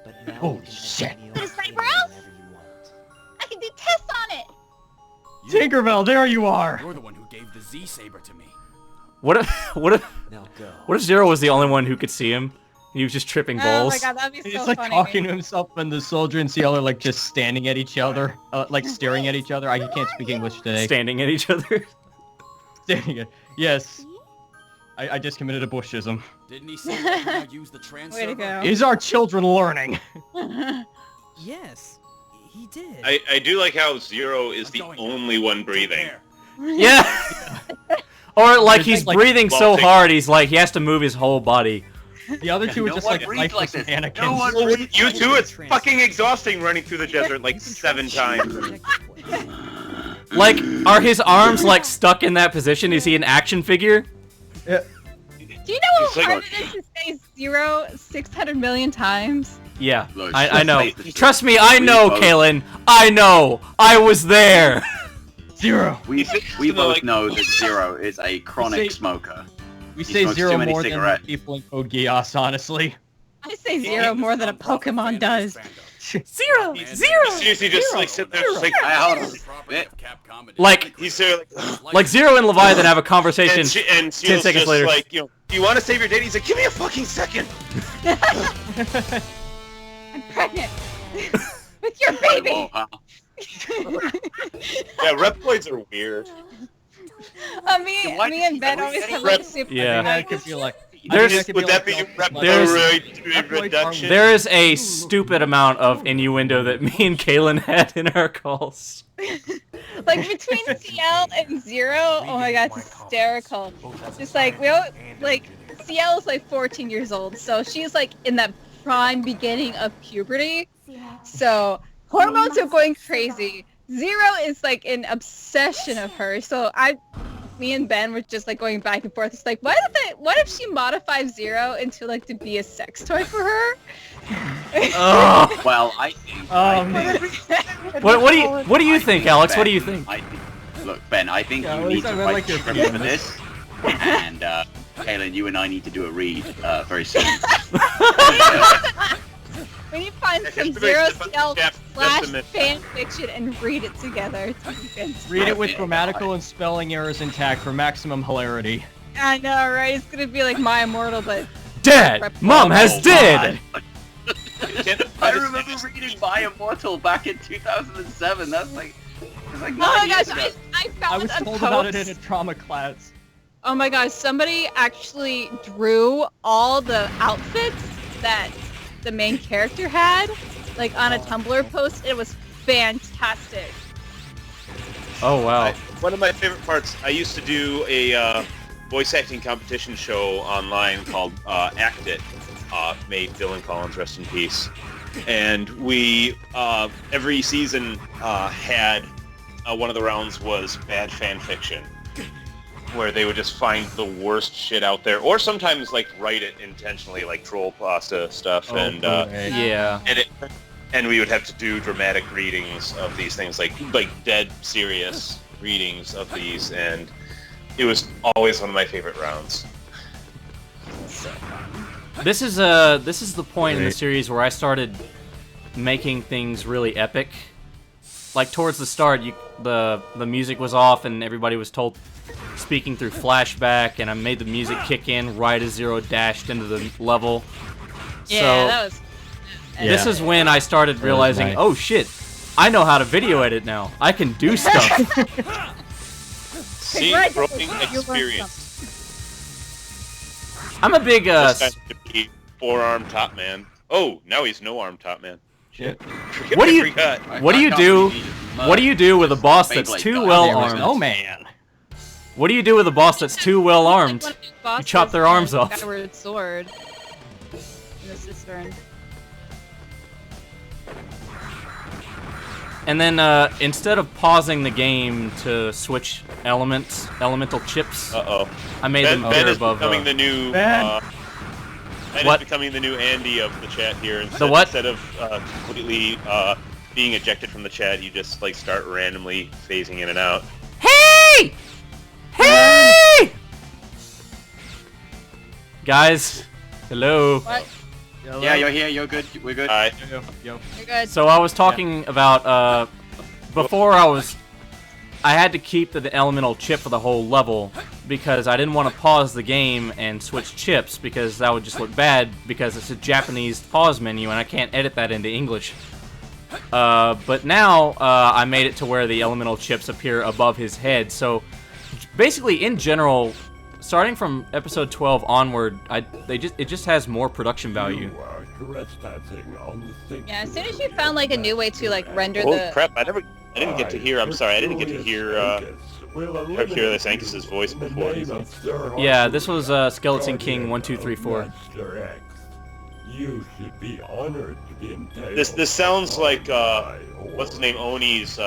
But now Oh, you can shit. enter me Is on it my house? whenever you want. I can do tests on it! Tinkerbell, there you are. You're the one who gave the Z-Saber to me. What if Now go. what if Zero was the only one who could see him? He was just tripping balls. Oh my god, that'd be He's so like funny. talking to himself, and the soldier and Ciel are like just standing at each other, like staring at each other. I can't speak English today. Standing at each other. Standing at. Yes. I just committed a Bushism. Didn't he say that you now use the trans Way to server? go. Is our children learning? Yes, he did. I do like how Zero is the only one breathing. Yeah. Or like There's he's like breathing so vaulting. hard, he's like he has to move his whole body. The other two are No just one like breathes lifeless like this. mannequins. No one Well, breathes you like too, this. it's fucking exhausting running through the desert like 7 times. Like, are his arms like stuck in that position? Is he an action figure? Do you know He's how like hard it is to say 0 600 million times? Yeah, Look, I know. just- Trust me, I know, both- Kalyn. I know. I was there. Zero. We both know that Zero is a chronic smoker. We He say smokes zero too many more cigarettes. than people in Code Geass, honestly. I say zero more than a Pokemon does. Zero! Seriously, just like sit there, just like Hold on. Like, he's there, like Zero and Leviathan have a conversation. and 10 Seal's seconds just later. like, you know, do you want to save your date? He's like, give me a fucking second. I'm pregnant. With your baby! Yeah, Reploids are weird. Me and Ben always have like super. Yeah. That could be like. Would that be Reploid reduction? There is a stupid amount of innuendo that me and Kalyn had in our calls. Like between CL and Zero, oh my god, it's hysterical. Just like we all like CL is like 14 years old, so she's like in that prime beginning of puberty. So hormones are going crazy. Zero is like an obsession of hers. So me and Ben were just like going back and forth. It's like, what if she modifies Zero into like to be a sex toy for her? Oh. Well, I think. What do you think, Alex? What do you think? Look, Ben, I think Yeah, you at need least to I read, write like, your script for feelings. this, and Kalyn, you and I need to do a read very soon. We need to find some It's Zero based CL on Jeff slash Testament. fan fiction and read it together. It's gonna be fantastic. Read it with grammatical and spelling errors intact for maximum hilarity. I know, right? It's gonna be like My Immortal, but Dad! Mom has dead! I remember reading My Immortal back in 2007. That's like. It's like oh my 9 years gosh, ago. I I found was a told post. about it in a trauma class. Oh my gosh, somebody actually drew all the outfits that the main character had, like on a Tumblr post. It was fantastic. Oh, wow. One of my favorite parts, I used to do a voice acting competition show online called Act It, made Dylan Collins, rest in peace. And we, every season had, one of the rounds was bad fan fiction, where they would just find the worst shit out there, or sometimes like write it intentionally, like troll pasta stuff, Yeah. and we would have to do dramatic readings of these things, like dead serious readings of these, and it was always one of my favorite rounds. This is the point in the series where I started making things really epic. Like towards the start, the music was off and everybody was speaking through flashback, and I made the music kick in right as Zero dashed into the level. Yeah, so that was. this is when I started realizing, nice. oh shit, I know how to video edit now. I can do stuff. See, growing experience. I'm a big This guy's gonna be four-arm top man. Oh, now he's no-arm top man. Shit. What do you forgot. What do you do? What do you do with a boss that's too well armed? Oh man. What do you do with a boss that's too well armed? You chop their arms off. Skyward sword. In the cistern. And then instead of pausing the game to switch elemental chips, I made them Ben appear is above. becoming the new. Ben. Ben What? is becoming the new Andy of the chat here. Instead, The what? Instead of completely being ejected from the chat, you just like start randomly phasing in and out. Hey! Hey! Guys, hello. What? Yeah, you're here. You're good. We're good. Hi. Yo. You're good. So I was talking about before I had to keep the elemental chip for the whole level because I didn't want to pause the game and switch chips because that would just look bad because it's a Japanese pause menu and I can't edit that into English. But now I made it to where the elemental chips appear above his head. So basically, in general, starting from episode 12 onward, it just has more production value. Yeah, as soon as you found like a new way to like render Oh the. crap! I didn't get to hear. I'm sorry. I didn't get to hear Hercules Angus' voice before. Yeah, this was Skeleton King 1234. You should be honored to be entailed. This sounds like what's his name, Oni's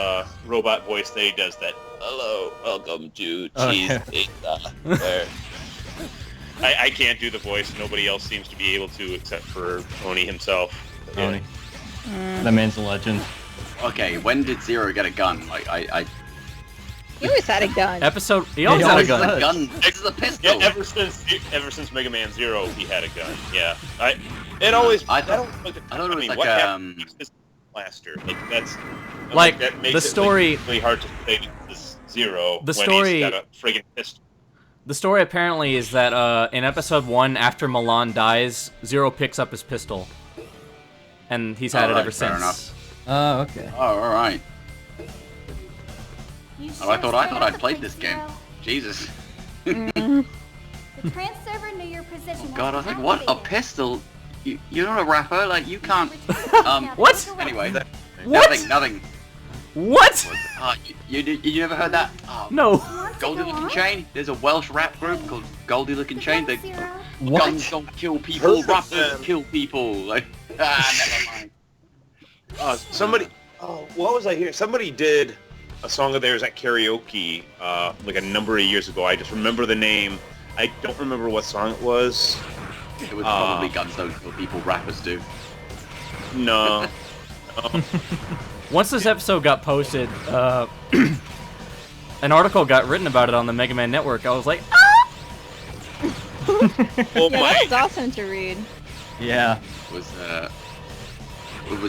robot voice that he does. That hello, welcome to Cheese Pizza. There. I can't do the voice. Nobody else seems to be able to except for Oni himself. Yeah. Oni. That man's a legend. Okay, when did Zero get a gun? Like, He always had a gun. He always had a gun. A gun. This is a pistol. Yeah, ever since Mega Man Zero, he had a gun. Yeah, I don't know. It's like blaster. Like that makes the story. It really hard to say this Zero The when story. he's got a friggin' pistol. The story apparently is that in episode 1, after Milan dies, Zero picks up his pistol, and he's had it ever fair since. enough. Oh, okay. Oh, all right. You Oh, I sure thought set I'd up played the this quick game. zero. Jesus. The trans server knew your position. God, I was has like, been what? A activated. pistol? You're not a rapper. Like, you can't. What? Anyway. What? Nothing. What? You never heard that? Oh, No. Goldie Looking Chain. There's a Welsh rap group called Goldie Looking Chain. They What? guns don't kill people. Rappers kill people. Like, never mind. Somebody. Oh, what was I hearing? Somebody did a song of theirs at karaoke like a number of years ago. I just remember the name. I don't remember what song it was. It was probably guns don't kill people. Rappers do. No. Once this episode got posted, an article got written about it on the Mega Man Network. I was like, ah! Oh Yeah, that was awesome to read. Yeah. Was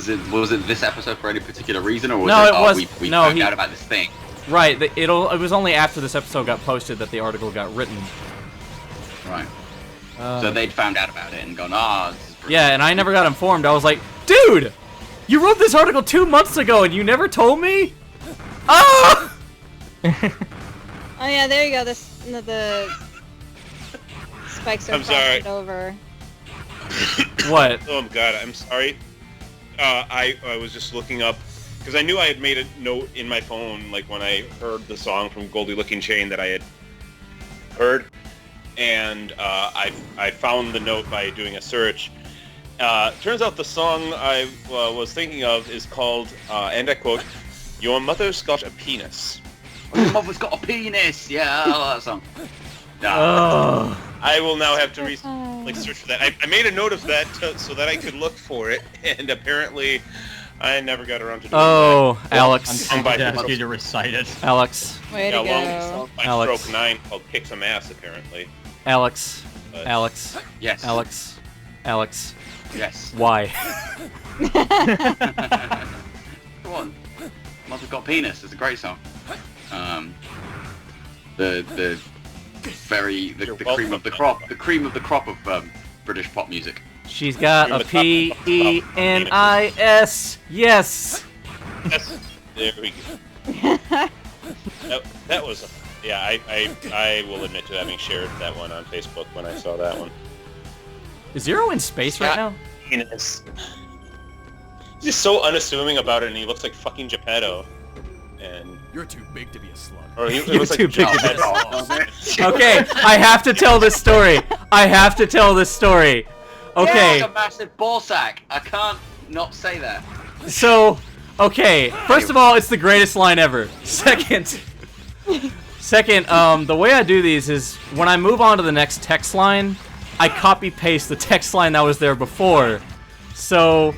it this episode for any particular reason, or was No, it, it was- we no, found he- out about this thing? Right. It was only after this episode got posted that the article got written. Right. So they'd found out about it and gone, this is Yeah, and I never got informed. I was like, dude, you wrote this article 2 months ago and you never told me? Ah! Oh yeah, there you go. The spikes are I'm sorry. crossed over. What? Oh God, I'm sorry. I was just looking up because I knew I had made a note in my phone, like when I heard the song from Goldie Looking Chain that I had heard, and I found the note by doing a search. Turns out the song I was thinking of is called, and I quote, "Your mother's got a penis." Your mother's got a penis. Yeah, I love that song. Oh. I will now have to search for that. I made a note of that so that I could look for it, and apparently I never got around to doing Oh, that. Alex. I'm going to ask you to recite it. Alex. Way to Yeah, long go. song by Alex. Stroke 9 called "Kick Some Ass," apparently. Alex. But- Alex. Yes. Alex. Alex. Yes. Why? Come on. Mother's got a penis. It's a great song. The cream of the crop. The cream of the crop of British pop music. She's got a P-E-N-I-S. Yes. Yes. There we go. that was, yeah. I will admit to having shared that one on Facebook when I saw that one. Is Zero in space right now? Penis. He's just so unassuming about it, and he looks like fucking Geppetto. And you're too big to be a slug. Or he You're looks too like big to be a Geppetto. Okay, I have to tell this story. Okay. Yeah, like a massive ball sack. I can't not say that. So, okay. First of all, it's the greatest line ever. Second, the way I do these is when I move on to the next text line, I copy paste the text line that was there before. So,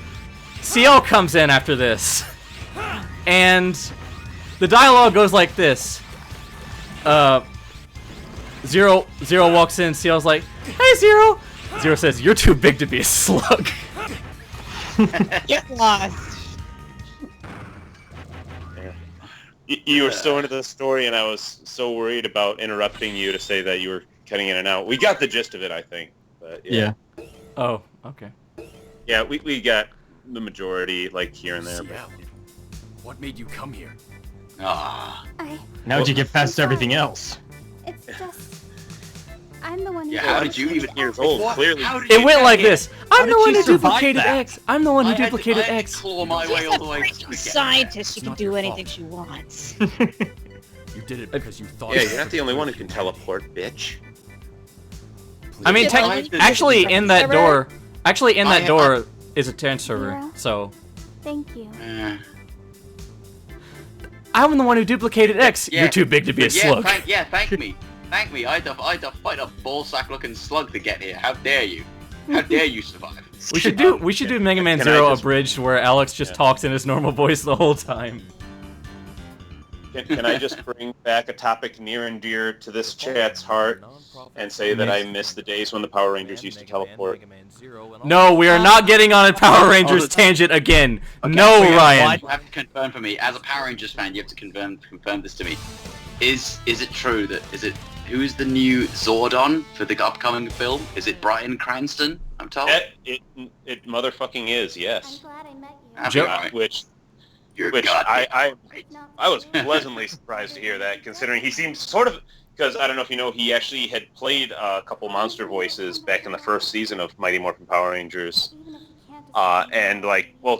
CL comes in after this, and the dialogue goes like this. Zero walks in. CL's like, "Hey, Zero." Zero says, "You're too big to be a slug." Get lost. You were so into the story, and I was so worried about interrupting you to say that you were cutting in and out. We got the gist of it, I think. But yeah. Oh, okay. Yeah, we got the majority, like, here and there. But... CL, what made you come here? I... Now did you get past everything else? It's just... I'm the one who... Yeah, how did you even years old? Clearly, It went like this. I'm the did one she who survive duplicated that? X. I'm the one who I had to duplicated X. claw my way all the way. She's a scientist. She can not do your anything fault. she wants. You did it because you thought. Yeah, you you're not the only one who can teleport, bitch. I mean, Just like- actually, in that door, I- is a trans server. Yeah. So Thank you. I'm the one who duplicated X. Yeah, You're too big to be a slug. Thank me. Thank me. I had to fight a ballsack-looking slug to get here. How dare you? How dare you survive? We should do Mega Man Can I Zero just- abridged where Alex just talks in his normal voice the whole time. Can I just bring back a topic near and dear to this chat's heart and say that I miss the days when the Power Rangers used to teleport? No, we are not getting on a Power Rangers tangent again. Okay, no, wait, Ryan. You have to confirm for me, as a Power Rangers fan, you have to confirm this to me. Is it true that who is the new Zordon for the upcoming film? Is it Bryan Cranston? I'm told. It motherfucking is, yes. Which I was pleasantly surprised to hear that, considering he seemed sort of, because I don't know if you know, he actually had played a couple monster voices back in the first season of Mighty Morphin Power Rangers. And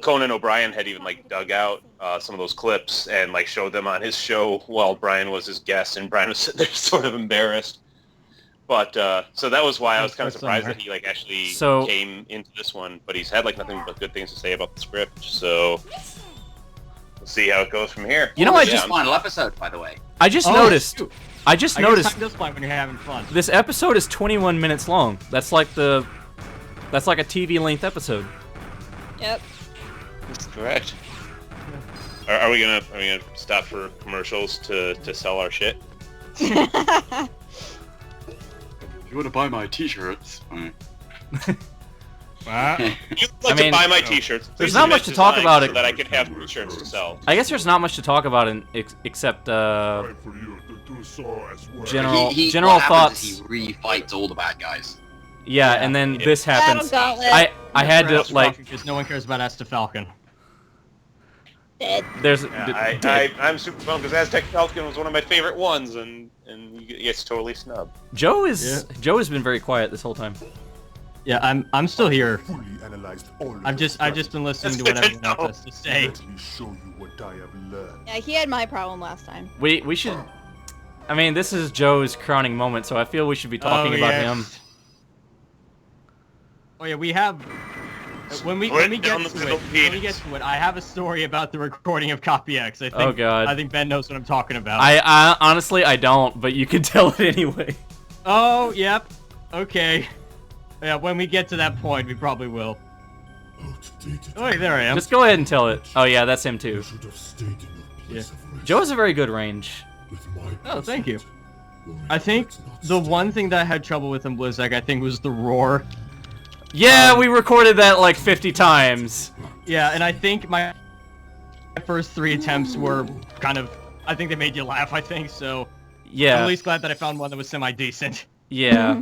Conan O'Brien had even dug out some of those clips and showed them on his show while Brian was his guest, and Brian was sitting there sort of embarrassed. But so that was why I was kind of surprised that he actually came into this one. But he's had nothing but good things to say about the script. So we'll see how it goes from here. You know, final episode, by the way. I just noticed. I just noticed. Time does fly when you're having fun. This episode is 21 minutes long. That's like a TV length episode. Yep. That's correct. Are we gonna stop for commercials to sell our shit? If you want to buy my t-shirts. You'd like to buy my t-shirts. There's not much to talk about so that I could have t-shirts to sell. I guess there's not much to talk about except general thoughts. He refights all the bad guys. Yeah, and then this happens. I had to because no one cares about Aztec Falcon. I'm super bummed because Aztec Falcon was one of my favorite ones, and he gets totally snubbed. Joe has been very quiet this whole time. Yeah, I'm still here. I've just been listening to what everyone else has to say. Yeah, he had my problem last time. We should. I mean, this is Joe's crowning moment, so I feel we should be talking about him. Oh yeah, we have. When we get to it, I have a story about the recording of Copy X. I think, oh god. I think Ben knows what I'm talking about. I honestly I don't, but you can tell it anyway. Oh yep. Okay. Yeah, when we get to that point, we probably will. Oh, there I am. Just go ahead and tell it. Oh yeah, that's him too. Yeah. Joe has a very good range. Oh, thank you. I think the one thing that I had trouble with in Blizzak, I think, was the roar. Yeah, we recorded that 50 times. Yeah, and I think my first 3 attempts were kind of, I think they made you laugh, I think, so... Yeah. I'm at least glad that I found one that was semi-decent. Yeah.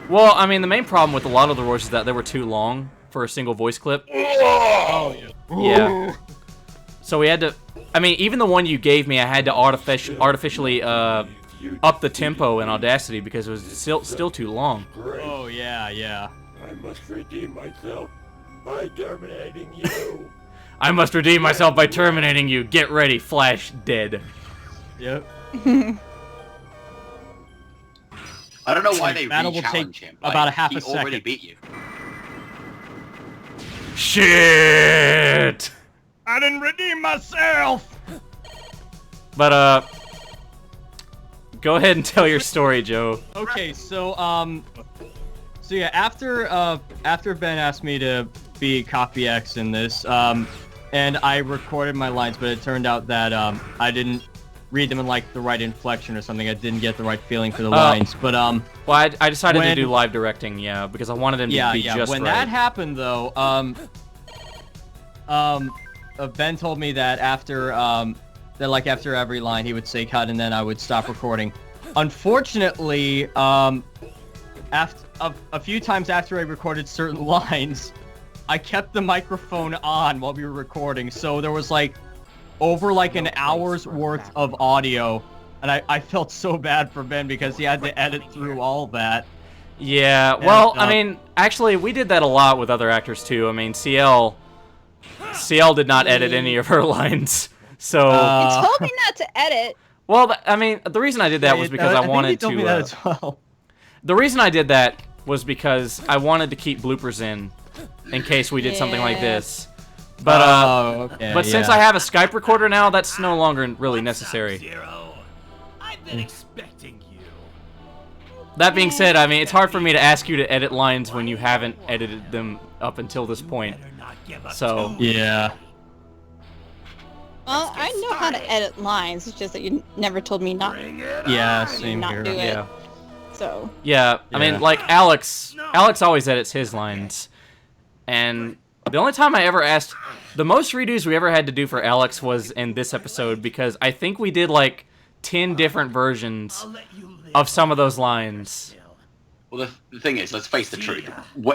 Well, I mean, the main problem with a lot of the roars is that they were too long for a single voice clip. Oh, yeah. Yeah. So we had to... I mean, even the one you gave me, I had to artificially up the tempo in Audacity because it was still too long. Oh, yeah, yeah. I must redeem myself by terminating you. I must redeem myself by terminating you. Get ready, Flash dead. Yep. I don't know why they battle will take him. about a half a second. He already second. beat you. Shit! I didn't redeem myself! But, go ahead and tell your story, Joe. Okay, so yeah, after Ben asked me to be Copy X in this, and I recorded my lines, but it turned out that I didn't read them in the right inflection or something. I didn't get the right feling for the lines, but well, I decided to do live directing, yeah, because I wanted them to be just when right. that happened, though, Ben told me that after after every line he would say cut, and then I would stop recording. Unfortunately, after a few times after I recorded certain lines, I kept the microphone on while we were recording, so there was over an hour's worth of audio, and I felt so bad for Ben because he had to edit through all that. Yeah, well, I mean, actually, we did that a lot with other actors too. I mean, CL did not edit any of her lines, so... You told me not to edit. Well, I mean, the reason I did that was because I wanted to... told me that as well. The reason I did that was because I wanted to keep bloopers in case we did something like this. But since I have a Skype recorder now, that's no longer really necessary. I've been expecting you. That being said, I mean, it's hard for me to ask you to edit lines when you haven't edited them up until this point. So yeah. Well, I know how to edit lines. It's just that you never told me not. Yeah, same not here. do it. Yeah. So. Yeah, I mean, like Alex always edits his lines, and the only time I ever asked, the most redos we ever had to do for Alex was in this episode, because I think we did like 10 different versions of some of those lines. Well, the thing is, let's face the truth.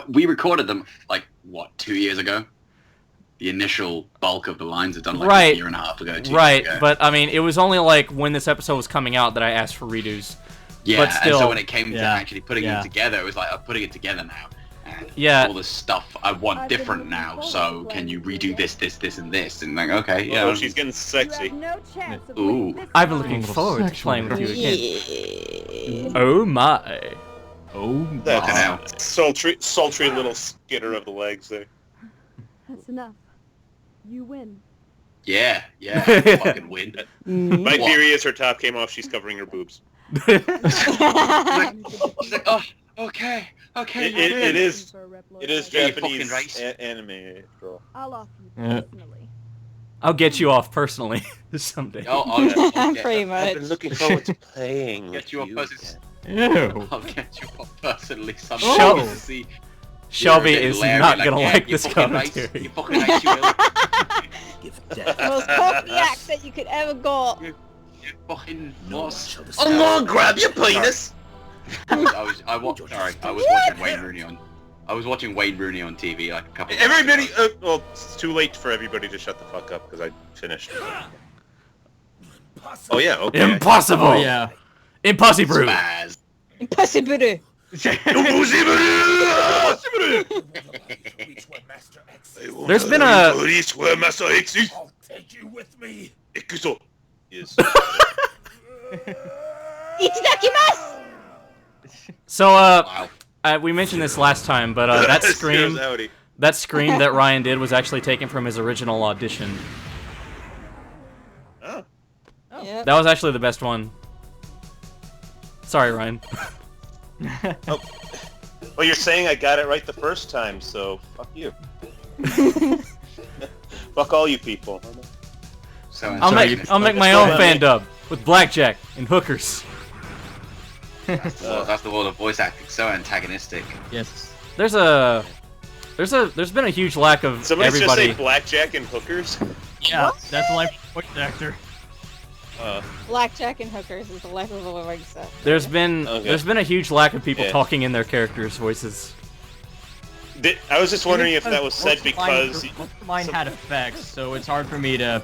We recorded them, like, what, 2 years ago? The initial bulk of the lines are done, like, a year and a half ago, 2 years ago. But, I mean, it was only, like, when this episode was coming out that I asked for redos. Yeah, but still, and so when it came to actually putting it together, it was like, I'm putting it together now. And all this stuff I want different now, so can you redo this, and this? And like, okay, yeah. Oh, she's getting sexy. Ooh. I've been looking forward to playing with you again. Oh my. Oh, that's sultry little skitter of the legs there. That's enough. You win. Yeah, fucking win. My theory is her top came off, she's covering her boobs. She's like, oh, okay. It is Japanese anime, girl. I'll offer you personally. I'll get you off personally someday. Pretty much. I've been looking forward to playing. Get you off personally. Ew. I'll get you off personally someday to see. Shelby is not gonna like this commentary. You fucking nice, you will. Most cocky accent you could ever go. You fucking moss. I'm gonna grab your penis. I was watching Wayne Rooney on. I was watching Wayne Rooney on TV like a couple. Everybody, well, it's too late for everybody to shut the fuck up because I finished. Oh yeah, okay. Impossible. Oh yeah. Impossible. Spaz. Impossible. There's been a. I'll take you with me. Yes. Itadakimasu! So, we mentioned this last time, but that scream that Ryan did was actually taken from his original audition. Oh. Yep. That was actually the best one. Sorry, Ryan. Oh. Well, you're saying I got it right the first time, so fuck you. Fuck all you people. I'll make my own fan dub with blackjack and hookers. That's the world of voice acting. So antagonistic. Yes. There's been a huge lack of Somebody everybody. just say blackjack and hookers. Yeah, that's a life voice actor. Blackjack and hookers is the life of a voice actor. There's been a huge lack of people talking in their characters' voices. I was just wondering if that was said because mine had effects, so it's hard for me to.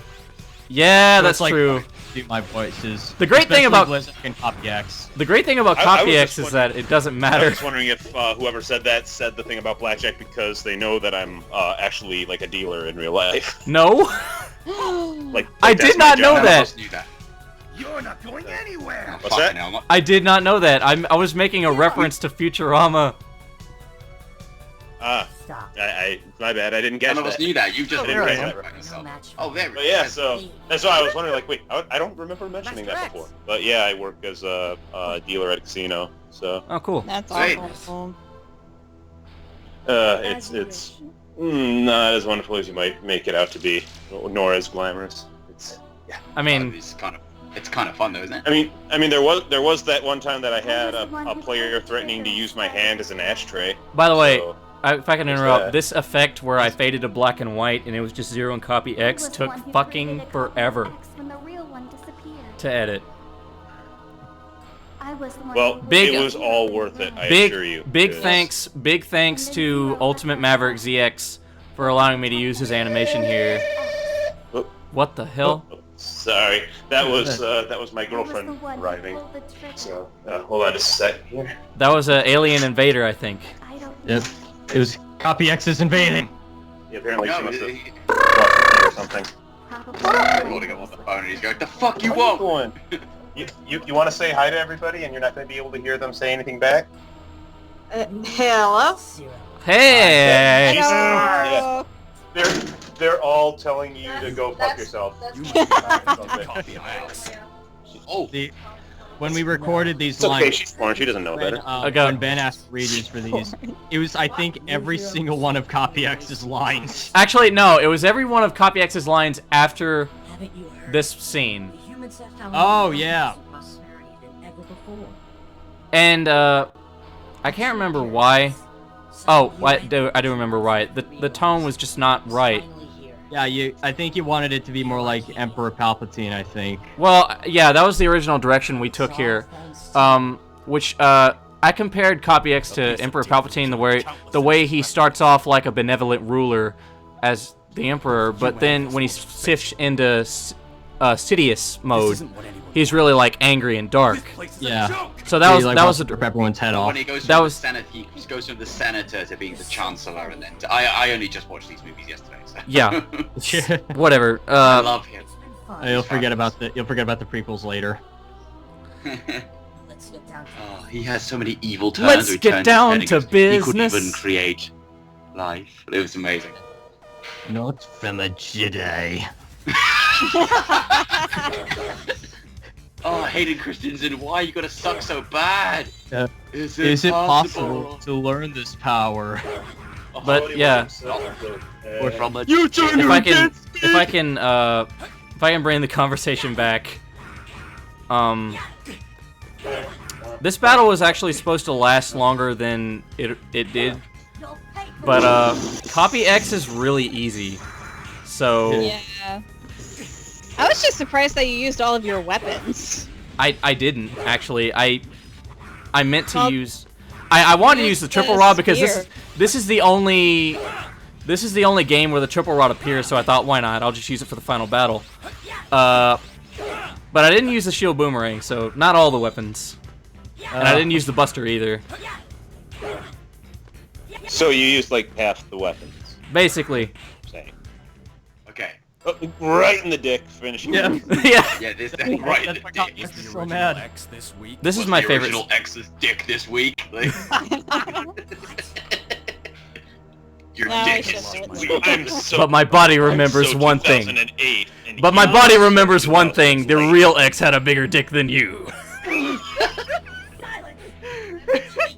Yeah, so that's like, true. Do my voices. The great thing about Blizzard and CopyX. The great thing about CopyX is that it doesn't matter. I was wondering if whoever said that said the thing about blackjack because they know that I'm actually like a dealer in real life. No. like I did not know that. You're not going anywhere. What's that? I did not know that. I was making a reference to Futurama. My bad. I didn't get None of us knew that. You just didn't get that that yourself. Oh, there. But yeah, so that's why I was wondering. Like, wait, I don't remember mentioning that before. But yeah, I work as a dealer at a casino. So. Oh, cool. That's awesome. It's not as wonderful as you might make it out to be, nor as glamorous. I mean, it's kind of fun though, isn't it? I mean, there was that one time that I had a player threatening to use my hand as an ashtray. By the way, so, if I can interrupt, this effect where I faded to black and white and it was just 0 and copy X took fucking forever to edit. Well, it was all worth it, I assure you. Big thanks to Ultimate Maverick ZX for allowing me to use his animation here. What the hell? Sorry, that was my girlfriend arriving. So hold on a sec here. That was an alien invader, I think. Yep. It was CopyX's invading. Yeah, apparently she must have blocked me or something. Holding him on the phone and he's going, "The fuck you want?" You want to say hi to everybody and you're not going to be able to hear them say anything back? Hello? Hey! Yeah. They're all telling you to go fuck yourself. When we recorded these it's lines, okay, she's born. She doesn't know better. When Ben asked readers for these, it was I think every single one of CopyX's lines. Actually, no, it was every one of CopyX's lines after this scene. Oh yeah. And I can't remember why. Oh, I do remember why. The tone was just not right. Yeah, I think you wanted it to be more like Emperor Palpatine, I think. Well, yeah, that was the original direction we took here. Which I compared Copy X to Emperor Palpatine the way he starts off like a benevolent ruler as the Emperor, but then when he shifts into Sidious mode, he's really like angry and dark. Yeah. So that was rip everyone's head off. When he goes from the Senate, he goes from the senator to being the chancellor, and then I only just watched these movies yesterday. So. Yeah. Whatever. I love him. You'll forget about the prequels later. Oh, he has so many evil turns. Let's get down to business. He could even create life. It was amazing. Not from a Jedi. Oh, Hayden Christensen, why you gotta suck so bad? Is it possible to learn this power? But yeah, Or from a if I can bring the conversation back, this battle was actually supposed to last longer than it did, but Copy X is really easy, so yeah. I was just surprised that you used all of your weapons. I didn't actually. I meant to use. I wanted to use the triple rod because this is the only game where the triple rod appears. So I thought, why not? I'll just use it for the final battle. But I didn't use the shield boomerang, so not all the weapons, and I didn't use the buster either. So you used like half the weapons. Basically. Okay. Oh, right in the dick, finishing. Yeah. Yeah. Yeah, this right in the dick. This is so mad. This is my favorite. Original X's dick this week. Like... Your dick is sweet. But my body remembers one thing. But my body remembers one thing. The real X had a bigger dick than you.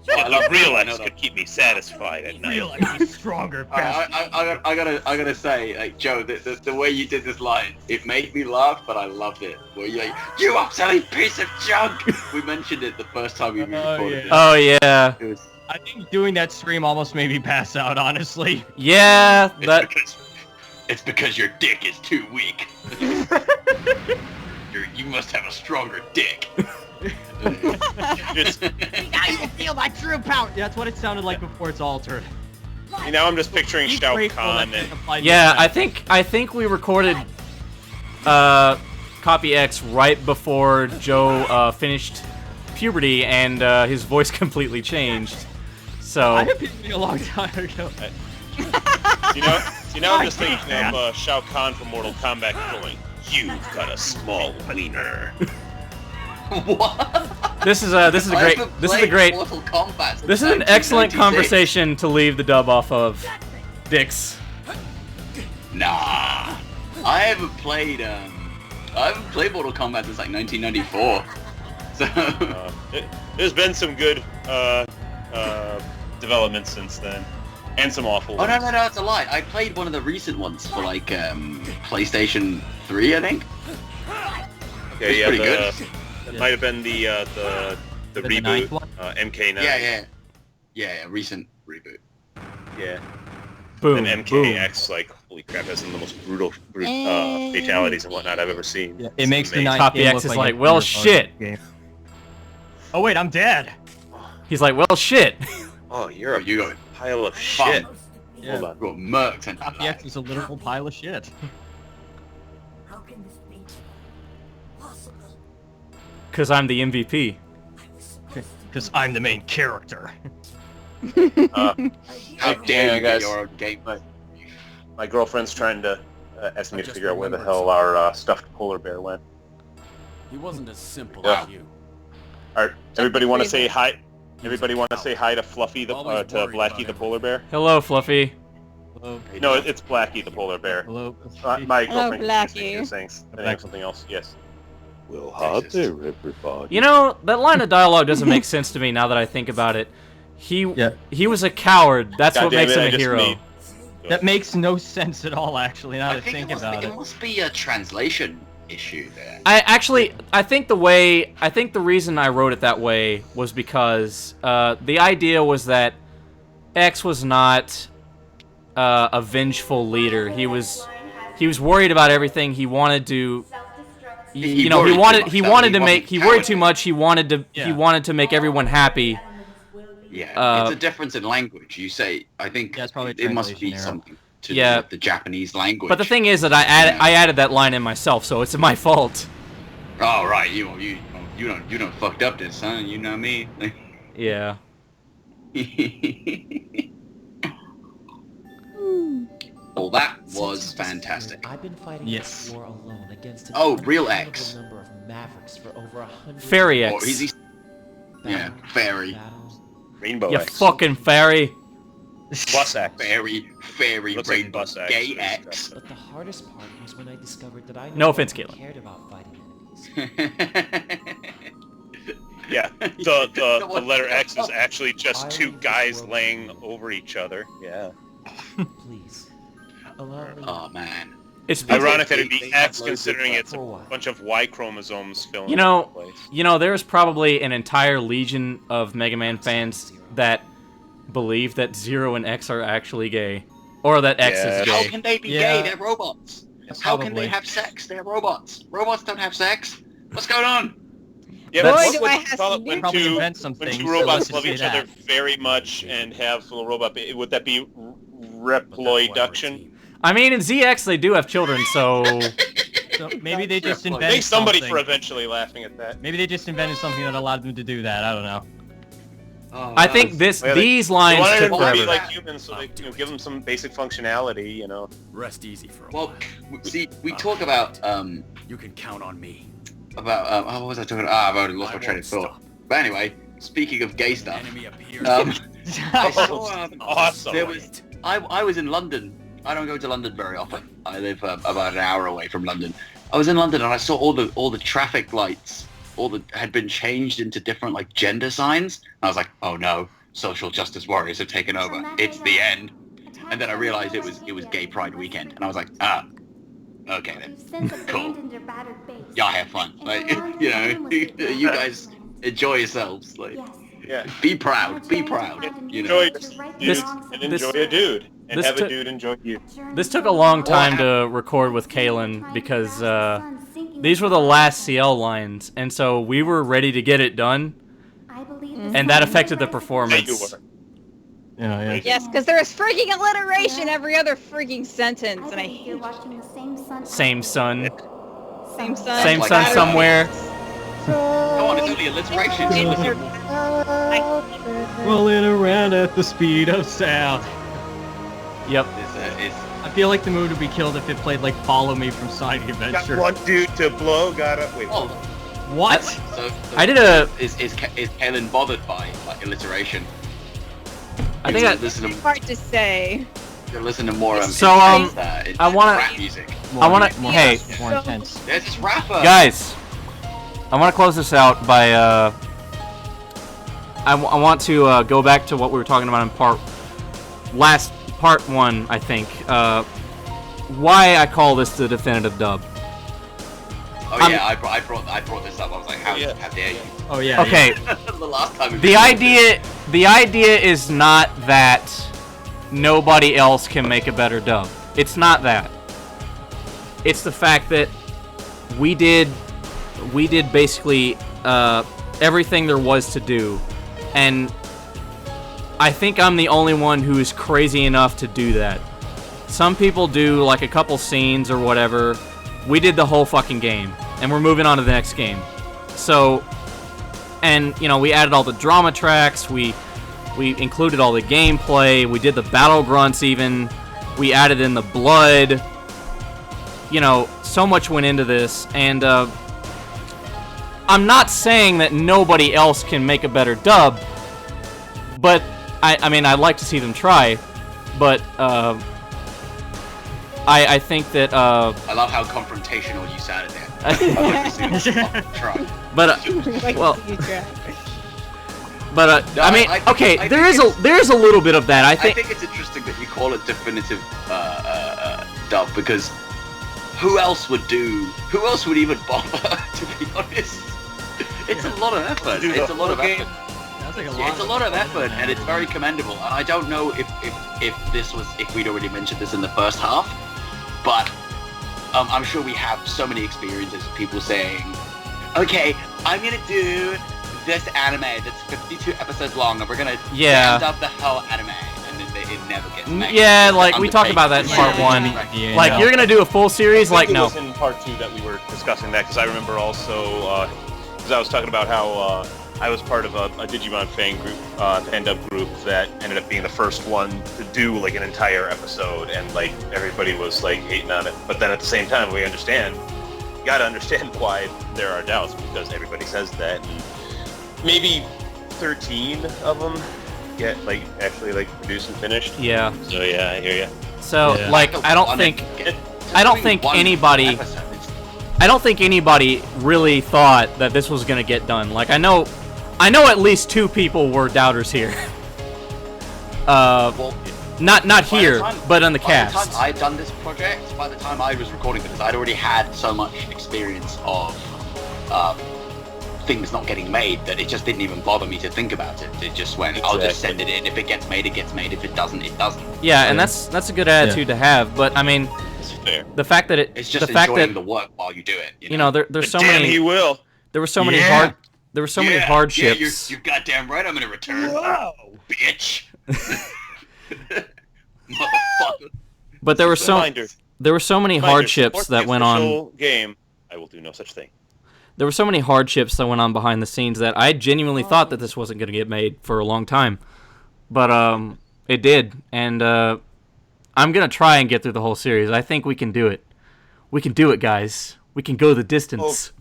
The real X could keep me satisfied at night. Real X is stronger. I gotta say, like Joe, the way you did this line, it made me laugh, but I loved it. Where you're like, you absolute piece of junk. We mentioned it the first time we recorded it. Oh yeah. I think doing that stream almost made me pass out, honestly. Yeah, it's because your dick is too weak. You must have a stronger dick. Now you feel my true power. Yeah, that's what it sounded like before it's altered. You know, I'm just picturing Shao Kahn. Yeah, I think we recorded Copy X right before Joe finished puberty, and his voice completely changed. So I have been a long time ago. You know, I'm just thinking of Shao Kahn from Mortal Kombat going, "You've got a small wiener." What? This is an excellent conversation to leave the dub off of. Dicks. Nah, I haven't played Mortal Kombat since like 1994. So there's been some good developments since then, and some awful ones. No, that's a lie. I played one of the recent ones for like PlayStation 3, I think. Okay, pretty good. It might have been the reboot, MK9. Yeah, recent reboot. Yeah. Boom. And MKX, like, holy crap, has some of the most brutal fatalities and whatnot I've ever seen. Yeah, it makes the amazing. Copy X is like, well, shit. Game. Oh wait, I'm dead. He's like, well, shit. Oh, you're a pile of shit. Yeah. Hold on, got murked and Copy X is a literal pile of shit. How can this be possible? Because I'm the MVP. Because I'm the main character. how dare you guys. your own gameplay? My girlfriend's trying to ask me to figure out where the hell our stuffed polar bear went. He wasn't as simple Yeah. as you. Alright, everybody want to say hi? Everybody want to say hi to Fluffy, to Blackie the polar bear? Hello, Fluffy. Hello. No, it's Blackie the polar bear. Hello. My girlfriend Blackie. is saying something else. Yes. Well, hi there, everybody. You know, that line of dialogue doesn't make sense to me now that I think about it. He was a coward. That's what makes him a hero. good. That makes no sense at all, actually, now I to think about it it. must be a translation issue there. I think the reason I wrote it that way was because the idea was that X was not a vengeful leader. He was worried about everything. He wanted to, he wanted to make. He worried too much. He wanted to make everyone happy. Yeah, it's a difference in language. You say, I think it must be something to do with the Japanese language. But the thing is that I added that line in myself, so it's my fault. Oh right, you don't fucked up this, huh? You know me. Yeah. Well, that was fantastic. I've been fighting this war alone against an Real X. number of Mavericks for over 100 Fairy years. X. Yeah, fairy. Rainbow You X. fucking fairy. Bus X. Fairy Looks rainbow. like Bus X. Gay X. But the hardest part was when I discovered that I No offense, Kalyn. cared about fighting enemies. Yeah, the letter X is actually just two guys laying over each other. Yeah. Please, allow me. Oh man. It's ironic that it'd be X considering it's a bunch of Y chromosomes filling You know, there's probably an entire legion of Mega Man fans that believe that Zero and X are actually gay, or that X is gay. How can they be gay? They're robots. How can they have sex? They're robots. Robots don't have sex. What's going on? Yeah, Boy, what do would I you have call it some when Probably two, invent some when things, two so robots let's love just each say other that. very much and have little robot? Would that be reploiduction? I mean, in ZX they do have children, so So maybe they just invented Thanks somebody something. for eventually laughing at that. Maybe they just invented something that allowed them to do that. I don't know. I think these lines They wanted took them to be forever. like humans, so they give them some basic functionality. You know. Rest easy for a Well, while. see, we talk about You can count on me. about what was I talking about? I've already lost my train of thought. But anyway, speaking of gay stuff, I saw, Awesome. there was I was in London. I don't go to London very often. I live about an hour away from London. I was in London and I saw all the traffic lights, had been changed into different like gender signs. I was like, oh no, social justice warriors have taken over. It's the end. And then I realized it was Gay Pride weekend, and I was like, okay then, cool. Y'all have fun, like you know, you guys enjoy yourselves, like. Yeah. Be proud. Be proud. You know. Enjoy dude and enjoy a dude, and have a dude enjoy you. This took a long time to record with Kalyn because these were the last CL lines, and so we were ready to get it done, and that affected the performance. Yeah. Yes, because there is freaking alliteration every other freaking sentence, and I hate Same sun. same son. Same sun somewhere. Come on, it's only alliteration. Rolling around at the speed of sound. Yep. I feel like the mood would be killed if it played like "Follow Me" from Sonic Adventure. Got one dude to blow. Wait. Oh, what? So I did a. Is Kalyn bothered by like alliteration? I think It's hard to say. You listen to more. So, I wanna- rap music. I wanna. Hey, more intense. There's this rapper. guys, I want to close this out by. I want to go back to what we were talking about in part 1, I think. Why I call this the definitive dub. Oh yeah, I brought this up. I was like, how dare you? Oh yeah. Okay. The last time. The idea is not that nobody else can make a better dub. It's not that. It's the fact that we did basically everything there was to do, and I think I'm the only one who is crazy enough to do that. Some people do like a couple scenes or whatever. We did the whole fucking game, and we're moving on to the next game. So, and you know, we added all the drama tracks. We included all the gameplay. We did the battle grunts even. We added in the blood. You know, so much went into this, and I'm not saying that nobody else can make a better dub, but I mean, I'd like to see them try, but I think that I love how confrontational you sounded there. I'd like to see them try. But well, But No, I mean, I think there's a little bit of that. I think it's interesting that you call it definitive dub, because who else would even bother? To be honest, it's a lot of effort. It's a lot of effort. It's a lot of effort, and it's very commendable. And I don't know if we'd already mentioned this in the first half, but I'm sure we have so many experiences of people saying, "Okay, I'm gonna do this anime that's 52 episodes long, and we're gonna stand up the whole anime," and then it never gets made. Yeah, like we talked about that in part 1. Like you're gonna do a full series, like no. It was in part 2 that we were discussing that, because I remember also because I was talking about how I was part of a Digimon fandom group that ended up being the first one to do like an entire episode, and like everybody was like hating on it. But then at the same time, you gotta understand why there are doubts, because everybody says that. And maybe 13 of them get like actually like produced and finished. Yeah. So yeah, I hear you. So like I don't think anybody really thought that this was gonna get done. Like I know at least 2 people were doubters here. Not here, but on the cast. By the time I had done this project, by the time I was recording this, I'd already had so much experience of things not getting made that it just didn't even bother me to think about it. It just went, I'll just send it in. If it gets made, it gets made. If it doesn't, it doesn't. Yeah, and that's a good attitude to have. But I mean, the fact that it's just enjoying the work while you do it. You know, there's so damn, many. he will. There were so many many hardships. Yeah, you're goddamn right. I'm gonna return. Whoa, bitch. Motherfucker. But there were so many hardships that went on. Game. I will do no such thing. There were so many hardships that went on behind the scenes that I genuinely thought that this wasn't going to get made for a long time. But it did, and I'm going to try and get through the whole series. I think we can do it. We can do it, guys. We can go the distance.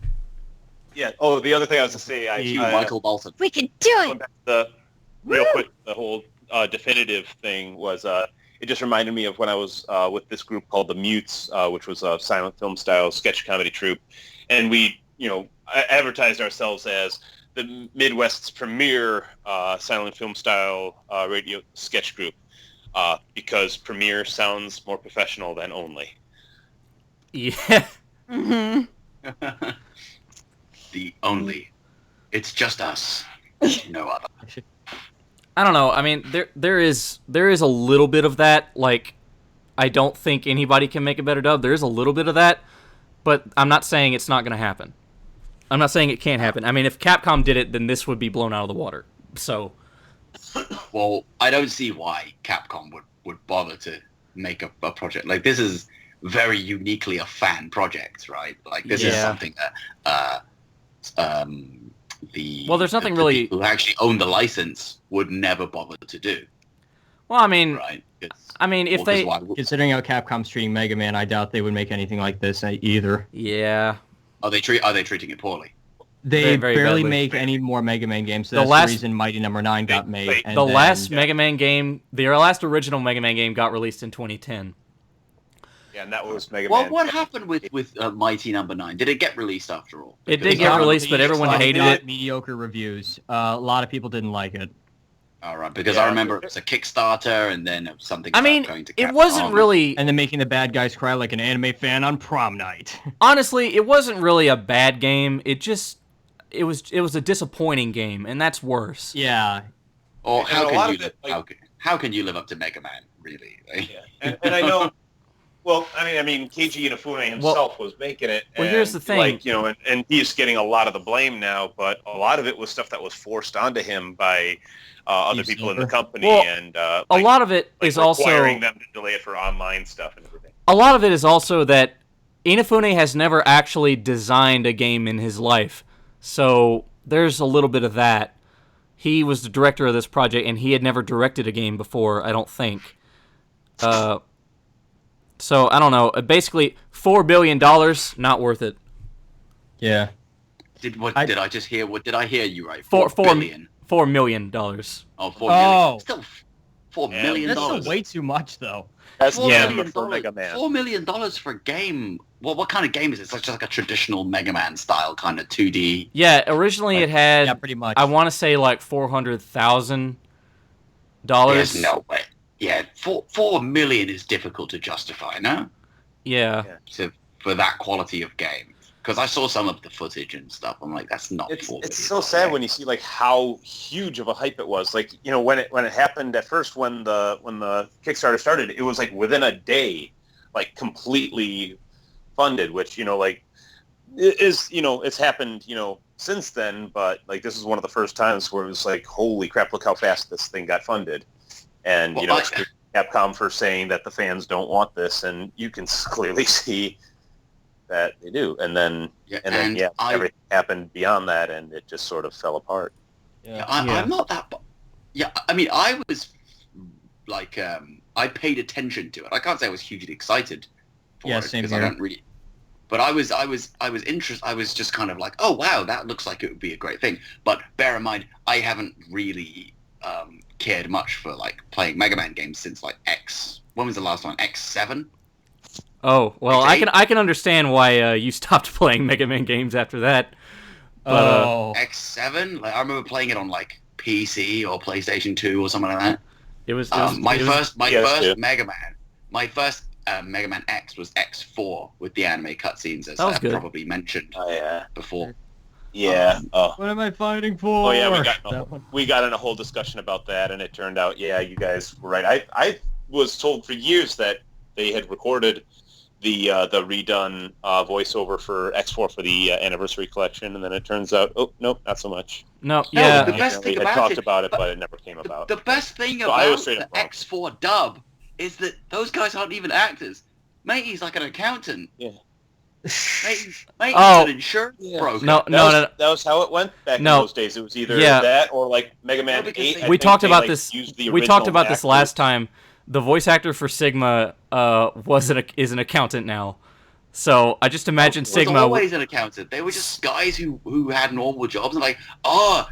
Yeah. Oh, the other thing I was going to say, Michael Bolton. We can do it. Real quick, the whole definitive thing was it just reminded me of when I was with this group called the Mutes, which was a silent film style sketch comedy troupe, and we advertised ourselves as the Midwest's premier silent film style radio sketch group because premier sounds more professional than only. Yeah. Mm-hmm. The only. It's just us. No other. I don't know. I mean, there is a little bit of that. Like, I don't think anybody can make a better dub. There is a little bit of that, but I'm not saying it's not going to happen. I'm not saying it can't happen. I mean, if Capcom did it, then this would be blown out of the water. So, well, I don't see why Capcom would bother to make a project like this. Is very uniquely a fan project, right? Like this is something that there's nothing really people who actually own the license would never bother to do. Well, I mean, right? If they considering how Capcom's treating Mega Man, I doubt they would make anything like this either. Yeah. Are they treating it poorly? They very barely badly. make any more Mega Man games. So that's the reason Mighty Number 9 got made. The last Mega Man game, the last original Mega Man game, got released in 2010. Yeah, and that was Mega Man. Well, what happened with Mighty Number 9? Did it get released after all? It did get released, but everyone hated it. Mediocre reviews. A lot of people didn't like it. All right, because I remember it was a Kickstarter, and then something. I mean, going to it wasn't really. And then making the bad guys cry like an anime fan on prom night. Honestly, it wasn't really a bad game. It was a disappointing game, and that's worse. Yeah. Or how can you live up to Mega Man, really? Yeah. And I know. Well, I mean, Keiji Inafune himself was making it. Well, here's the thing. And he's getting a lot of the blame now, but a lot of it was stuff that was forced onto him by other people in the company, and a lot of it is also requiring them to delay it for online stuff and everything. A lot of it is also that Inafune has never actually designed a game in his life, so there's a little bit of that. He was the director of this project, and he had never directed a game before, I don't think. So, I don't know. Basically, $4 billion, not worth it. Yeah. Did I just hear? What did I hear you right? $4 million. Oh, $4 million. Still, $4 million. That's still way too much, though. That's $4 yeah, million for Mega Man. $4 million for a game. Well, what kind of game is it? It's just like a traditional Mega Man style kind of 2D. Yeah, originally it had. Yeah, pretty much. I want to say like $400,000. There's no way. Yeah, $4 million is difficult to justify, no? Yeah. For that quality of game. Because I saw some of the footage and stuff. I'm like, that's not It's $4 million. so sad when you see like how huge of a hype it was. Like, you know, when it happened at first, when the Kickstarter started, it was like within a day, like completely funded. Which, you know, like is, you know, it's happened, you know, since then. But like this is one of the first times where it was like, holy crap, look how fast this thing got funded. And you know, it's Capcom for saying that the fans don't want this, and you can clearly see that they do. And then everything happened beyond that, and it just sort of fell apart. I'm not that. Yeah, I mean, I was like, I paid attention to it. I can't say I was hugely excited for it same because here. I don't really. But I was interested. I was just kind of like, oh wow, that looks like it would be a great thing. But bear in mind, I haven't really cared much for like playing Mega Man games since like X. When was the last one? X7. Oh well, X8? I can understand why you stopped playing Mega Man games after that. But, X7. Like I remember playing it on like PC or PlayStation 2 or something like that. It was my first PS2. Mega Man. My first Mega Man X was X4 with the anime cutscenes, as That was I good. probably mentioned before. Yeah. What am I fighting for? Oh yeah, we got in a whole discussion about that, and it turned out, yeah, you guys were right. I was told for years that they had recorded the redone voiceover for X4 for the anniversary collection, and then it turns out, oh nope, not so much. No, No, yeah. the best They thing had about talked it, about it, but it never came about. The best thing So I was about straight the up wrong. X4 dub is that those guys aren't even actors. Matey's like an accountant. Yeah. Matey's Oh. an insurance broker. No, That was how it went back in those days. It was either that or like Mega Man 8. I We think talked they, about like, this. used the We talked original about this actors. last time. The voice actor for Sigma is an accountant now. So I just imagine Was Sigma. always an accountant. They were just guys who had normal jobs and like,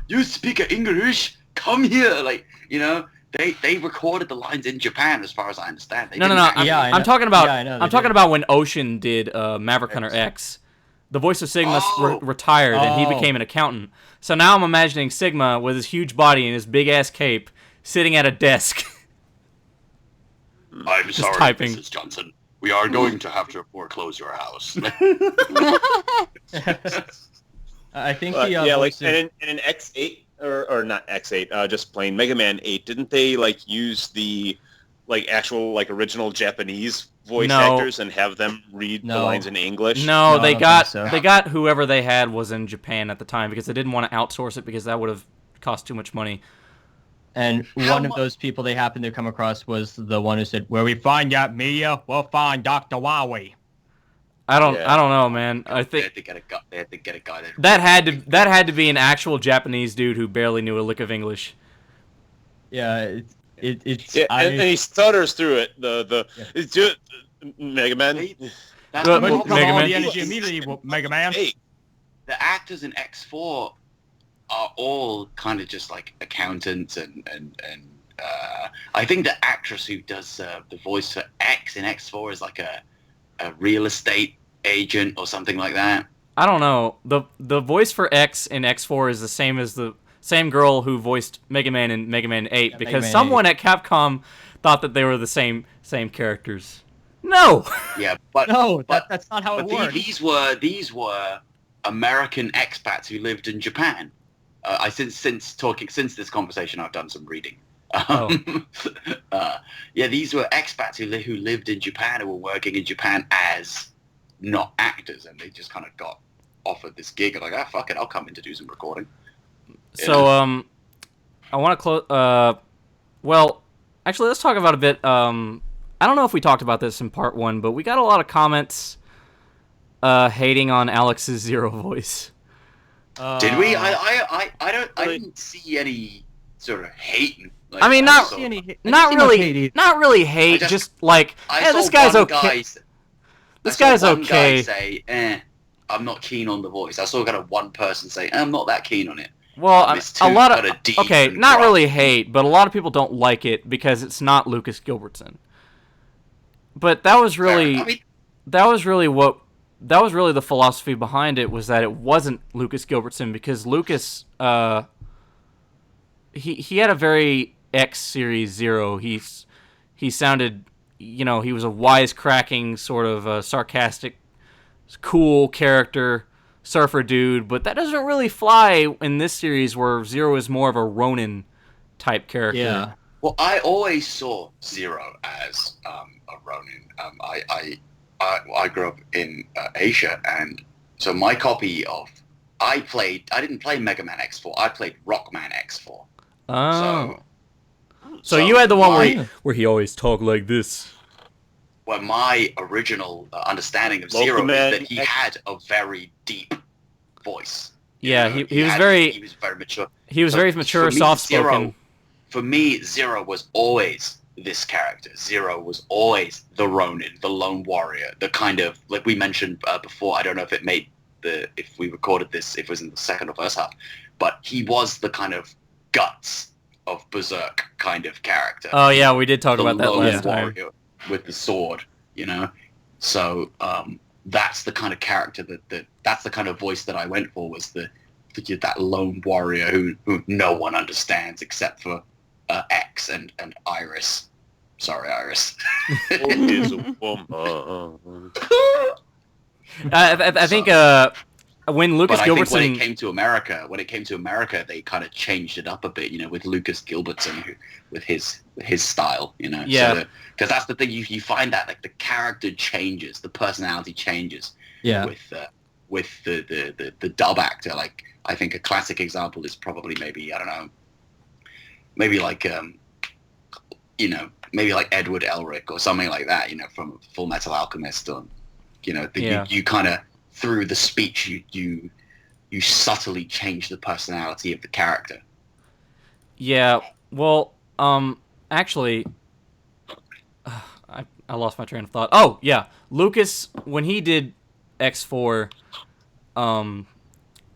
you speak English? Come here, like, you know. They recorded the lines in Japan, as far as I understand. They No. didn't actually- I'm talking about. Yeah, I know, I'm talking about when Ocean did Maverick Hunter X. The voice of Sigma retired, and he became an accountant. So now I'm imagining Sigma with his huge body and his big ass cape, sitting at a desk. I'm just sorry, typing. Mrs. Johnson. We are going to have to foreclose your house. I think But, the yeah, like voice of- and in X8 or not X8, just plain Mega Man 8. Didn't they like use the like actual like original Japanese voice No. actors and have them read the No. lines in English? No, No, I they don't got think so. they got whoever they had was in Japan at the time because they didn't want to outsource it because that would have cost too much money. And one of those people they happened to come across was the one who said, "Where we find that media, we'll find Dr. Wowie." I don't know, man. I They think had to get a guy. They had to get a guy that had to be an actual Japanese dude who barely knew a lick of English. Yeah, it's. Yeah, and he stutters through it. It's just Mega Man. That's Mega the problem. Man. All the energy immediately, Mega Man. Hey, The actors in X4 are all kind of just like accountants and I think the actress who does the voice for X in X4 is like a real estate agent or something like that. I don't know. The voice for X in X4 is the same as the same girl who voiced Mega Man in Mega Man 8 Yeah, because Mega Man someone at Capcom thought that they were the same characters. No. Yeah, but No, but, that's not how it but works. these were American expats who lived in Japan. Since this conversation, I've done some reading. Yeah, these were expats who lived in Japan and were working in Japan as not actors, and they just kind of got offered this gig. And like, fuck it, I'll come in to do some recording. So I want to close. Well, actually, let's talk about a bit. I don't know if we talked about this in part 1, but we got a lot of comments hating on Alex's Zero voice. Did we? I didn't see any sort of hate. Like, I mean, not really hate. Just like, I saw this guy's one okay. Guy, This guy's one okay. Guy say, I'm not keen on the voice. I saw kind of one person say, I'm not that keen on it. Well, It's a too lot kinda of deep okay, and not rough. really hate, but a lot of people don't like it because it's not Lucas Gilbertson. But that was really I mean, that was really what that was really the philosophy behind it, was that it wasn't Lucas Gilbertson, because Lucas he had a very X series Zero. He sounded, he was a wisecracking sort of sarcastic, cool character, surfer dude, but that doesn't really fly in this series where Zero is more of a Ronin type character. Yeah. Well, I always saw Zero as a Ronin. I grew up in Asia, and so my copy of I didn't play Mega Man X4. I played Rockman X4. Oh. So you had the one where he always talked like this. Well, my original understanding of Local Zero is Man that he had a very deep voice. Yeah, You know, he was he very was very mature. He was So very mature, for me, soft-spoken. For me, Zero was always this character. Zero was always the Ronin, the lone warrior, the kind of, like we mentioned before. I don't know if it made if we recorded this, if it was in the second or first half, but he was the kind of guts of Berserk kind of character. Oh yeah, we did talk about that lone last time. warrior with the sword, So that's the kind of character that's the kind of voice that I went for, was that lone warrior who no one understands except for X and Iris. Sorry, Iris. Is a woman. I think when Lucas But I think Gilbertson, when it came to America, they kind of changed it up a bit, with Lucas Gilbertson, with his style, Yeah. Because that's the thing, you find that like the character changes, the personality changes. Yeah. With the dub actor. Like, I think a classic example is probably maybe like Edward Elric or something like that, from Full Metal Alchemist, or you kind of, through the speech, you subtly change the personality of the character. yeah, well, actually, I lost my train of thought. Oh yeah, Lucas, when he did X4,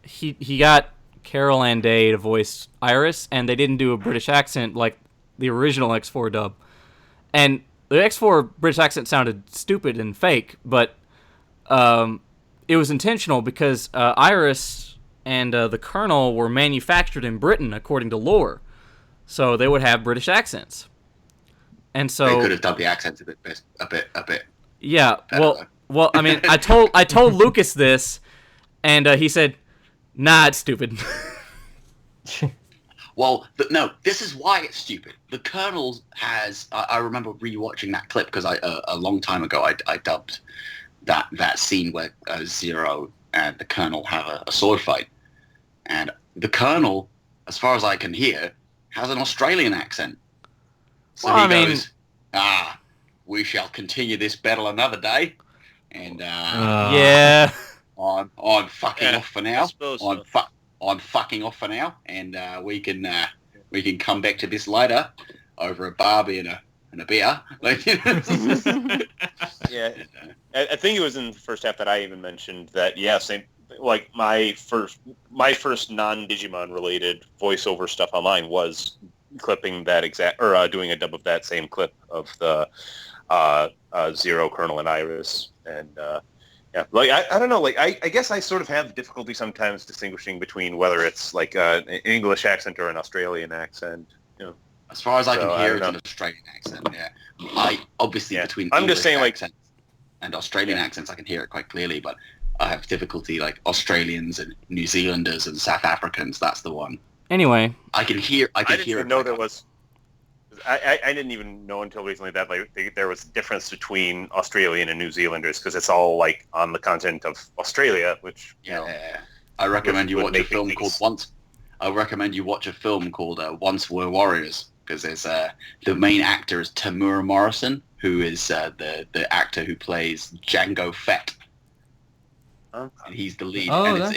he got Carol Ann Day to voice Iris, and they didn't do a British accent like the original X4 dub. And the X4 British accent sounded stupid and fake, but it was intentional because Iris and the Colonel were manufactured in Britain according to lore, so they would have British accents. And so they could have dubbed the accents a bit. Yeah, better. well, I mean, I told Lucas this, and he said, "Nah, it's stupid." Well, no, this is why it's stupid. The Colonel has. I remember rewatching that clip because a long time ago I dubbed that scene where Zero and the Colonel have a sword fight, and the Colonel, as far as I can hear, has an Australian accent. So Well, he I mean- goes, we shall continue this battle another day, and Yeah. I'm fucking off for now. suppose so. I'm fucking off for now, and we can come back to this later over a barbie and a beer. Like, Yeah, I think it was in the first half that I even mentioned that. Yeah, same. Like my first non-Digimon related voiceover stuff online was clipping that exact, or doing a dub of that same clip of the Zero, Colonel, and Iris, and yeah, like I don't know, like I guess I sort of have difficulty sometimes distinguishing between whether it's like an English accent or an Australian accent. as far as I So, can I hear, don't it's know. an Australian accent. Yeah, I obviously between I'm English just saying, like- accents and Australian accents, I can hear it quite clearly, but I have difficulty like Australians and New Zealanders and South Africans. That's the one. Anyway, I can hear. I I can didn't hear even it. know there was. I didn't even know until recently that like there was a difference between Australian and New Zealanders, because it's all like on the continent of Australia, which Yeah, I recommend you would watch a make film things- called Once. I recommend you watch a film called Once Were Warriors, because there's the main actor is Tamura Morrison, who is the actor who plays Django Fett, and he's the lead. Oh, and that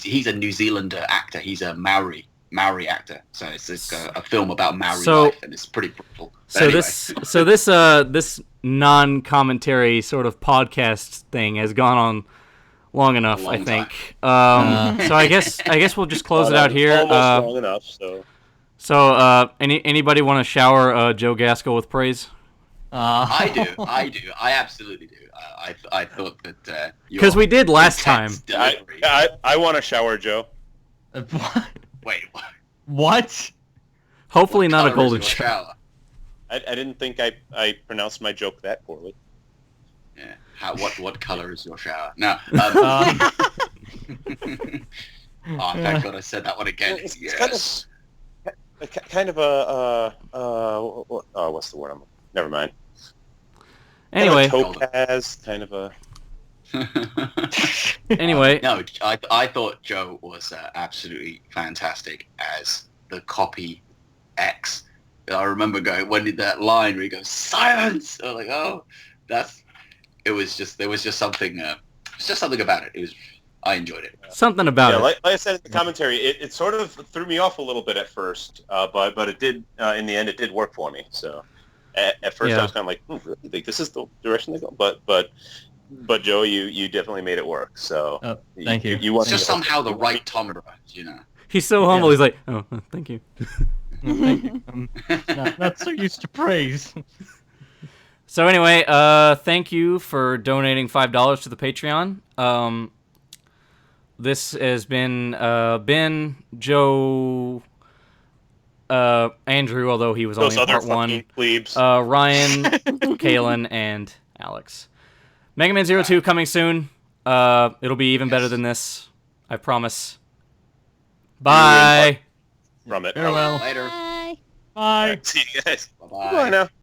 he's a New Zealander actor. He's a Maori actor. So it's a film about Maori So- life, and it's pretty brutal. But anyway. This non-commentary sort of podcast thing has gone on long enough, I think. So I guess we'll just close it out here. Almost long enough. So. So anybody want to shower Joe Gaskill with praise? I do. I absolutely do. I thought that because we did last time. I want to shower Joe. Wait, what? What? Hopefully not a golden shower. I didn't think I pronounced my joke that poorly. Yeah. What color is your shower? No. Oh, thank God I said that one again. Yes. Kind of a what's the word? Never mind. Anyway, kind of a topaz, kind of a. Anyway, no, I thought Joe was absolutely fantastic as the copy X. I remember going when did that line where he goes silence. I was like, oh, there was just something about it. I enjoyed it. Something about it. Like I said in the commentary, it sort of threw me off a little bit at first, but it did in the end it did work for me. So at first I was kind of like, really? Like, this is the direction they go, but Joe, you definitely made it work. So thank you. It's just somehow the right timbre, you know. He's so humble. He's like, oh, thank you. Thank you. Not so used to praise. So anyway, thank you for donating $5 to the Patreon. This has been Ben, Joe, Andrew, although he was only in part 1, Ryan, Kalyn, and Alex. Mega Man 02 coming soon. It'll be even better than this, I promise. Bye. From it. Farewell. Later. Bye. See you guys. Bye. Bye now.